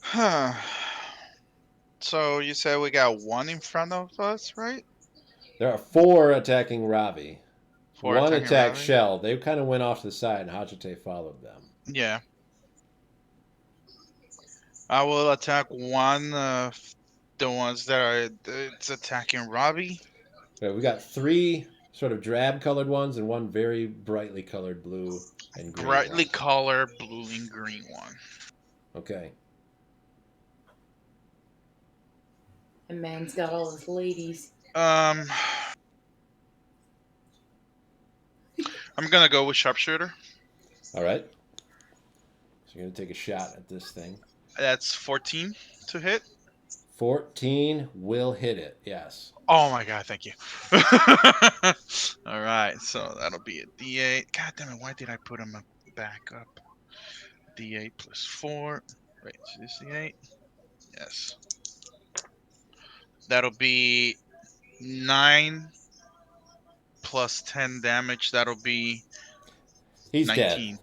[SPEAKER 3] Huh. So you said we got 1 in front of us, right?
[SPEAKER 4] There are 4 attacking Ravi.
[SPEAKER 3] 4
[SPEAKER 4] One
[SPEAKER 3] attacking
[SPEAKER 4] attacked
[SPEAKER 3] Ravi?
[SPEAKER 4] Shell. They kind of went off to the side and Hazrate followed them.
[SPEAKER 3] Yeah. I will attack one of the ones that are it's attacking Robbie.
[SPEAKER 4] So we got 3 sort of drab colored ones and 1 very brightly colored blue and green.
[SPEAKER 3] Brightly
[SPEAKER 4] one.
[SPEAKER 3] colored blue and green one.
[SPEAKER 4] Okay.
[SPEAKER 1] And man's got all his ladies.
[SPEAKER 3] I'm gonna go with sharpshooter.
[SPEAKER 4] All right. So you're going to take a shot at this thing.
[SPEAKER 3] That's 14 to hit.
[SPEAKER 4] 14 will hit it, yes.
[SPEAKER 3] Oh my god, thank you. All right, so that'll be a D8. God damn it, why did I put him back up? D8 plus 4. Wait, is this D8? Yes. That'll be 9 plus 10 damage. That'll be
[SPEAKER 4] He's
[SPEAKER 3] 19.
[SPEAKER 4] dead.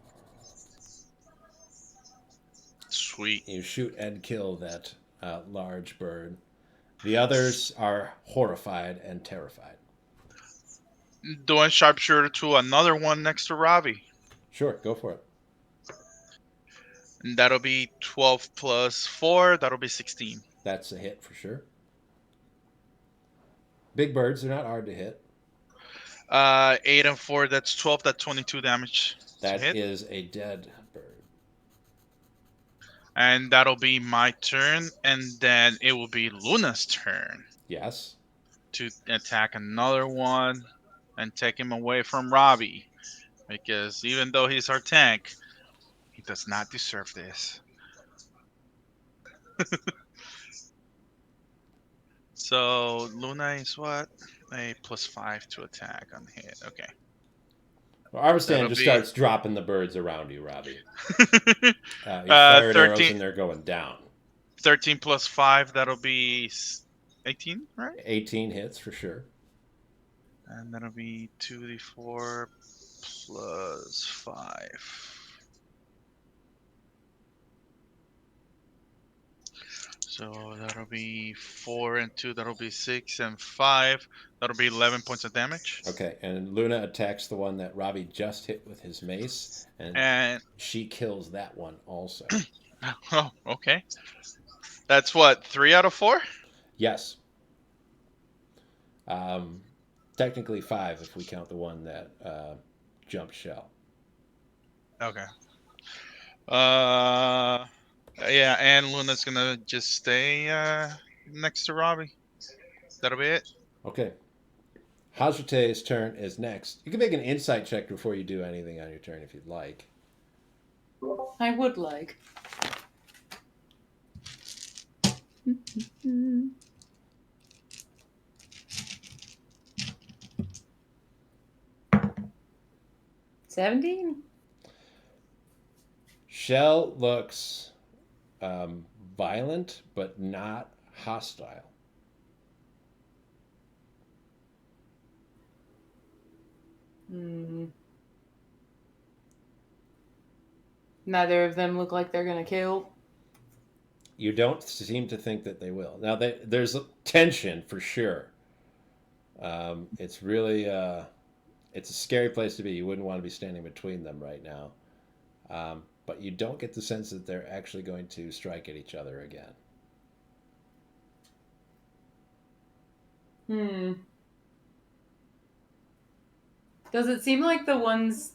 [SPEAKER 3] Sweet.
[SPEAKER 4] You shoot and kill that large bird. The others are horrified and terrified.
[SPEAKER 3] Doing sharpshooter to another one next to Robbie.
[SPEAKER 4] Sure, go for it.
[SPEAKER 3] And that'll be 12 plus 4. That'll be 16.
[SPEAKER 4] That's a hit for sure. Big birds, they're not hard to hit.
[SPEAKER 3] 8 and 4, that's 12. That's 22 damage.
[SPEAKER 4] That
[SPEAKER 3] hit.
[SPEAKER 4] is a dead bird.
[SPEAKER 3] And that'll be my turn. And then it will be Luna's turn
[SPEAKER 4] Yes.
[SPEAKER 3] to attack another one and take him away from Robbie. Because even though he's our tank, he does not deserve this. So Luna is what? A plus 5 to attack on hit. Okay.
[SPEAKER 4] Well, Arvistan
[SPEAKER 3] That'll
[SPEAKER 4] just
[SPEAKER 3] be-
[SPEAKER 4] starts dropping the birds around you, Robbie. He's firing arrows
[SPEAKER 3] 13
[SPEAKER 4] and they're going down.
[SPEAKER 3] 13 plus 5, that'll be 18, right?
[SPEAKER 4] 18 hits for sure.
[SPEAKER 3] And that'll be 2d4 plus 5. So that'll be 4 and 2, that'll be 6 and 5. That'll be 11 points of damage.
[SPEAKER 4] Okay, and Luna attacks the one that Robbie just hit with his mace, and
[SPEAKER 3] And
[SPEAKER 4] she kills that one also.
[SPEAKER 3] oh, okay. That's what, 3 out of 4?
[SPEAKER 4] Yes. Technically 5 if we count the one that jumped shell.
[SPEAKER 3] Okay. Yeah, and Luna's gonna just stay next to Robbie. That'll be it.
[SPEAKER 4] Okay. Hazrate's turn is next. You can make an insight check before you do anything on your turn if you'd like.
[SPEAKER 1] I would like. $17?
[SPEAKER 4] Shell looks violent, but not hostile.
[SPEAKER 1] Neither of them look like they're gonna kill.
[SPEAKER 4] You don't seem to think that they will. Now, there's tension for sure. It's really it's a scary place to be. You wouldn't want to be standing between them right now. But you don't get the sense that they're actually going to strike at each other again.
[SPEAKER 1] Does it seem like the ones,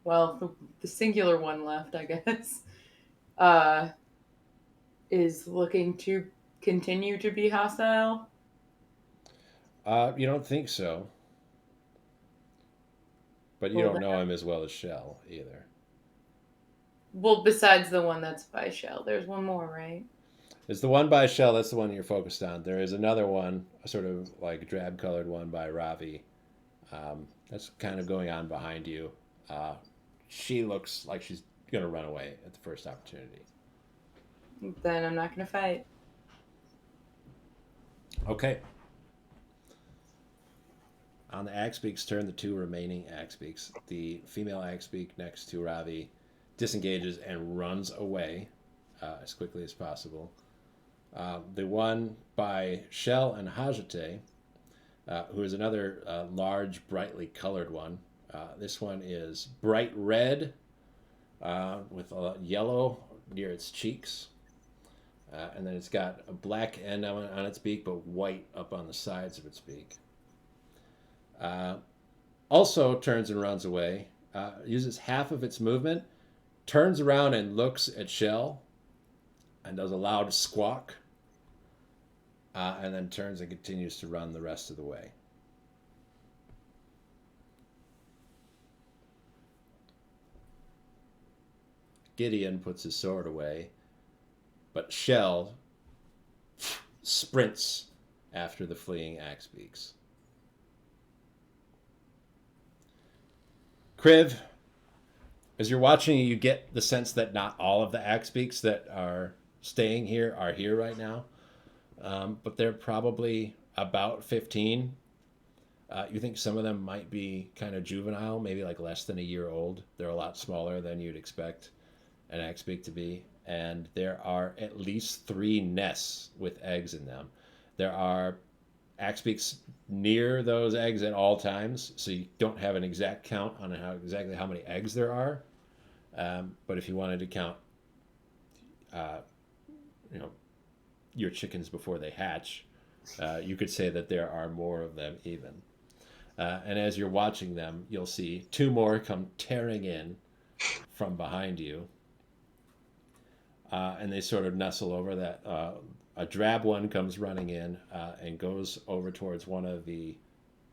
[SPEAKER 1] well, the singular one left, I guess, is looking to continue to be hostile?
[SPEAKER 4] You don't think so. But you don't know him as well as Shell either.
[SPEAKER 1] Well, besides the one that's by Shell, there's one more, right?
[SPEAKER 4] There's the one by Shell, that's the one you're focused on. There is another one, a sort of like drab-colored one by Ravi. That's kind of going on behind you. She looks like she's going to run away at the first opportunity.
[SPEAKER 1] Then I'm not going to fight.
[SPEAKER 4] Okay. On the axebeaks turn, the two remaining axebeaks. The female axebeak next to Ravi disengages and runs away as quickly as possible. The one by Shell and Hazrate, who is another large, brightly colored one. This one is bright red with a yellow near its cheeks. And then it's got a black end on its beak, but white up on the sides of its beak. Also turns and runs away, uses half of its movement, turns around and looks at Shell, and does a loud squawk, and then turns and continues to run the rest of the way. Gideon puts his sword away, but Shell sprints after the fleeing axebeaks. Kriv, as you're watching, you get the sense that not all of the axebeaks that are staying here are here right now, but they're probably about 15. You think some of them might be kind of juvenile, maybe like less than a year old. They're a lot smaller than you'd expect an axebeak to be, and there are at least 3 nests with eggs in them. There are axebeaks near those eggs at all times, so you don't have an exact count on exactly how many eggs there are. But if you wanted to count, your chickens before they hatch, you could say that there are more of them even. And as you're watching them, you'll see 2 more come tearing in from behind you. And they sort of nestle over that. A drab one comes running in and goes over towards one of the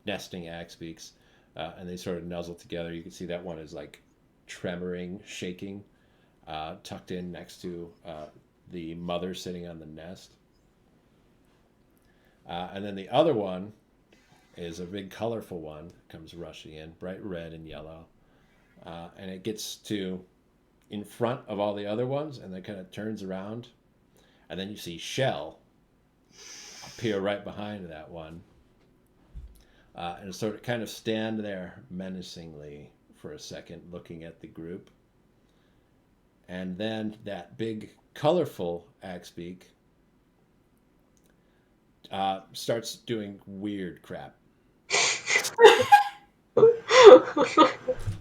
[SPEAKER 4] nesting axebeaks, and they sort of nuzzle together. You can see that one is like tremoring, shaking, tucked in next to the mother sitting on the nest. And then the other one is a big colorful one, comes rushing in, bright red and yellow. And it gets to in front of all the other ones, and then kind of turns around. And then you see Shell appear right behind that one. And sort of kind of stand there menacingly for a second, looking at the group. And then that big, colorful axebeak starts doing weird crap.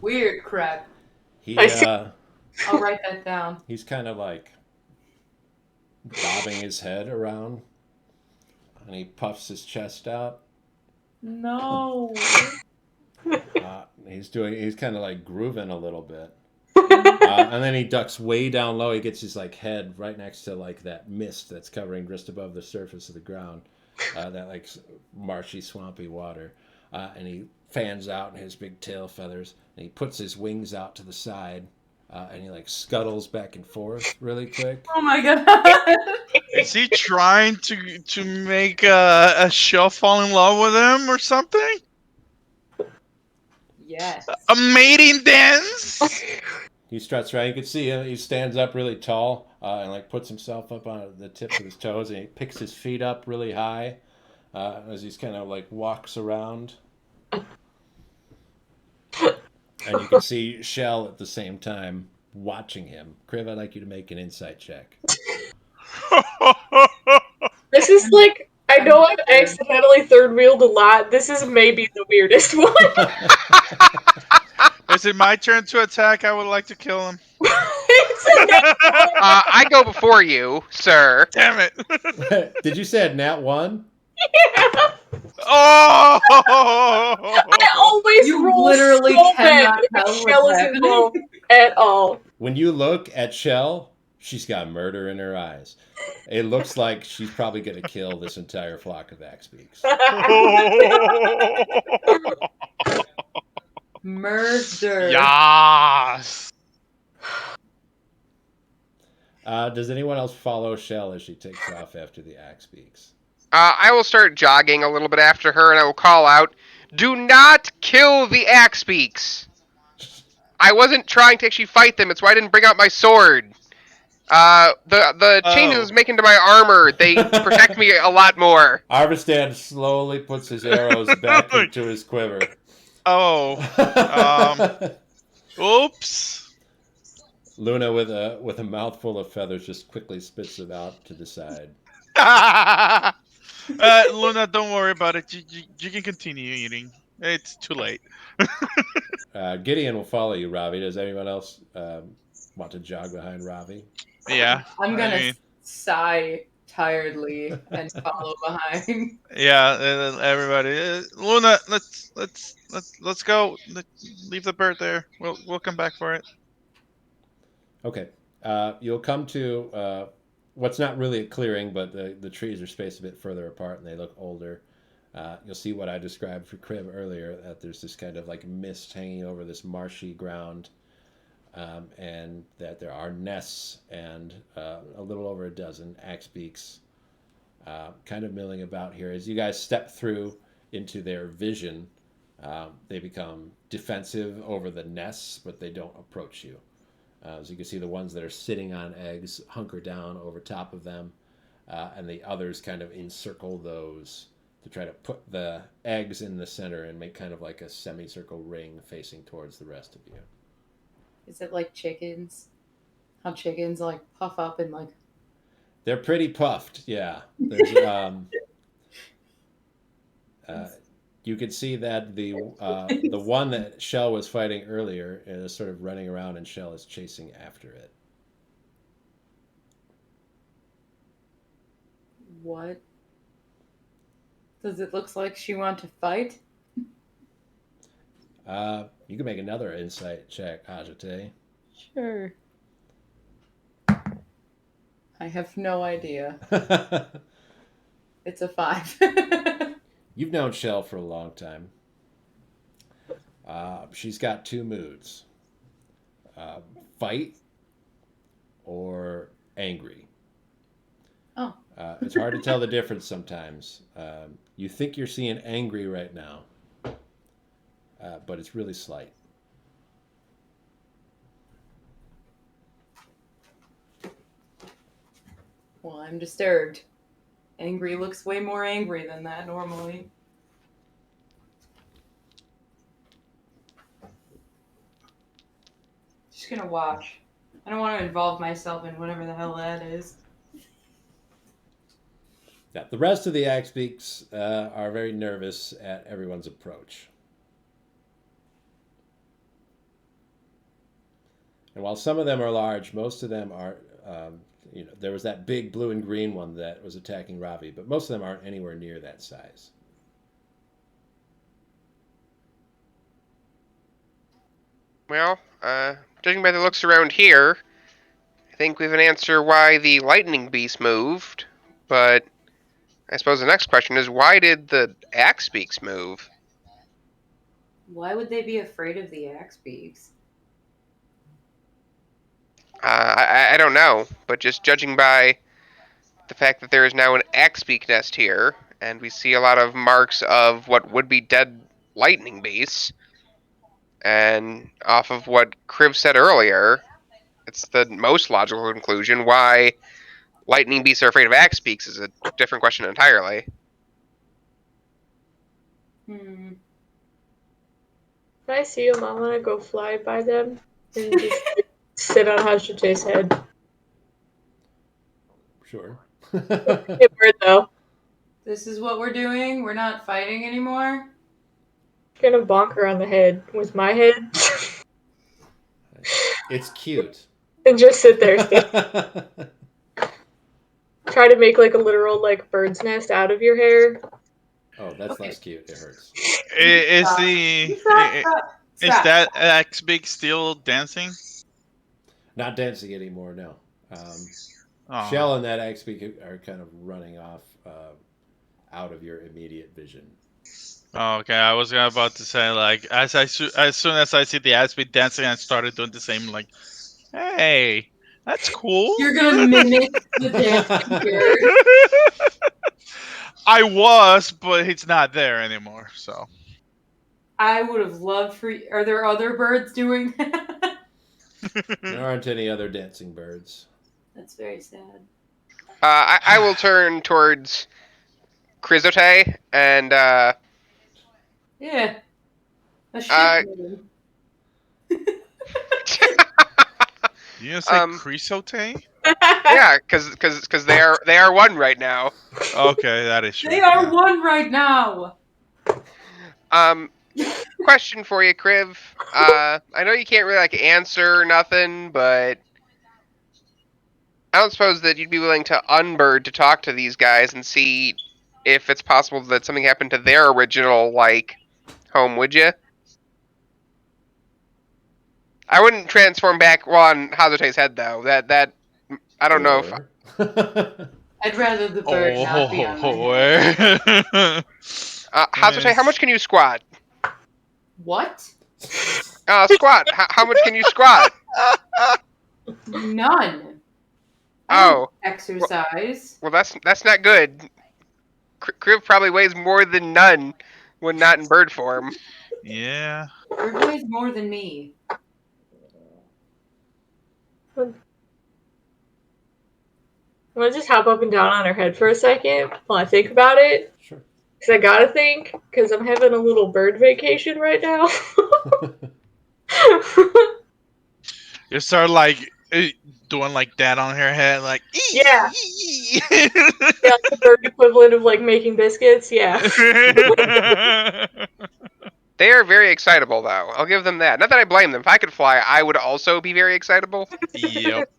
[SPEAKER 1] Weird crap.
[SPEAKER 2] I
[SPEAKER 1] I'll write that down.
[SPEAKER 4] He's kind of like bobbing his head around, and he puffs his chest out.
[SPEAKER 1] No.
[SPEAKER 4] He's kind of like grooving a little bit. And then he ducks way down low. He gets his like head right next to like that mist that's covering just above the surface of the ground, that like marshy, swampy water. And he fans out in his big tail feathers, and he puts his wings out to the side, and he like scuttles back and forth really quick.
[SPEAKER 1] Oh my god.
[SPEAKER 3] Is he trying to make a Shell fall in love with him or something?
[SPEAKER 1] Yes.
[SPEAKER 3] A mating dance?
[SPEAKER 4] He struts around. You can see him. He stands up really tall and like puts himself up on the tips of his toes, and he picks his feet up really high as he's kind of like walks around. And you can see Shell at the same time watching him. Kriv, I'd like you to make an insight check.
[SPEAKER 2] This is like, I know I've accidentally third wheeled a lot. This is maybe the weirdest one.
[SPEAKER 3] Is it my turn to attack? I would like to kill him.
[SPEAKER 2] It's a nat one.
[SPEAKER 5] I go before you, sir.
[SPEAKER 3] Damn it!
[SPEAKER 4] Did you say a nat 1?
[SPEAKER 2] Yeah.
[SPEAKER 3] Oh!
[SPEAKER 2] I always
[SPEAKER 1] You
[SPEAKER 2] roll
[SPEAKER 1] literally
[SPEAKER 2] so bad
[SPEAKER 1] cannot
[SPEAKER 2] if
[SPEAKER 1] tell
[SPEAKER 2] Shell
[SPEAKER 1] what's
[SPEAKER 2] is
[SPEAKER 1] happening.
[SPEAKER 2] involved at all.
[SPEAKER 4] When you look at Shell, she's got murder in her eyes. It looks like she's probably going to kill this entire flock of axebeaks.
[SPEAKER 1] Murder.
[SPEAKER 3] Yes.
[SPEAKER 4] Does anyone else follow Shell as she takes off after the axebeaks?
[SPEAKER 5] I will start jogging a little bit after her, and I will call out, "Do not kill the axebeaks! I wasn't trying to actually fight them. It's why I didn't bring out my sword. The changes making to my armor, they protect me a lot more."
[SPEAKER 4] Arvistan slowly puts his arrows back into his quiver.
[SPEAKER 3] Oh. Oops.
[SPEAKER 4] Luna, with a mouthful of feathers, just quickly spits them out to the side.
[SPEAKER 3] Luna, don't worry about it. You can continue eating. It's too late.
[SPEAKER 4] Gideon will follow you, Ravi. Does anyone else want to jog behind Ravi?
[SPEAKER 3] Yeah.
[SPEAKER 1] I'm gonna
[SPEAKER 3] I mean,
[SPEAKER 1] sigh tiredly and follow behind.
[SPEAKER 3] yeah, everybody. Luna, let's go. Leave the bird there. We'll come back for it.
[SPEAKER 4] Okay. You'll come to what's not really a clearing, but the trees are spaced a bit further apart and they look older. You'll see what I described for Crib earlier, that there's this kind of like mist hanging over this marshy ground, and that there are nests and a little over a dozen axebeaks kind of milling about here. As you guys step through into their vision, they become defensive over the nests, but they don't approach you. As you can see, the ones that are sitting on eggs hunker down over top of them, and the others kind of encircle those to try to put the eggs in the center and make kind of like a semicircle ring facing towards the rest of you.
[SPEAKER 1] Is it like chickens? How chickens like puff up and like.
[SPEAKER 4] They're pretty puffed, yeah. There's you can see that the one that Shell was fighting earlier is sort of running around, and Shell is chasing after it.
[SPEAKER 1] What? Does it look like she want to fight?
[SPEAKER 4] You can make another insight check, Hazrate.
[SPEAKER 1] Sure. I have no idea. It's a 5.
[SPEAKER 4] You've known Shell for a long time. She's got two moods. Fight or angry.
[SPEAKER 1] Oh.
[SPEAKER 4] It's hard to tell the difference sometimes. You think you're seeing angry right now, but it's really slight.
[SPEAKER 1] Well, I'm disturbed. Angry looks way more angry than that normally. Just gonna watch. I don't want to involve myself in whatever the hell that is.
[SPEAKER 4] Yeah, the rest of the axebeaks are very nervous at everyone's approach. And while some of them are large, most of them are, there was that big blue and green one that was attacking Ravi, but most of them aren't anywhere near that size.
[SPEAKER 5] Well, judging by the looks around here, I think we have an answer why the lightning beast moved, but I suppose the next question is, why did the axebeaks move?
[SPEAKER 1] Why would they be afraid of the axebeaks?
[SPEAKER 5] I don't know, but just judging by the fact that there is now an axebeak nest here, and we see a lot of marks of what would be dead lightning beasts, and off of what Kriv said earlier, it's the most logical conclusion. Why lightning beasts are afraid of axebeaks is a different question entirely.
[SPEAKER 1] Hmm.
[SPEAKER 2] When I see them, I want to go fly by them and just sit on Hazrate's head.
[SPEAKER 4] Sure.
[SPEAKER 2] Hey, bird, though.
[SPEAKER 1] This is what we're doing. We're not fighting anymore.
[SPEAKER 2] Gonna bonk her on the head with my head.
[SPEAKER 4] It's cute.
[SPEAKER 2] And just sit there. Try to make like a literal like bird's nest out of your hair.
[SPEAKER 4] Oh, that's
[SPEAKER 1] Okay.
[SPEAKER 4] less cute. It hurts.
[SPEAKER 3] Is
[SPEAKER 1] Stop.
[SPEAKER 3] that axebeak still dancing?
[SPEAKER 4] Not dancing anymore, no.
[SPEAKER 3] Oh.
[SPEAKER 4] Shell and that axebeak are kind of running off out of your immediate vision.
[SPEAKER 3] Oh, okay, I was about to say, like, as soon as I see the axebeak dancing, I started doing the same, like, hey, that's cool.
[SPEAKER 1] You're gonna mimic the dancing bird.
[SPEAKER 3] I was, but it's not there anymore. So
[SPEAKER 1] I would have loved for. Are there other birds doing that?
[SPEAKER 4] There aren't any other dancing birds.
[SPEAKER 1] That's very sad.
[SPEAKER 5] I will turn towards Chrysote and
[SPEAKER 1] Yeah. A shit bird.
[SPEAKER 3] you gonna say
[SPEAKER 5] Um,
[SPEAKER 3] Chrysote?
[SPEAKER 5] yeah, because they are one right now.
[SPEAKER 3] Okay, that is true.
[SPEAKER 1] They are one right now.
[SPEAKER 5] Question for you, Kriv. I know you can't really like answer nothing, but I don't suppose that you'd be willing to unbird to talk to these guys and see if it's possible that something happened to their original like home, would you? I wouldn't transform back on Hazate's head though. That I don't know if
[SPEAKER 1] I'd rather the bird not be on my head.
[SPEAKER 5] Hazrate, how much can you squat?
[SPEAKER 1] What?
[SPEAKER 5] Squat. How much can you squat?
[SPEAKER 1] None.
[SPEAKER 5] Oh,
[SPEAKER 1] Exercise.
[SPEAKER 5] well that's not good. Kriv probably weighs more than none when not in bird form.
[SPEAKER 3] Yeah.
[SPEAKER 1] Bird weighs more than me.
[SPEAKER 2] I'm gonna just hop up and down on her head for a second while I think about it.
[SPEAKER 4] Sure.
[SPEAKER 2] Because I gotta think, because I'm having a little bird vacation right now.
[SPEAKER 3] You start like doing like that on her head, like
[SPEAKER 2] Yeah. Yeah, the bird equivalent of like making biscuits, yeah.
[SPEAKER 5] They are very excitable, though. I'll give them that. Not that I blame them. If I could fly, I would also be very excitable.
[SPEAKER 3] Yep.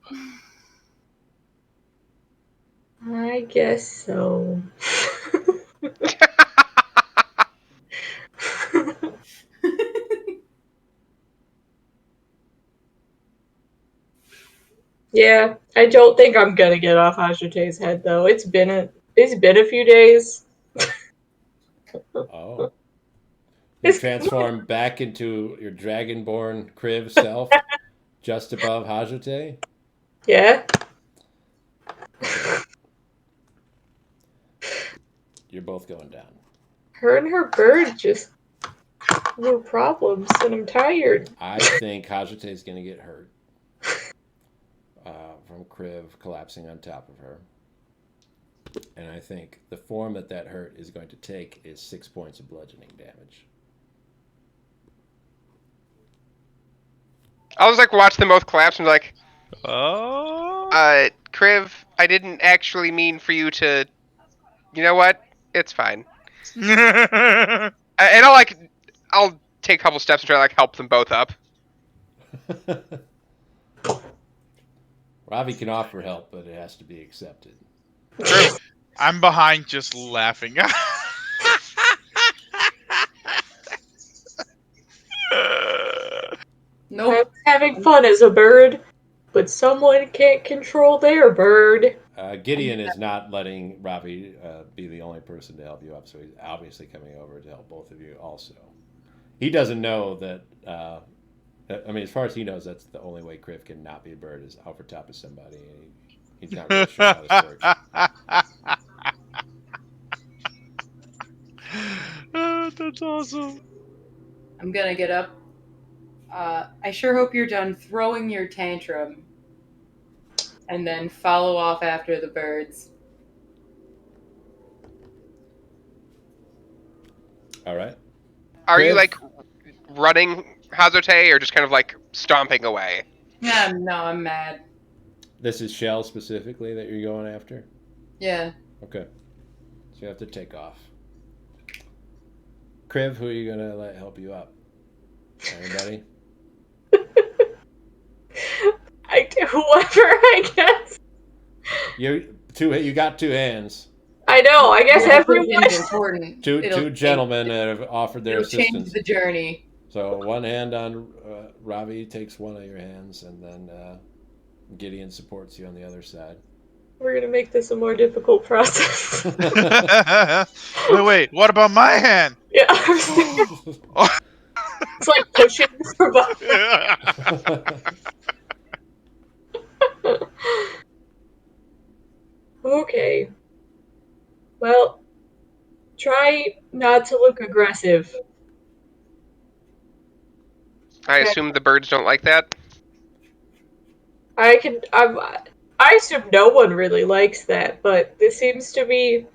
[SPEAKER 2] I guess so. Yeah, I don't think I'm gonna get off Hazrate's head though. It's been a few days.
[SPEAKER 4] Oh. You transform back into your dragonborn Kriv self just above Hazrate?
[SPEAKER 2] Yeah.
[SPEAKER 4] You're both going down.
[SPEAKER 2] Her and her bird just were problems, and I'm tired.
[SPEAKER 4] I think Hazrate is going to get hurt from Kriv collapsing on top of her. And I think the form that hurt is going to take is 6 points of bludgeoning damage.
[SPEAKER 5] I'll just like watch them both collapse and be like,
[SPEAKER 3] Oh.
[SPEAKER 5] Kriv, I didn't actually mean for you to. You know what? It's fine. And I'll take a couple steps and try to like help them both up.
[SPEAKER 4] Ravi can offer help, but it has to be accepted.
[SPEAKER 5] True.
[SPEAKER 3] I'm behind, just laughing.
[SPEAKER 1] Nope.
[SPEAKER 2] I'm having fun as a bird, but someone can't control their bird.
[SPEAKER 4] Gideon is not letting Ravi be the only person to help you up, so he's obviously coming over to help both of you also. He doesn't know that, I mean, as far as he knows, that's the only way Kriv can not be a bird is over top of somebody. And he's not really sure how this works.
[SPEAKER 3] That's awesome.
[SPEAKER 1] I'm gonna get up. I sure hope you're done throwing your tantrum. And then follow off after the birds.
[SPEAKER 4] All right.
[SPEAKER 5] Are you
[SPEAKER 4] Kriv?
[SPEAKER 5] like running Hazarte or just kind of like stomping away?
[SPEAKER 1] Yeah, no, I'm mad.
[SPEAKER 4] This is Shell specifically that you're going after?
[SPEAKER 1] Yeah.
[SPEAKER 4] Okay. So you have to take off. Kriv, who are you gonna let help you up? Anybody?
[SPEAKER 2] Whoever, I guess.
[SPEAKER 4] You got two hands.
[SPEAKER 2] I know. I guess
[SPEAKER 1] Yeah,
[SPEAKER 2] everyone.
[SPEAKER 1] quicking's important.
[SPEAKER 4] Two gentlemen that have offered their
[SPEAKER 1] It'll change
[SPEAKER 4] assistance.
[SPEAKER 1] the journey.
[SPEAKER 4] So one hand on Ravi takes one of your hands, and then Gideon supports you on the other side.
[SPEAKER 2] We're gonna make this a more difficult process.
[SPEAKER 3] Wait, what about my hand?
[SPEAKER 2] Yeah, it's like pushing from behind. Okay. Well, try not to look aggressive.
[SPEAKER 5] I assume the birds don't like that.
[SPEAKER 2] I assume no one really likes that, but this seems to be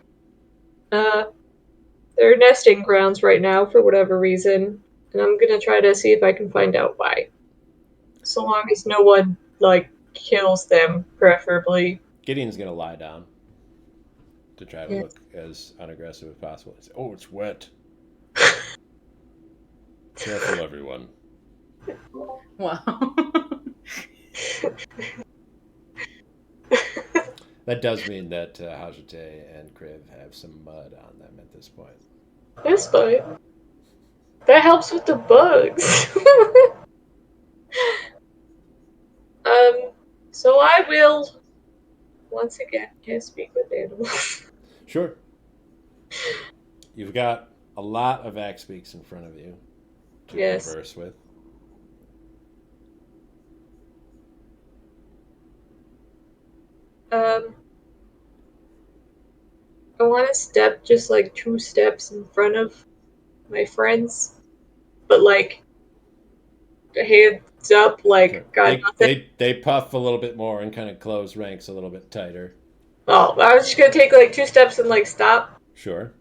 [SPEAKER 2] their nesting grounds right now for whatever reason, and I'm gonna try to see if I can find out why. So long as no one kills them, preferably.
[SPEAKER 4] Gideon's gonna lie down to try to
[SPEAKER 2] Yes.
[SPEAKER 4] look as unaggressive as possible. Say, oh, it's wet. Careful, everyone.
[SPEAKER 1] Wow.
[SPEAKER 4] That does mean that Hazrate and Kriv have some mud on them at this point.
[SPEAKER 2] That's fine. That helps with the bugs. So I will once again can't speak with animals.
[SPEAKER 4] Sure. You've got a lot of axebeaks in front of you to
[SPEAKER 2] Yes.
[SPEAKER 4] converse with.
[SPEAKER 2] I want to step just like 2 steps in front of my friends, but hands up,
[SPEAKER 4] Sure.
[SPEAKER 2] got nothing.
[SPEAKER 4] They puff a little bit more and kind of close ranks a little bit tighter.
[SPEAKER 2] Oh, I was just gonna take 2 steps and stop,
[SPEAKER 4] Sure.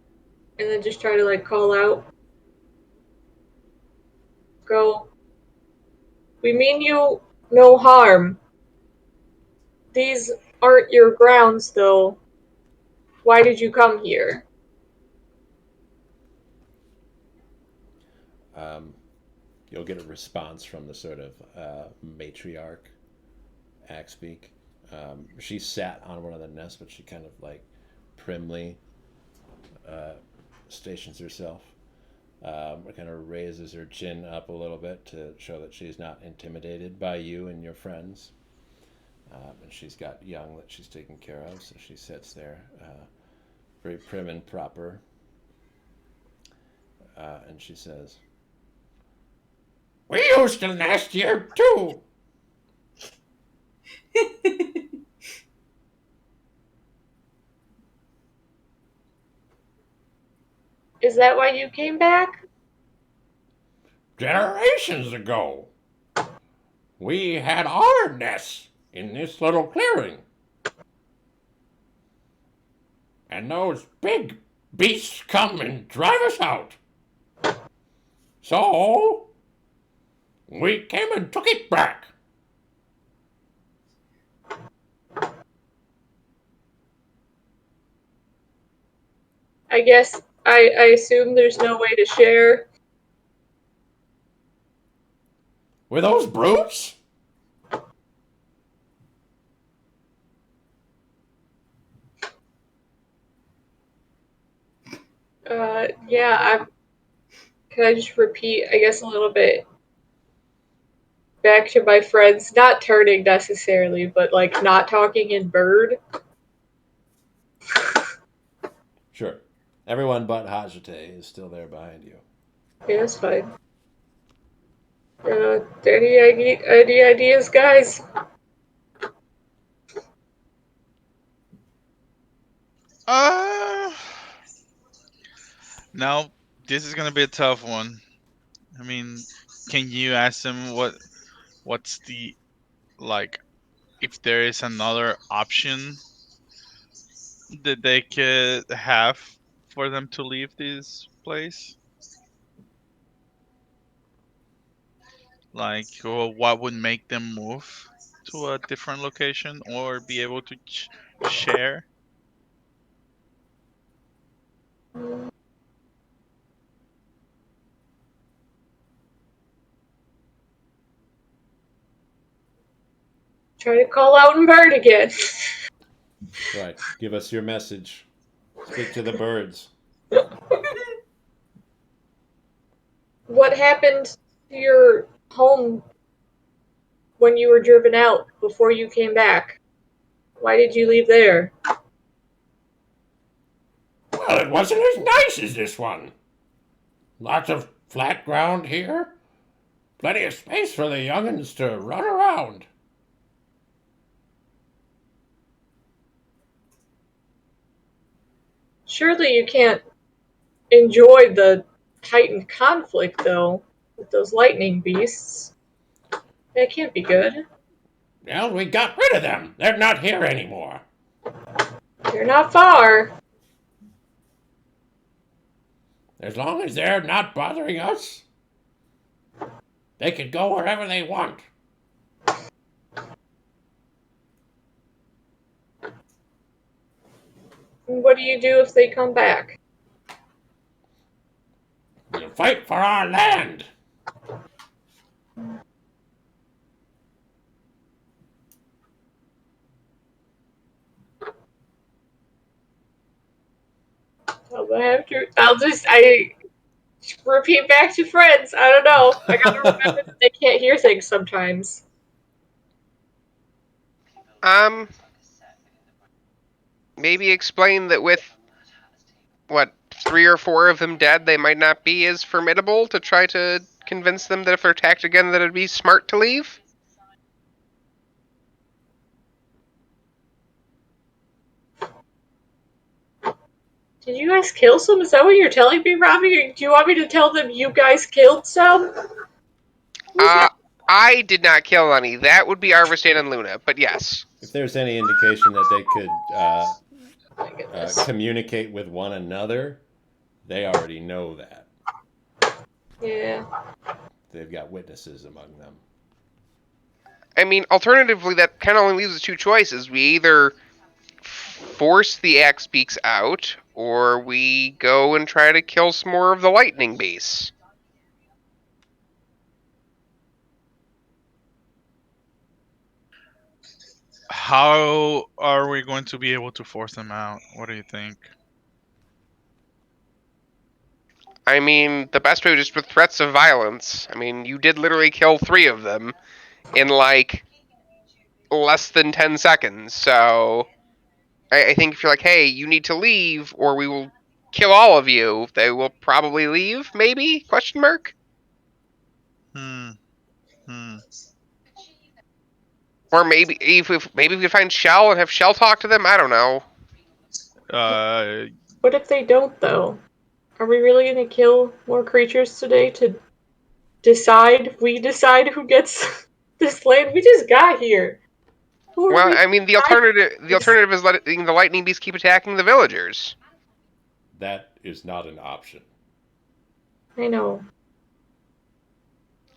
[SPEAKER 2] and then just try to call out. Go. We mean you no harm. These aren't your grounds, though. Why did you come here?
[SPEAKER 4] You'll get a response from the sort of matriarch axebeak. She sat on one of the nests, but she kind of primly stations herself. Kind of raises her chin up a little bit to show that she's not intimidated by you and your friends. And she's got young that she's taking care of, so she sits there, very prim and proper. And she says, "We used to nest here too."
[SPEAKER 2] Is that why you came back?
[SPEAKER 4] Generations ago, we had our nests in this little clearing. And those big beasts come and drive us out. So, we came and took it back.
[SPEAKER 2] I guess I assume there's no way to share.
[SPEAKER 4] Were those brutes?
[SPEAKER 2] Yeah, can I just repeat, I guess, a little bit back to my friends, not turning necessarily, but not talking in bird?
[SPEAKER 4] Sure. Everyone but Hazrate is still there behind you.
[SPEAKER 2] Yeah, that's fine. Any ideas, guys?
[SPEAKER 3] Now this is gonna be a tough one. I mean, can you ask them what's the if there is another option that they could have for them to leave this place? Or what would make them move to a different location or be able to share?
[SPEAKER 2] Try to call out and bird again.
[SPEAKER 4] Right. Give us your message. Speak to the birds.
[SPEAKER 2] What happened to your home when you were driven out before you came back? Why did you leave there?
[SPEAKER 4] Well, it wasn't as nice as this one. Lots of flat ground here. Plenty of space for the young'uns to run around.
[SPEAKER 2] Surely you can't enjoy the heightened conflict, though, with those lightning beasts. That can't be good.
[SPEAKER 4] Well, we got rid of them. They're not here anymore.
[SPEAKER 2] They're not far.
[SPEAKER 4] As long as they're not bothering us, they can go wherever they want.
[SPEAKER 2] What do you do if they come back?
[SPEAKER 4] We'll fight for our land.
[SPEAKER 2] I repeat back to friends. I don't know. I gotta remember that they can't hear things sometimes.
[SPEAKER 5] Maybe explain that with, 3 or 4 of them dead, they might not be as formidable, to try to convince them that if they're attacked again, that it'd be smart to leave?
[SPEAKER 2] Did you guys kill some? Is that what you're telling me, Robbie? Or do you want me to tell them you guys killed some?
[SPEAKER 5] I did not kill any. That would be Arvestan and Luna, but yes.
[SPEAKER 4] If there's any indication that they could
[SPEAKER 2] My goodness.
[SPEAKER 4] communicate with one another, they already know that.
[SPEAKER 2] Yeah.
[SPEAKER 4] They've got witnesses among them.
[SPEAKER 5] I mean, alternatively, that kind of only leaves us 2 choices. We either force the axebeaks out, or we go and try to kill some more of the lightning base.
[SPEAKER 3] How are we going to be able to force them out? What do you think?
[SPEAKER 5] I mean, the best way was just with threats of violence. I mean, you did literally kill 3 of them in, less than 10 seconds, so I think if you're like, hey, you need to leave, or we will kill all of you, they will probably leave, maybe? Question mark? Or maybe if we could find Shell and have Shell talk to them, I don't know.
[SPEAKER 2] What if they don't, though? Are we really gonna kill more creatures today to decide? We decide who gets this land? We just got here.
[SPEAKER 5] Well, I mean, the alternative is letting the lightning beasts keep attacking the villagers.
[SPEAKER 4] That is not an option.
[SPEAKER 2] I know.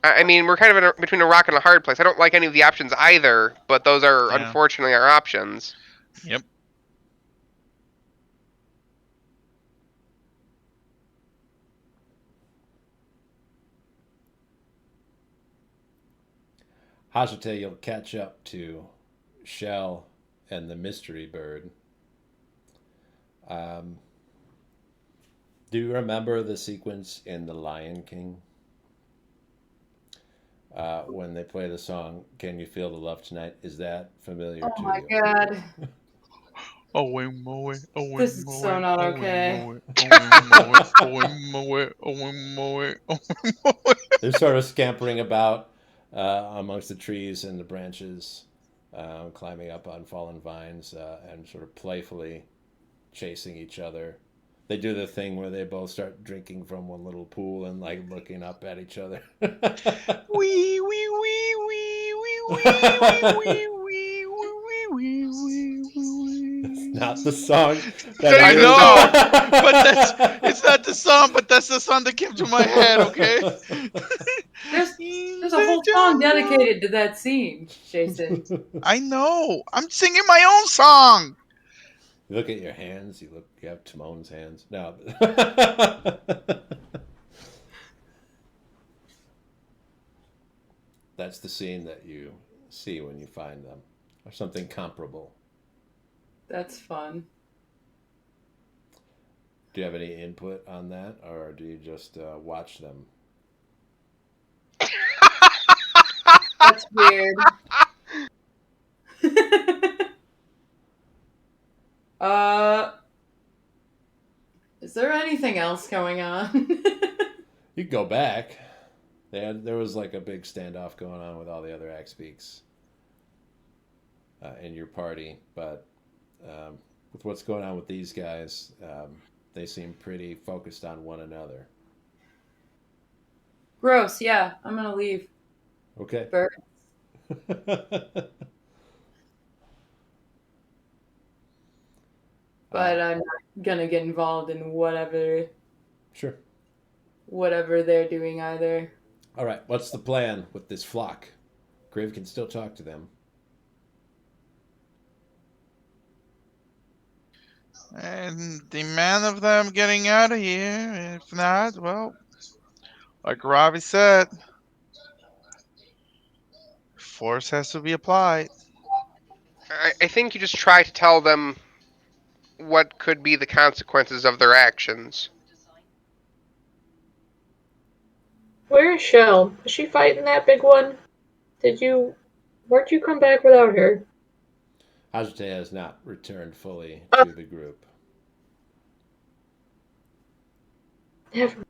[SPEAKER 5] I mean, we're kind of between a rock and a hard place. I don't like any of the options either, but those are unfortunately our options.
[SPEAKER 3] Yep.
[SPEAKER 4] Hazrate, you'll catch up to Shell and the mystery bird. Do you remember the sequence in The Lion King? When they play the song "Can You Feel the Love Tonight"? Is that familiar to you?
[SPEAKER 1] Oh my god.
[SPEAKER 3] This
[SPEAKER 1] is so not okay.
[SPEAKER 4] They're sort of scampering about amongst the trees and the branches, climbing up on fallen vines, and sort of playfully chasing each other. They do the thing where they both start drinking from one little pool and looking up at each other.
[SPEAKER 3] Wee wee wee wee wee wee wee wee wee wee.
[SPEAKER 4] Not the song.
[SPEAKER 3] I know, but it's not the song, but that's the song that came to my head. Okay.
[SPEAKER 1] There's a whole song dedicated to that scene, Jason.
[SPEAKER 3] I know. I'm singing my own song.
[SPEAKER 4] You look at your hands. You have Timon's hands. No. That's the scene that you see when you find them, or something comparable.
[SPEAKER 1] That's fun.
[SPEAKER 4] Do you have any input on that, or do you just watch them?
[SPEAKER 1] That's weird. Is there anything else going on?
[SPEAKER 4] You can go back. There was like a big standoff going on with all the other axebeaks in your party, but with what's going on with these guys, they seem pretty focused on one another.
[SPEAKER 1] Gross, yeah. I'm gonna leave.
[SPEAKER 4] Okay.
[SPEAKER 1] Birds. But I'm not gonna get involved in whatever
[SPEAKER 4] Sure.
[SPEAKER 1] they're doing either.
[SPEAKER 4] All right. What's the plan with this flock? Griv can still talk to them.
[SPEAKER 3] And demand of them getting out of here. If not, well, like Robbie said, force has to be applied.
[SPEAKER 5] I think you just try to tell them what could be the consequences of their actions.
[SPEAKER 2] Where is Shell? Is she fighting that big one? Where'd you come back without her?
[SPEAKER 4] Hazrate has not returned fully to the group.
[SPEAKER 2] Never.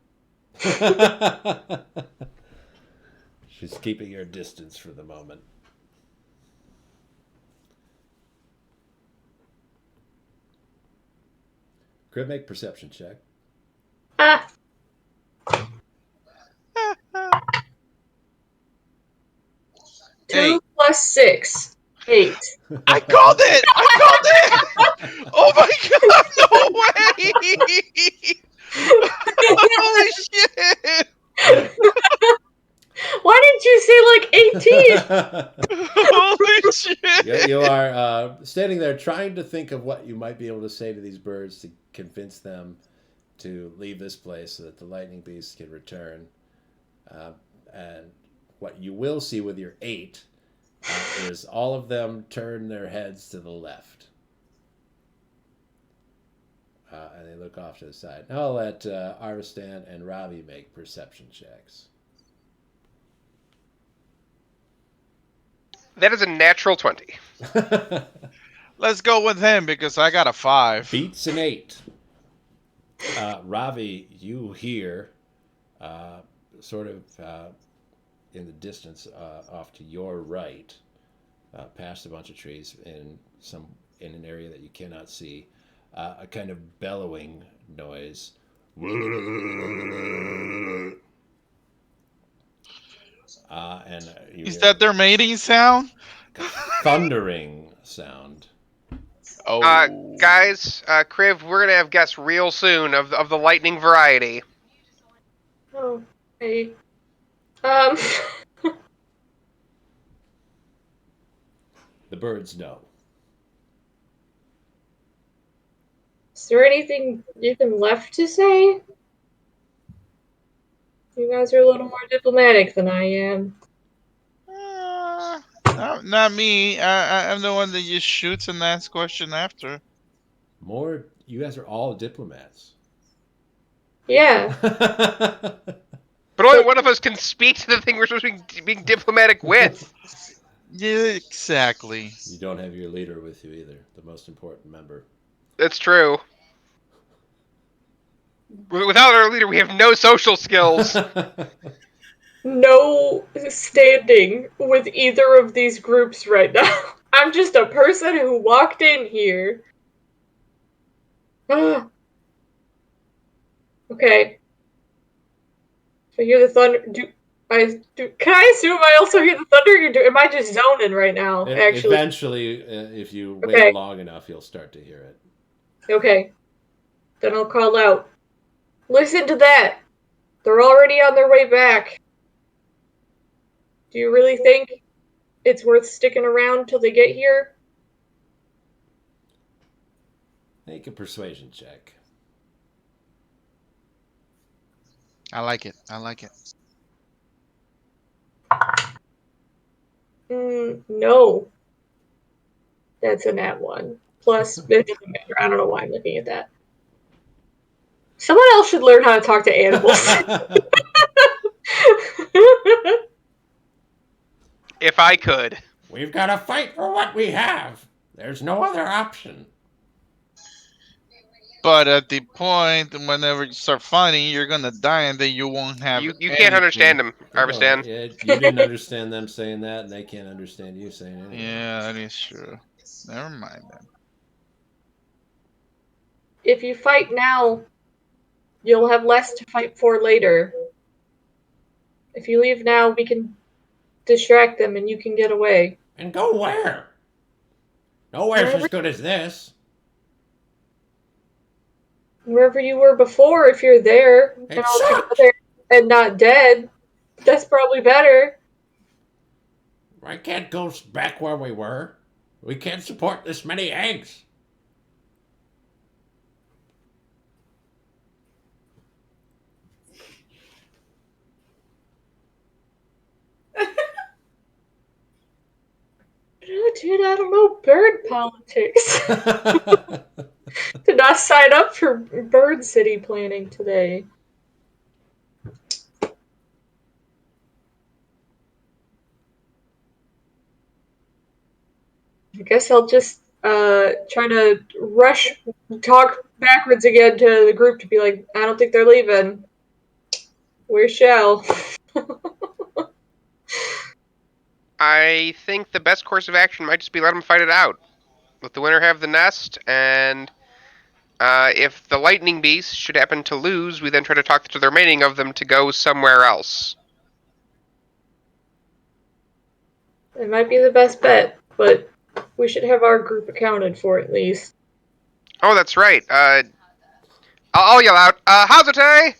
[SPEAKER 4] She's keeping her distance for the moment. Could make perception check.
[SPEAKER 2] Ah! 2 plus 6. 8.
[SPEAKER 3] I called it! Oh my god, no way! Holy shit!
[SPEAKER 2] Why didn't you say like 18?
[SPEAKER 3] Holy shit!
[SPEAKER 4] You are standing there trying to think of what you might be able to say to these birds to convince them to leave this place so that the lightning beasts can return. And what you will see with your 8 is all of them turn their heads to the left. And they look off to the side. Now I'll let Arvistan and Ravi make perception checks.
[SPEAKER 5] That is a natural 20.
[SPEAKER 3] Let's go with him because I got a 5.
[SPEAKER 4] Beats an 8. Ravi, you hear sort of in the distance off to your right, past a bunch of trees in an area that you cannot see, a kind of bellowing noise.
[SPEAKER 3] Is that their mating sound?
[SPEAKER 4] Thundering sound.
[SPEAKER 3] Oh,
[SPEAKER 5] Guys, Kriv, we're gonna have guests real soon of the lightning variety.
[SPEAKER 2] Oh, hey.
[SPEAKER 4] The birds know.
[SPEAKER 2] Is there anything even left to say? You guys are a little more diplomatic than I am.
[SPEAKER 3] not me. I'm the one that just shoots and asks question after.
[SPEAKER 4] You guys are all diplomats.
[SPEAKER 2] Yeah.
[SPEAKER 5] But only one of us can speak to the thing we're supposed to be being diplomatic with.
[SPEAKER 3] Yeah, exactly.
[SPEAKER 4] You don't have your leader with you either, the most important member.
[SPEAKER 5] That's true. Without our leader, we have no social skills.
[SPEAKER 2] No standing with either of these groups right now. I'm just a person who walked in here. Okay. So I hear the thunder. Can I assume I also hear the thunder? Am I just zoning right now? Actually,
[SPEAKER 4] Eventually, if you wait long enough, you'll start to hear it.
[SPEAKER 2] Okay. Then I'll call out. Listen to that. They're already on their way back. Do you really think it's worth sticking around till they get here?
[SPEAKER 4] Make a persuasion check.
[SPEAKER 3] I like it. I like it.
[SPEAKER 2] No. That's a nat 1. Plus, it doesn't matter. I don't know why I'm looking at that. Someone else should learn how to talk to animals.
[SPEAKER 5] If I could.
[SPEAKER 4] We've got to fight for what we have. There's no other option.
[SPEAKER 3] But at the point, whenever you start fighting, you're gonna die, and then you won't have.
[SPEAKER 5] You can't
[SPEAKER 3] anything.
[SPEAKER 5] understand him, Arvistan.
[SPEAKER 4] You didn't understand them saying that, and they can't understand you saying it.
[SPEAKER 3] Yeah, that is true. Never mind then.
[SPEAKER 2] If you fight now, you'll have less to fight for later. If you leave now, we can distract them and you can get away.
[SPEAKER 4] And go where? Nowhere's as good as this.
[SPEAKER 2] Wherever you were before, if you're there and all together and not dead, that's probably better.
[SPEAKER 4] I can't go back where we were. We can't support this many eggs.
[SPEAKER 2] Dude, I don't know bird politics. Did not sign up for bird city planning today. I guess I'll just try to talk backwards again to the group to be like, I don't think they're leaving. Where's Shell?
[SPEAKER 5] I think the best course of action might just be let them fight it out. Let the winner have the nest, and if the lightning beast should happen to lose, we then try to talk to the remaining of them to go somewhere else.
[SPEAKER 2] It might be the best bet, but we should have our group accounted for at least.
[SPEAKER 5] Oh, that's right. I'll yell out, Hazrate!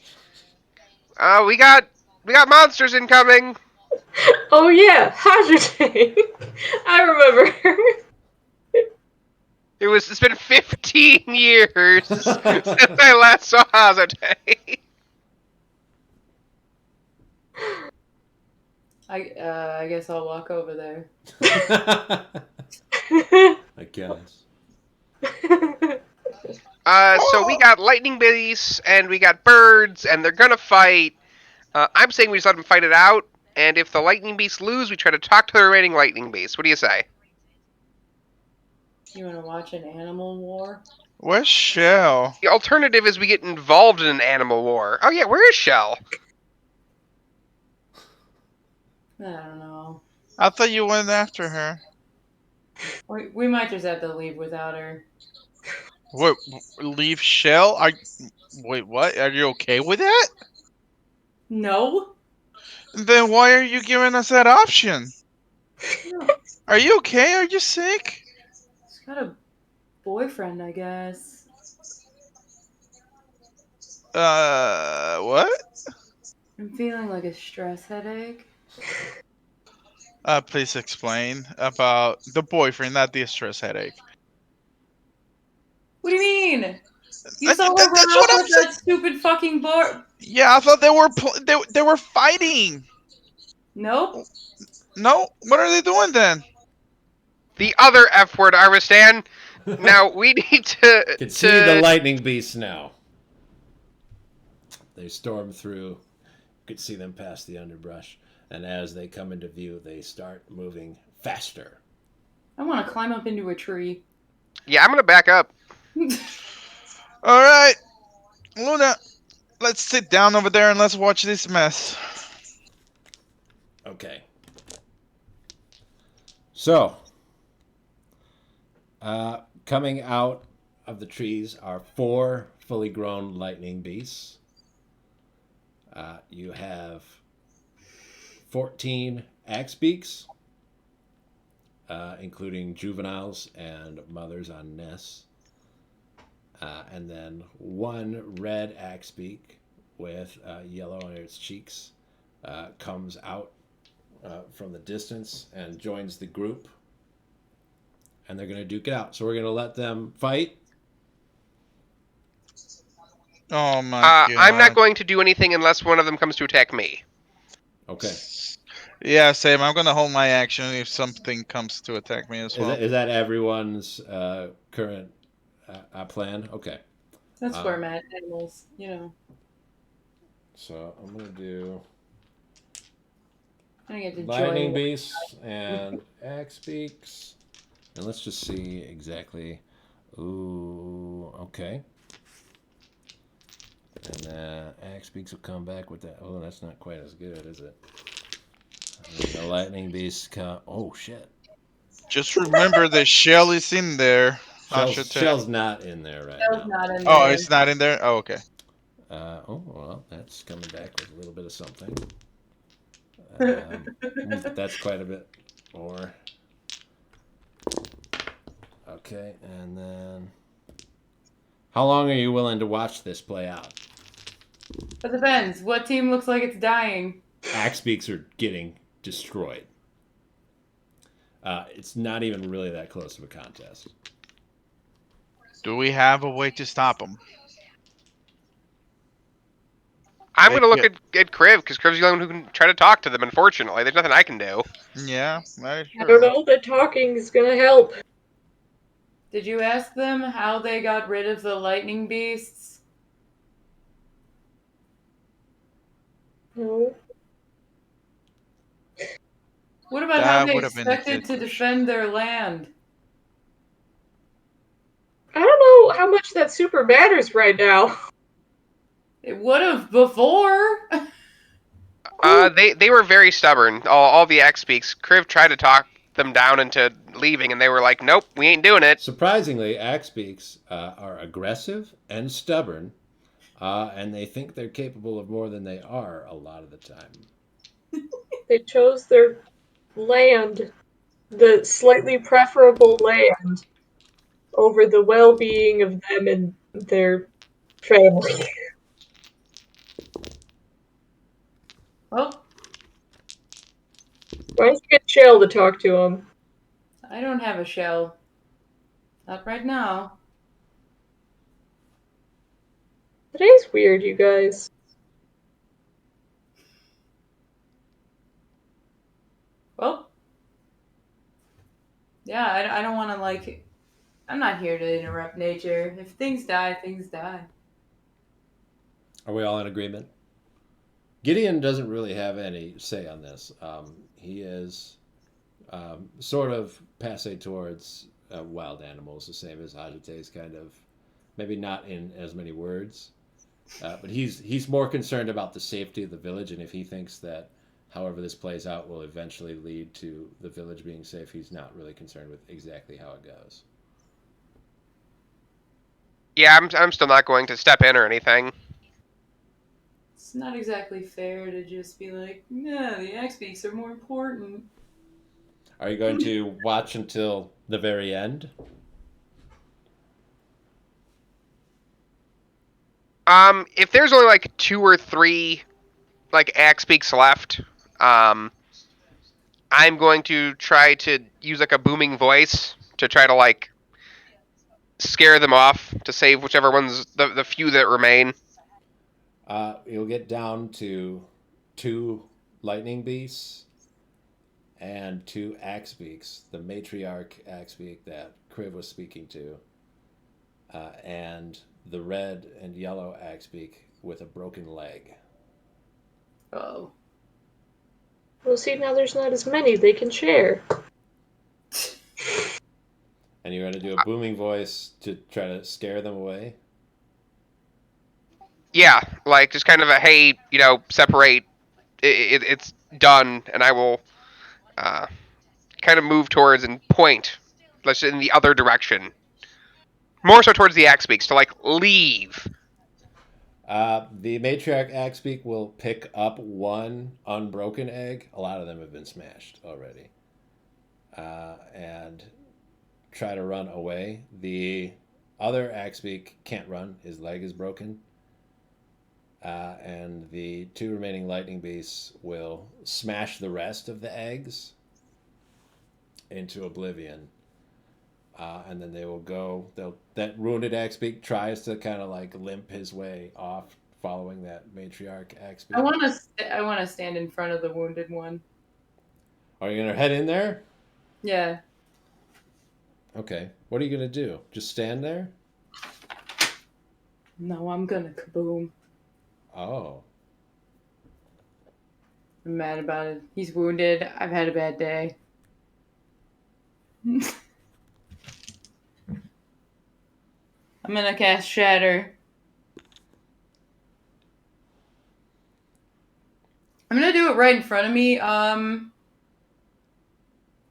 [SPEAKER 5] We got monsters incoming!
[SPEAKER 2] Oh yeah, Hazrate! I remember.
[SPEAKER 5] It's been 15 years since I last saw Hazrate.
[SPEAKER 1] I guess I'll walk over there.
[SPEAKER 4] I guess.
[SPEAKER 5] So we got lightning beasts, and we got birds, and they're gonna fight. I'm saying we just let them fight it out, and if the lightning beasts lose, we try to talk to the remaining lightning beasts. What do you say?
[SPEAKER 1] You want to watch an animal war?
[SPEAKER 3] Where's Shell?
[SPEAKER 5] The alternative is we get involved in an animal war. Oh yeah, where is Shell?
[SPEAKER 1] I don't know.
[SPEAKER 3] I thought you went after her.
[SPEAKER 1] We might just have to leave without her.
[SPEAKER 3] What? Leave Shell? Wait, what? Are you okay with that?
[SPEAKER 1] No.
[SPEAKER 3] Then why are you giving us that option?
[SPEAKER 1] No.
[SPEAKER 3] Are you okay? Are you sick?
[SPEAKER 1] She's got a boyfriend, I guess.
[SPEAKER 3] What?
[SPEAKER 1] I'm feeling like a stress headache.
[SPEAKER 3] Please explain about the boyfriend, not the stress headache.
[SPEAKER 1] What do you mean? You saw her
[SPEAKER 3] That's
[SPEAKER 1] run
[SPEAKER 3] what
[SPEAKER 1] off
[SPEAKER 3] I'm
[SPEAKER 1] with
[SPEAKER 3] saying.
[SPEAKER 1] that stupid fucking bar.
[SPEAKER 3] Yeah, I thought they were fighting.
[SPEAKER 1] Nope.
[SPEAKER 3] No, what are they doing then?
[SPEAKER 5] The other F word, Arvistan. Now we need to.
[SPEAKER 4] Can see the lightning beasts now. They storm through. You could see them past the underbrush, and as they come into view, they start moving faster.
[SPEAKER 1] I want to climb up into a tree.
[SPEAKER 5] Yeah, I'm gonna back up.
[SPEAKER 3] All right, Luna, let's sit down over there and let's watch this mess.
[SPEAKER 4] Okay. So, coming out of the trees are 4 fully grown lightning beasts. You have 14 axebeaks, including juveniles and mothers on nests. And then 1 red axebeak with yellow on its cheeks comes out from the distance and joins the group. And they're going to duke it out. So we're going to let them fight.
[SPEAKER 3] Oh my god.
[SPEAKER 5] I'm not going to do anything unless one of them comes to attack me.
[SPEAKER 4] Okay.
[SPEAKER 3] Yeah, same. I'm gonna hold my action if something comes to attack me as well.
[SPEAKER 4] Is that everyone's current plan? Okay.
[SPEAKER 1] That's where I'm at, animals,
[SPEAKER 4] So I'm gonna do
[SPEAKER 1] I get to
[SPEAKER 4] lightning
[SPEAKER 1] join.
[SPEAKER 4] beasts and axebeaks, and let's just see exactly. Ooh, okay. And axebeaks will come back with that. Oh, that's not quite as good, is it? And the lightning beasts come. Oh shit.
[SPEAKER 3] Just remember the shell is in there.
[SPEAKER 4] Shell's not in there right
[SPEAKER 1] Shell's
[SPEAKER 4] now.
[SPEAKER 1] not in
[SPEAKER 3] Oh,
[SPEAKER 1] there.
[SPEAKER 3] it's not in there? Oh, okay.
[SPEAKER 4] Oh well, that's coming back with a little bit of something. That's quite a bit more. Okay, and then how long are you willing to watch this play out?
[SPEAKER 1] It depends. What team looks like it's dying?
[SPEAKER 4] Axebeaks are getting destroyed. It's not even really that close of a contest.
[SPEAKER 3] Do we have a way to stop them?
[SPEAKER 5] I'm going to look at Kriv, because Kriv's the only one who can try to talk to them, unfortunately. There's nothing I can do.
[SPEAKER 3] Yeah, that is
[SPEAKER 2] I
[SPEAKER 3] true.
[SPEAKER 2] don't know that talking is gonna help.
[SPEAKER 1] Did you ask them how they got rid of the lightning beasts?
[SPEAKER 2] No.
[SPEAKER 1] What about how
[SPEAKER 3] That
[SPEAKER 1] they
[SPEAKER 3] would have been a
[SPEAKER 1] expected
[SPEAKER 3] good
[SPEAKER 1] to
[SPEAKER 3] question.
[SPEAKER 1] defend their land?
[SPEAKER 2] I don't know how much that super matters right now.
[SPEAKER 1] It would have before.
[SPEAKER 5] They were very stubborn. All the X-Speaks. Kriv tried to talk them down into leaving, and they were like, nope, we ain't doing it.
[SPEAKER 4] Surprisingly, axebeaks are aggressive and stubborn, and they think they're capable of more than they are a lot of the time.
[SPEAKER 2] They chose their land, the slightly preferable land, over the well-being of them and their family.
[SPEAKER 1] Well,
[SPEAKER 2] Why don't you get Shell to talk to him?
[SPEAKER 1] I don't have a shell. Not right now.
[SPEAKER 2] Today's weird, you guys.
[SPEAKER 1] Well, yeah, I don't want to, I'm not here to interrupt nature. If things die, things die.
[SPEAKER 4] Are we all in agreement? Gideon doesn't really have any say on this. He is sort of passe towards wild animals, the same as Hazrate's kind of, maybe not in as many words, but he's more concerned about the safety of the village, and if he thinks that however this plays out will eventually lead to the village being safe, he's not really concerned with exactly how it goes.
[SPEAKER 5] Yeah, I'm still not going to step in or anything.
[SPEAKER 1] It's not exactly fair to just be like, no, the X-Beaks are more important.
[SPEAKER 4] Are you going to watch until the very end?
[SPEAKER 5] If there's only like 2 or 3 X-Speaks left, I'm going to try to use like a booming voice to try to scare them off to save whichever ones the few that remain.
[SPEAKER 4] You'll get down to 2 lightning beasts and 2 axebeaks, the matriarch axebeak that Kriv was speaking to, and the red and yellow axebeak with a broken leg.
[SPEAKER 1] Oh.
[SPEAKER 2] Well, see, now there's not as many they can share.
[SPEAKER 4] And you're going to do a booming voice to try to scare them away?
[SPEAKER 5] Yeah, just kind of a, hey, separate. It's done, and I will kind of move towards and point, in the other direction. More so towards the X-Speaks, to leave.
[SPEAKER 4] The matriarch axebeak will pick up 1 unbroken egg. A lot of them have been smashed already. And try to run away. The other axebeak can't run. His leg is broken. And the 2 remaining lightning beasts will smash the rest of the eggs into oblivion. and then they will go. That wounded axebeak tries to kind of like limp his way off, following that matriarch axebeak.
[SPEAKER 1] I want to stand in front of the wounded one.
[SPEAKER 4] Are you gonna head in there?
[SPEAKER 1] Yeah.
[SPEAKER 4] Okay. What are you gonna do? Just stand there?
[SPEAKER 1] No, I'm gonna kaboom.
[SPEAKER 4] Oh.
[SPEAKER 1] I'm mad about it. He's wounded. I've had a bad day. I'm gonna cast Shatter. I'm gonna do it right in front of me.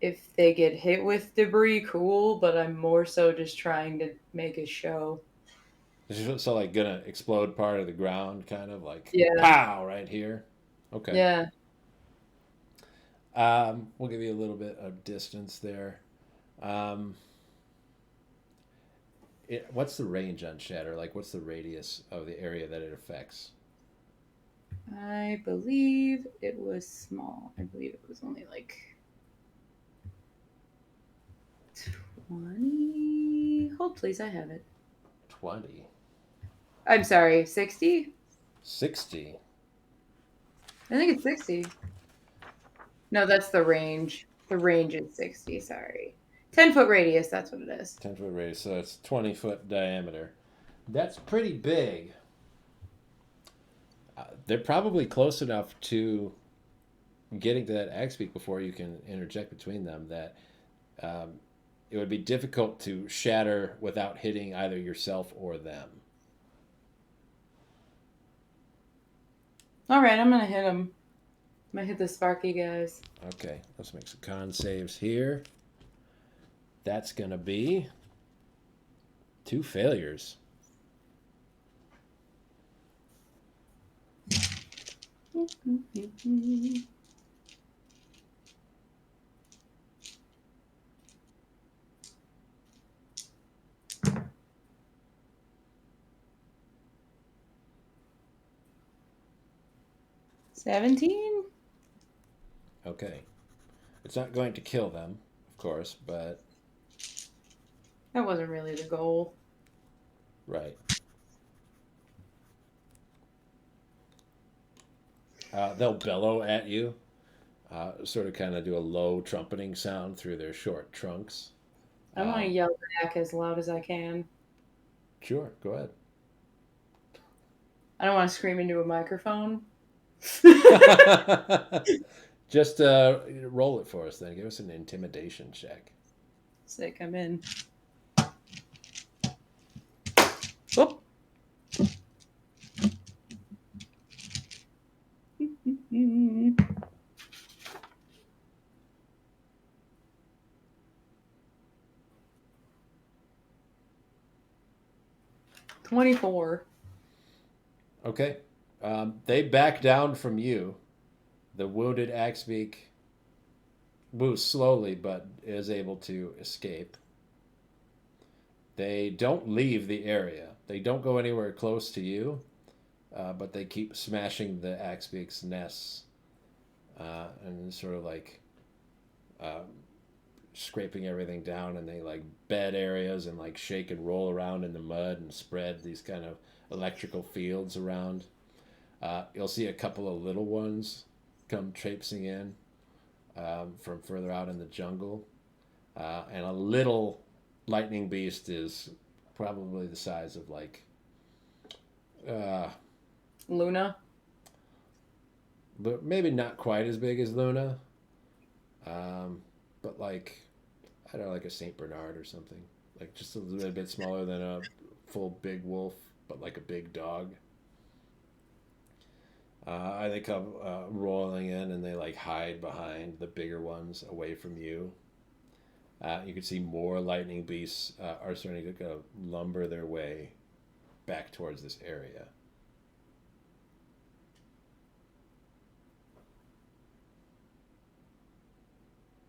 [SPEAKER 1] If they get hit with debris, cool, but I'm more so just trying to make a show.
[SPEAKER 4] So like gonna explode part of the ground, kind of like
[SPEAKER 1] Yeah.
[SPEAKER 4] pow right here. Okay.
[SPEAKER 1] Yeah.
[SPEAKER 4] We'll give you a little bit of distance there. What's the range on Shatter? Like, what's the radius of the area that it affects?
[SPEAKER 1] I believe it was small. I believe it was only like 20. Hold, please, I have it.
[SPEAKER 4] 20.
[SPEAKER 1] I'm sorry, 60?
[SPEAKER 4] 60.
[SPEAKER 1] I think it's 60. No, that's the range. The range is 60, sorry. 10-foot radius, that's what it is.
[SPEAKER 4] 10-foot radius, so it's 20-foot diameter. That's pretty big. They're probably close enough to getting to that axebeak before you can interject between them that it would be difficult to shatter without hitting either yourself or them.
[SPEAKER 1] All right, I'm going to hit him. I'm going to hit the Sparky guys.
[SPEAKER 4] Okay, let's make some con saves here. That's going to be 2 failures.
[SPEAKER 1] $17?
[SPEAKER 4] Okay. It's not going to kill them, of course, but...
[SPEAKER 1] That wasn't really the goal.
[SPEAKER 4] Right. They'll bellow at you, sort of kind of do a low trumpeting sound through their short trunks.
[SPEAKER 1] I want to yell back as loud as I can.
[SPEAKER 4] Sure, go ahead.
[SPEAKER 1] I don't want to scream into a microphone.
[SPEAKER 4] Just roll it for us then. Give us an intimidation check.
[SPEAKER 1] Sick, I'm in. Whoop. $24.
[SPEAKER 4] Okay. They back down from you. The wounded axebeak moves slowly but is able to escape. They don't leave the area. They don't go anywhere close to you, but they keep smashing the axebeak's nests and sort of like scraping everything down, and they like bed areas and like shake and roll around in the mud and spread these kind of electrical fields around. You'll see a couple of little ones come traipsing in from further out in the jungle, and a little lightning beast is probably the size of like
[SPEAKER 1] Luna?
[SPEAKER 4] But maybe not quite as big as Luna, but like, I don't know, like a Saint Bernard or something, like just a little bit smaller than a full big wolf, but like a big dog. They come rolling in, and they like hide behind the bigger ones away from you. You can see more lightning beasts are starting to go lumber their way back towards this area.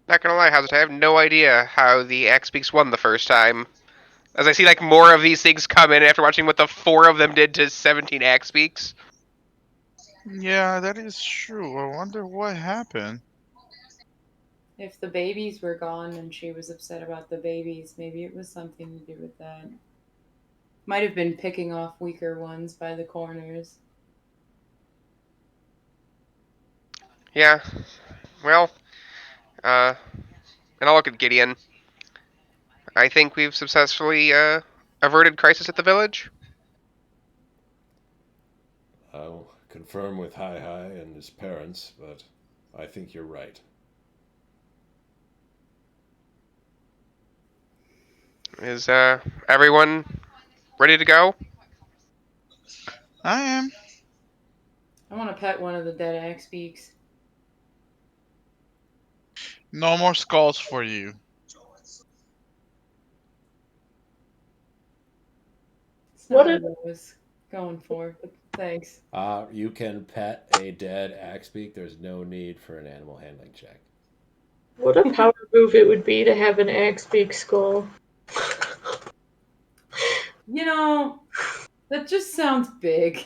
[SPEAKER 5] Not gonna lie, Hazrate, I have no idea how the axebeaks won the first time. As I see like more of these things come in after watching what the 4 of them did to 17 axebeaks.
[SPEAKER 3] Yeah, that is true. I wonder what happened.
[SPEAKER 1] If the babies were gone and she was upset about the babies, maybe it was something to do with that. Might have been picking off weaker ones by the corners.
[SPEAKER 5] Yeah. Well, and I'll look at Gideon. I think we've successfully averted crisis at the village.
[SPEAKER 4] I'll confirm with Hi Hi and his parents, but I think you're right.
[SPEAKER 5] Is everyone ready to go?
[SPEAKER 3] I am.
[SPEAKER 1] I want to pet one of the dead axebeaks.
[SPEAKER 3] No more skulls for you.
[SPEAKER 1] It's
[SPEAKER 2] What
[SPEAKER 1] not
[SPEAKER 2] if-
[SPEAKER 1] what I was going for, but thanks.
[SPEAKER 4] You can pet a dead axebeak. There's no need for an animal handling check.
[SPEAKER 2] What a power move it would be to have an axebeak skull.
[SPEAKER 1] You know, that just sounds big.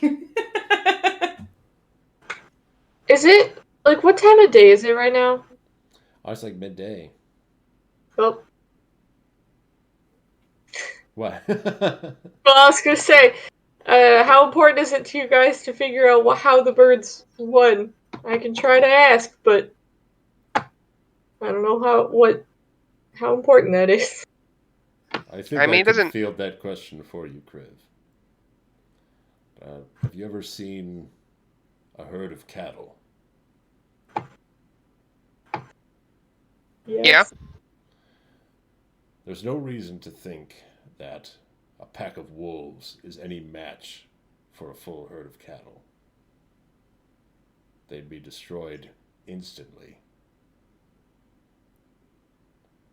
[SPEAKER 2] Is it like what time of day is it right now?
[SPEAKER 4] Oh, it's like midday.
[SPEAKER 2] Oh,
[SPEAKER 4] What?
[SPEAKER 2] well, I was gonna say, how important is it to you guys to figure out how the birds won? I can try to ask, but I don't know how important that is.
[SPEAKER 4] I think
[SPEAKER 5] I mean, it
[SPEAKER 4] can
[SPEAKER 5] doesn't-
[SPEAKER 4] field that question for you, Kriv. Have you ever seen a herd of cattle?
[SPEAKER 2] Yes.
[SPEAKER 5] Yeah.
[SPEAKER 4] There's no reason to think that a pack of wolves is any match for a full herd of cattle. They'd be destroyed instantly.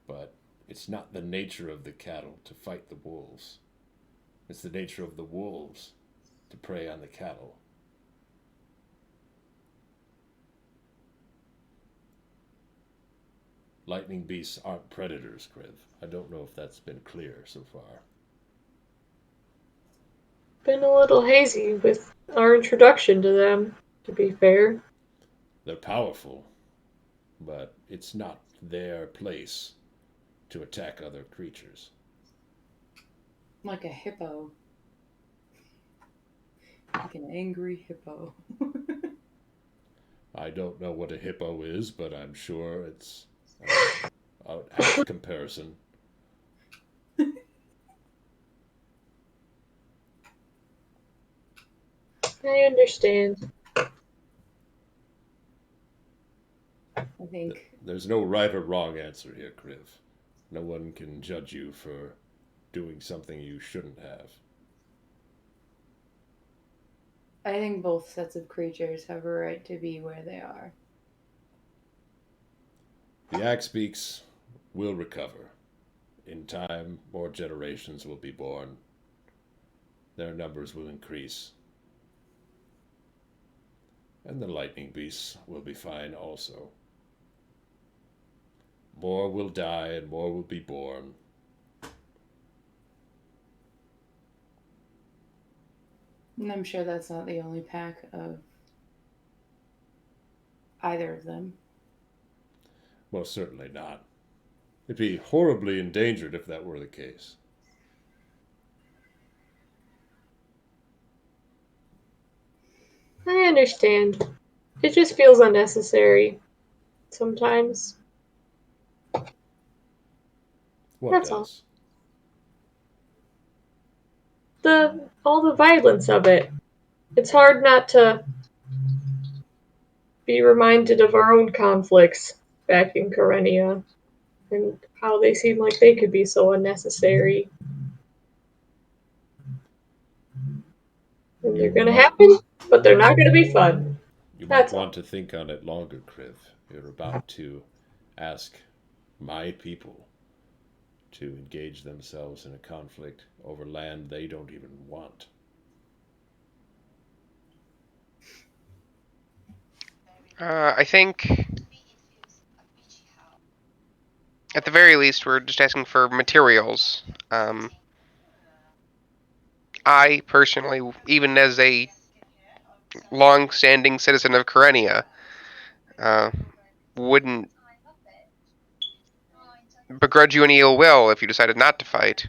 [SPEAKER 4] But it's not the nature of the cattle to fight the wolves. It's the nature of the wolves to prey on the cattle. Lightning beasts aren't predators, Kriv. I don't know if that's been clear so far.
[SPEAKER 2] Been a little hazy with our introduction to them, to be fair.
[SPEAKER 4] They're powerful, but it's not their place to attack other creatures.
[SPEAKER 1] Like a hippo. Like an angry hippo.
[SPEAKER 4] I don't know what a hippo is, but I'm sure it's an apt comparison.
[SPEAKER 2] I understand.
[SPEAKER 1] I think.
[SPEAKER 4] There's no right or wrong answer here, Kriv. No one can judge you for doing something you shouldn't have.
[SPEAKER 1] I think both sets of creatures have a right to be where they are.
[SPEAKER 4] The axebeaks will recover. In time, more generations will be born. Their numbers will increase. And the lightning beasts will be fine also. More will die and more will be born.
[SPEAKER 1] And I'm sure that's not the only pack of either of them.
[SPEAKER 4] Most certainly not. It'd be horribly endangered if that were the case.
[SPEAKER 2] I understand. It just feels unnecessary sometimes.
[SPEAKER 4] What
[SPEAKER 2] That's
[SPEAKER 4] does?
[SPEAKER 2] All the violence of it. It's hard not to be reminded of our own conflicts back in Karenia and how they seem like they could be so unnecessary. And they're gonna happen, but they're not gonna be fun.
[SPEAKER 4] You
[SPEAKER 2] That's
[SPEAKER 4] might
[SPEAKER 2] all.
[SPEAKER 4] want to think on it longer, Kriv. You're about to ask my people to engage themselves in a conflict over land they don't even want.
[SPEAKER 5] I think at the very least we're just asking for materials. I personally, even as a long-standing citizen of Karenia, wouldn't begrudge you any ill will if you decided not to fight.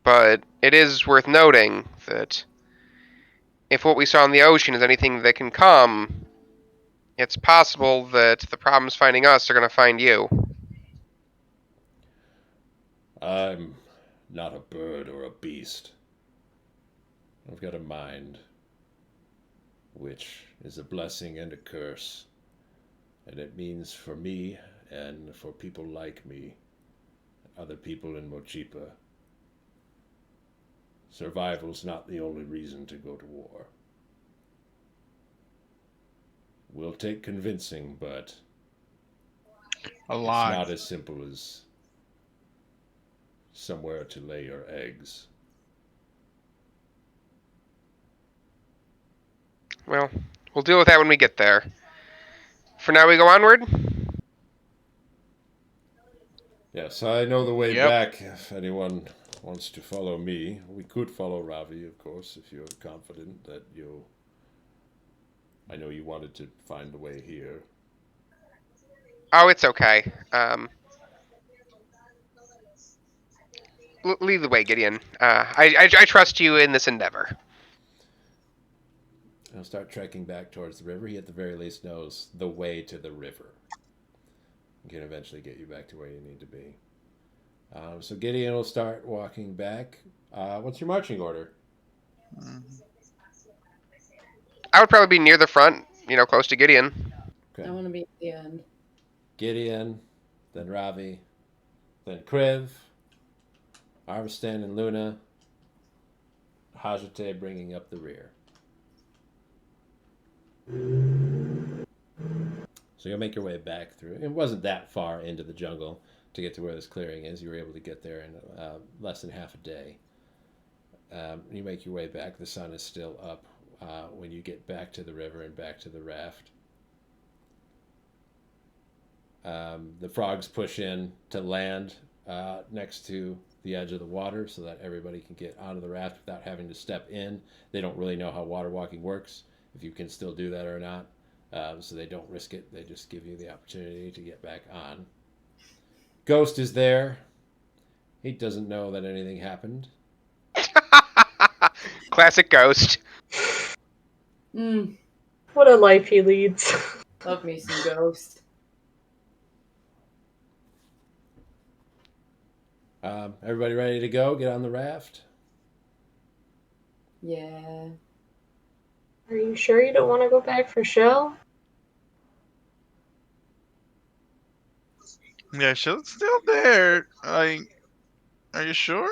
[SPEAKER 5] But it is worth noting that if what we saw in the ocean is anything that can come, it's possible that the problems finding us are going to find you.
[SPEAKER 4] I'm not a bird or a beast. I've got a mind, which is a blessing and a curse. And it means for me and for people like me, other people in Mochipa, survival's not the only reason to go to war. Will take convincing, but
[SPEAKER 3] A
[SPEAKER 4] it's
[SPEAKER 3] lot.
[SPEAKER 4] not as simple as somewhere to lay your eggs.
[SPEAKER 5] Well, we'll deal with that when we get there. For now, we go onward?
[SPEAKER 4] Yes, I know the way
[SPEAKER 3] Yep.
[SPEAKER 4] back if anyone wants to follow me. We could follow Ravi, of course, if you're confident that you'll... I know you wanted to find the way here.
[SPEAKER 5] Oh, it's okay. Lead the way, Gideon. I trust you in this endeavor.
[SPEAKER 4] I'll start trekking back towards the river. He at the very least knows the way to the river. He can eventually get you back to where you need to be. So Gideon will start walking back. What's your marching order?
[SPEAKER 5] I would probably be near the front, close to Gideon.
[SPEAKER 4] Okay.
[SPEAKER 1] I want to be at the end.
[SPEAKER 4] Gideon, then Ravi, then Kriv, Arvistan and Luna, Hazrate bringing up the rear. So you'll make your way back through. It wasn't that far into the jungle to get to where this clearing is. You were able to get there in less than half a day. You make your way back. The sun is still up when you get back to the river and back to the raft. The frogs push in to land next to the edge of the water so that everybody can get onto the raft without having to step in. They don't really know how water walking works, if you can still do that or not. So they don't risk it. They just give you the opportunity to get back on. Ghost is there. He doesn't know that anything happened.
[SPEAKER 5] Classic Ghost.
[SPEAKER 2] What a life he leads.
[SPEAKER 1] Love me some Ghost.
[SPEAKER 4] Everybody ready to go? Get on the raft?
[SPEAKER 1] Yeah.
[SPEAKER 2] Are you sure you don't want to go back for Shell?
[SPEAKER 3] Yeah, she's still there. Are you sure?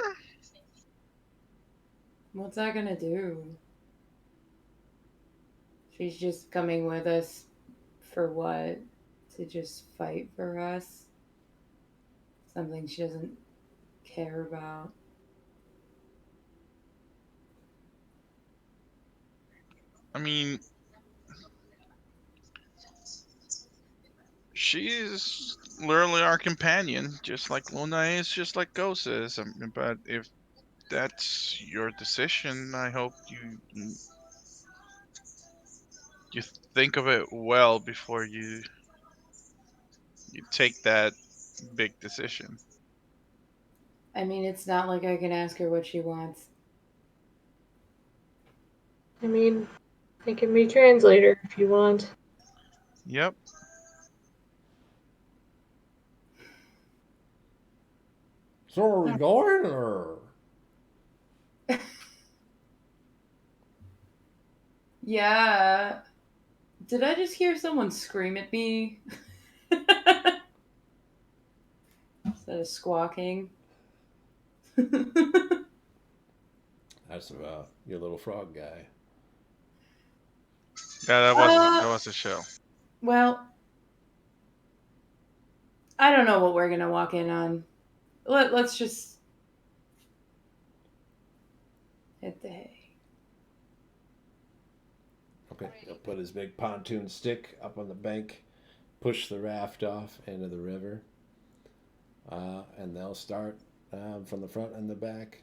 [SPEAKER 1] What's that gonna do? She's just coming with us for what? To just fight for us? Something she doesn't care about.
[SPEAKER 3] I mean, she's literally our companion, just like Luna is, just like Ghost is. But if that's your decision, I hope you think of it well before you take that big decision.
[SPEAKER 1] I mean, it's not like I can ask her what she wants.
[SPEAKER 2] I mean, I can be translator if you want.
[SPEAKER 3] Yep.
[SPEAKER 4] So are we going, or?
[SPEAKER 1] Yeah. Did I just hear someone scream at me? Instead of squawking.
[SPEAKER 4] That's your little frog guy.
[SPEAKER 3] Yeah, that was a show.
[SPEAKER 1] Well, I don't know what we're gonna walk in on. Let's just hit the hay.
[SPEAKER 4] Okay, he'll put his big pontoon stick up on the bank, push the raft off into the river, and they'll start from the front and the back,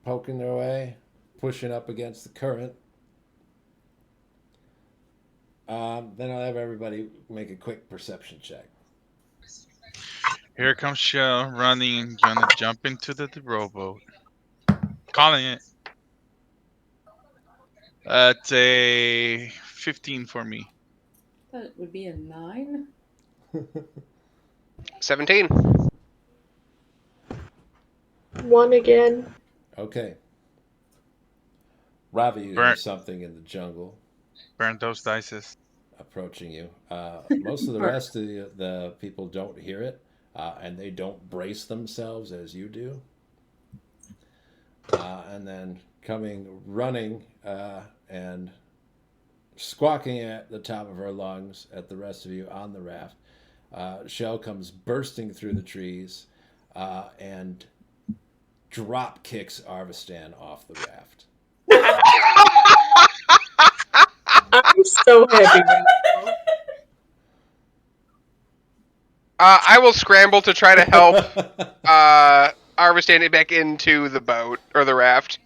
[SPEAKER 4] poking their way, pushing up against the current. Then I'll have everybody make a quick perception check.
[SPEAKER 3] Here comes Shell running and gonna jump into the rowboat. Calling it. That's a 15 for me.
[SPEAKER 1] That would be a 9.
[SPEAKER 5] 17.
[SPEAKER 2] 1 again.
[SPEAKER 4] Okay. Ravi, you hear
[SPEAKER 3] Burnt.
[SPEAKER 4] something in the jungle
[SPEAKER 3] Burn those dices.
[SPEAKER 4] approaching you. Most of the rest of the people don't hear it, and they don't brace themselves as you do. And then coming running and squawking at the top of her lungs at the rest of you on the raft, Shell comes bursting through the trees and drop kicks Arvistan off the raft.
[SPEAKER 2] I'm so happy right now.
[SPEAKER 5] I will scramble to try to help Arvistan it back into the boat or the raft.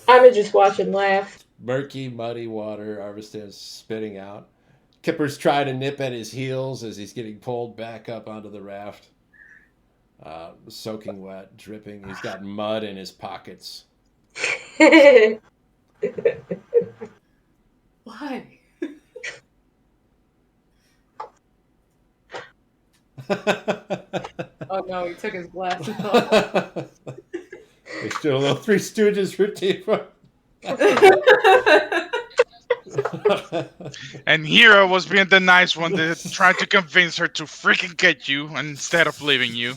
[SPEAKER 2] I'ma just watch and laugh.
[SPEAKER 4] Murky, muddy water, Arvistan's spitting out. Kipper's trying to nip at his heels as he's getting pulled back up onto the raft. Soaking wet, dripping. He's got mud in his pockets.
[SPEAKER 1] Why? Oh no, he took his glasses off.
[SPEAKER 4] They still a little Three Stooges routine for.
[SPEAKER 3] And Hero was being the nice one that tried to convince her to freaking get you instead of leaving you.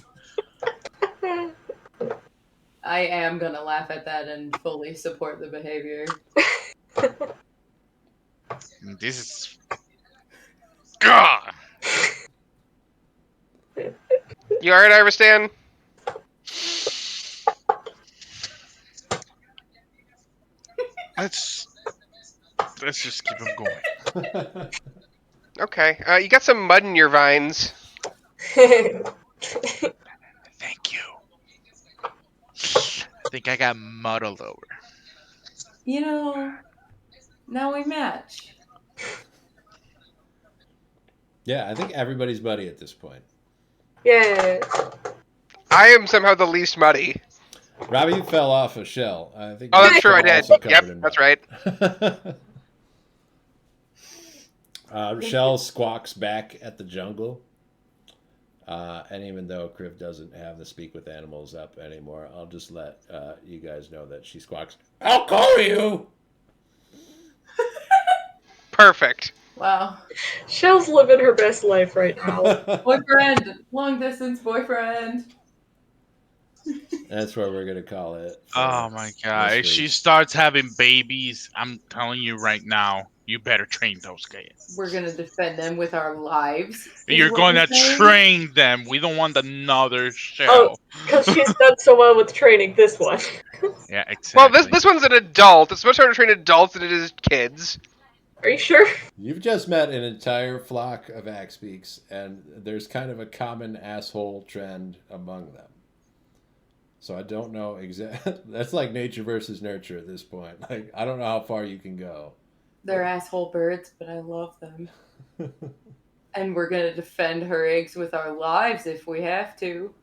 [SPEAKER 1] I am gonna laugh at that and fully support the behavior.
[SPEAKER 3] This is. God!
[SPEAKER 5] You alright, Arvistan?
[SPEAKER 3] Let's just keep him going.
[SPEAKER 5] Okay. You got some mud in your vines.
[SPEAKER 3] Thank you. I think I got muddled over.
[SPEAKER 1] You know, now we match.
[SPEAKER 4] Yeah, I think everybody's buddy at this point.
[SPEAKER 2] Yeah.
[SPEAKER 5] I am somehow the least muddy.
[SPEAKER 4] Robbie, you fell off a shell. I think.
[SPEAKER 5] Oh,
[SPEAKER 4] you
[SPEAKER 5] that's true, I
[SPEAKER 4] fell
[SPEAKER 5] did.
[SPEAKER 4] also covered
[SPEAKER 5] Yep,
[SPEAKER 4] in
[SPEAKER 5] that's
[SPEAKER 4] mud.
[SPEAKER 5] right.
[SPEAKER 4] Shell squawks back at the jungle. And even though Kriv doesn't have the speak with animals up anymore, I'll just let you guys know that she squawks, "I'll call you!"
[SPEAKER 5] Perfect.
[SPEAKER 1] Wow.
[SPEAKER 2] Shell's living her best life right now.
[SPEAKER 1] Boyfriend! Long distance boyfriend!
[SPEAKER 4] That's what we're going to call it.
[SPEAKER 3] Oh my god. If
[SPEAKER 4] this
[SPEAKER 3] she
[SPEAKER 4] week.
[SPEAKER 3] starts having babies, I'm telling you right now, you better train those kids.
[SPEAKER 1] We're gonna defend them with our lives. is
[SPEAKER 3] You're
[SPEAKER 1] what
[SPEAKER 3] going
[SPEAKER 1] you're
[SPEAKER 3] to
[SPEAKER 1] saying?
[SPEAKER 3] train them. We don't want another shell.
[SPEAKER 2] Oh, because she's done so well with training this one.
[SPEAKER 3] Yeah, exactly.
[SPEAKER 5] Well, this one's an adult. It's much harder to train adults than it is kids.
[SPEAKER 2] Are you sure?
[SPEAKER 4] You've just met an entire flock of axebeaks, and there's kind of a common asshole trend among them. So I don't know exactly. That's like nature versus nurture at this point. Like, I don't know how far you can go.
[SPEAKER 1] They're asshole birds, but I love them. And we're gonna defend her eggs with our lives if we have to.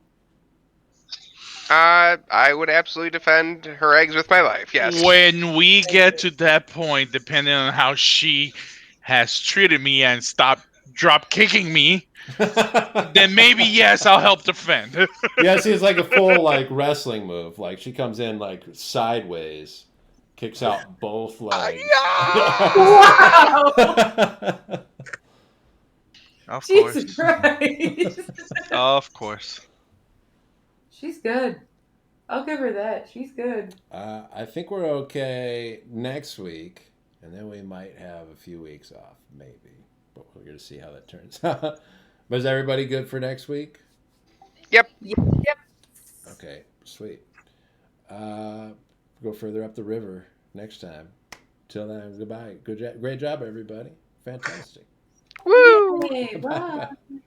[SPEAKER 5] I would absolutely defend her eggs with my life, yes.
[SPEAKER 3] When we get to that point, depending on how she has treated me and stopped drop kicking me, then maybe yes, I'll help defend.
[SPEAKER 4] Yeah, see, it's like a full like wrestling move. Like she comes in like sideways, kicks out both legs.
[SPEAKER 1] Wow!
[SPEAKER 3] Of
[SPEAKER 1] Jesus
[SPEAKER 3] course.
[SPEAKER 1] Christ!
[SPEAKER 3] Of course.
[SPEAKER 1] She's good. I'll give her that. She's good.
[SPEAKER 4] I think we're okay next week, and then we might have a few weeks off, maybe. But we're going to see how that turns out. But is everybody good for next week?
[SPEAKER 5] Yep.
[SPEAKER 1] Yep.
[SPEAKER 4] Okay, sweet. Go further up the river next time. Till then, goodbye. Great job, everybody. Fantastic.
[SPEAKER 5] Woo!
[SPEAKER 1] Yay, bye.
[SPEAKER 4] Bye.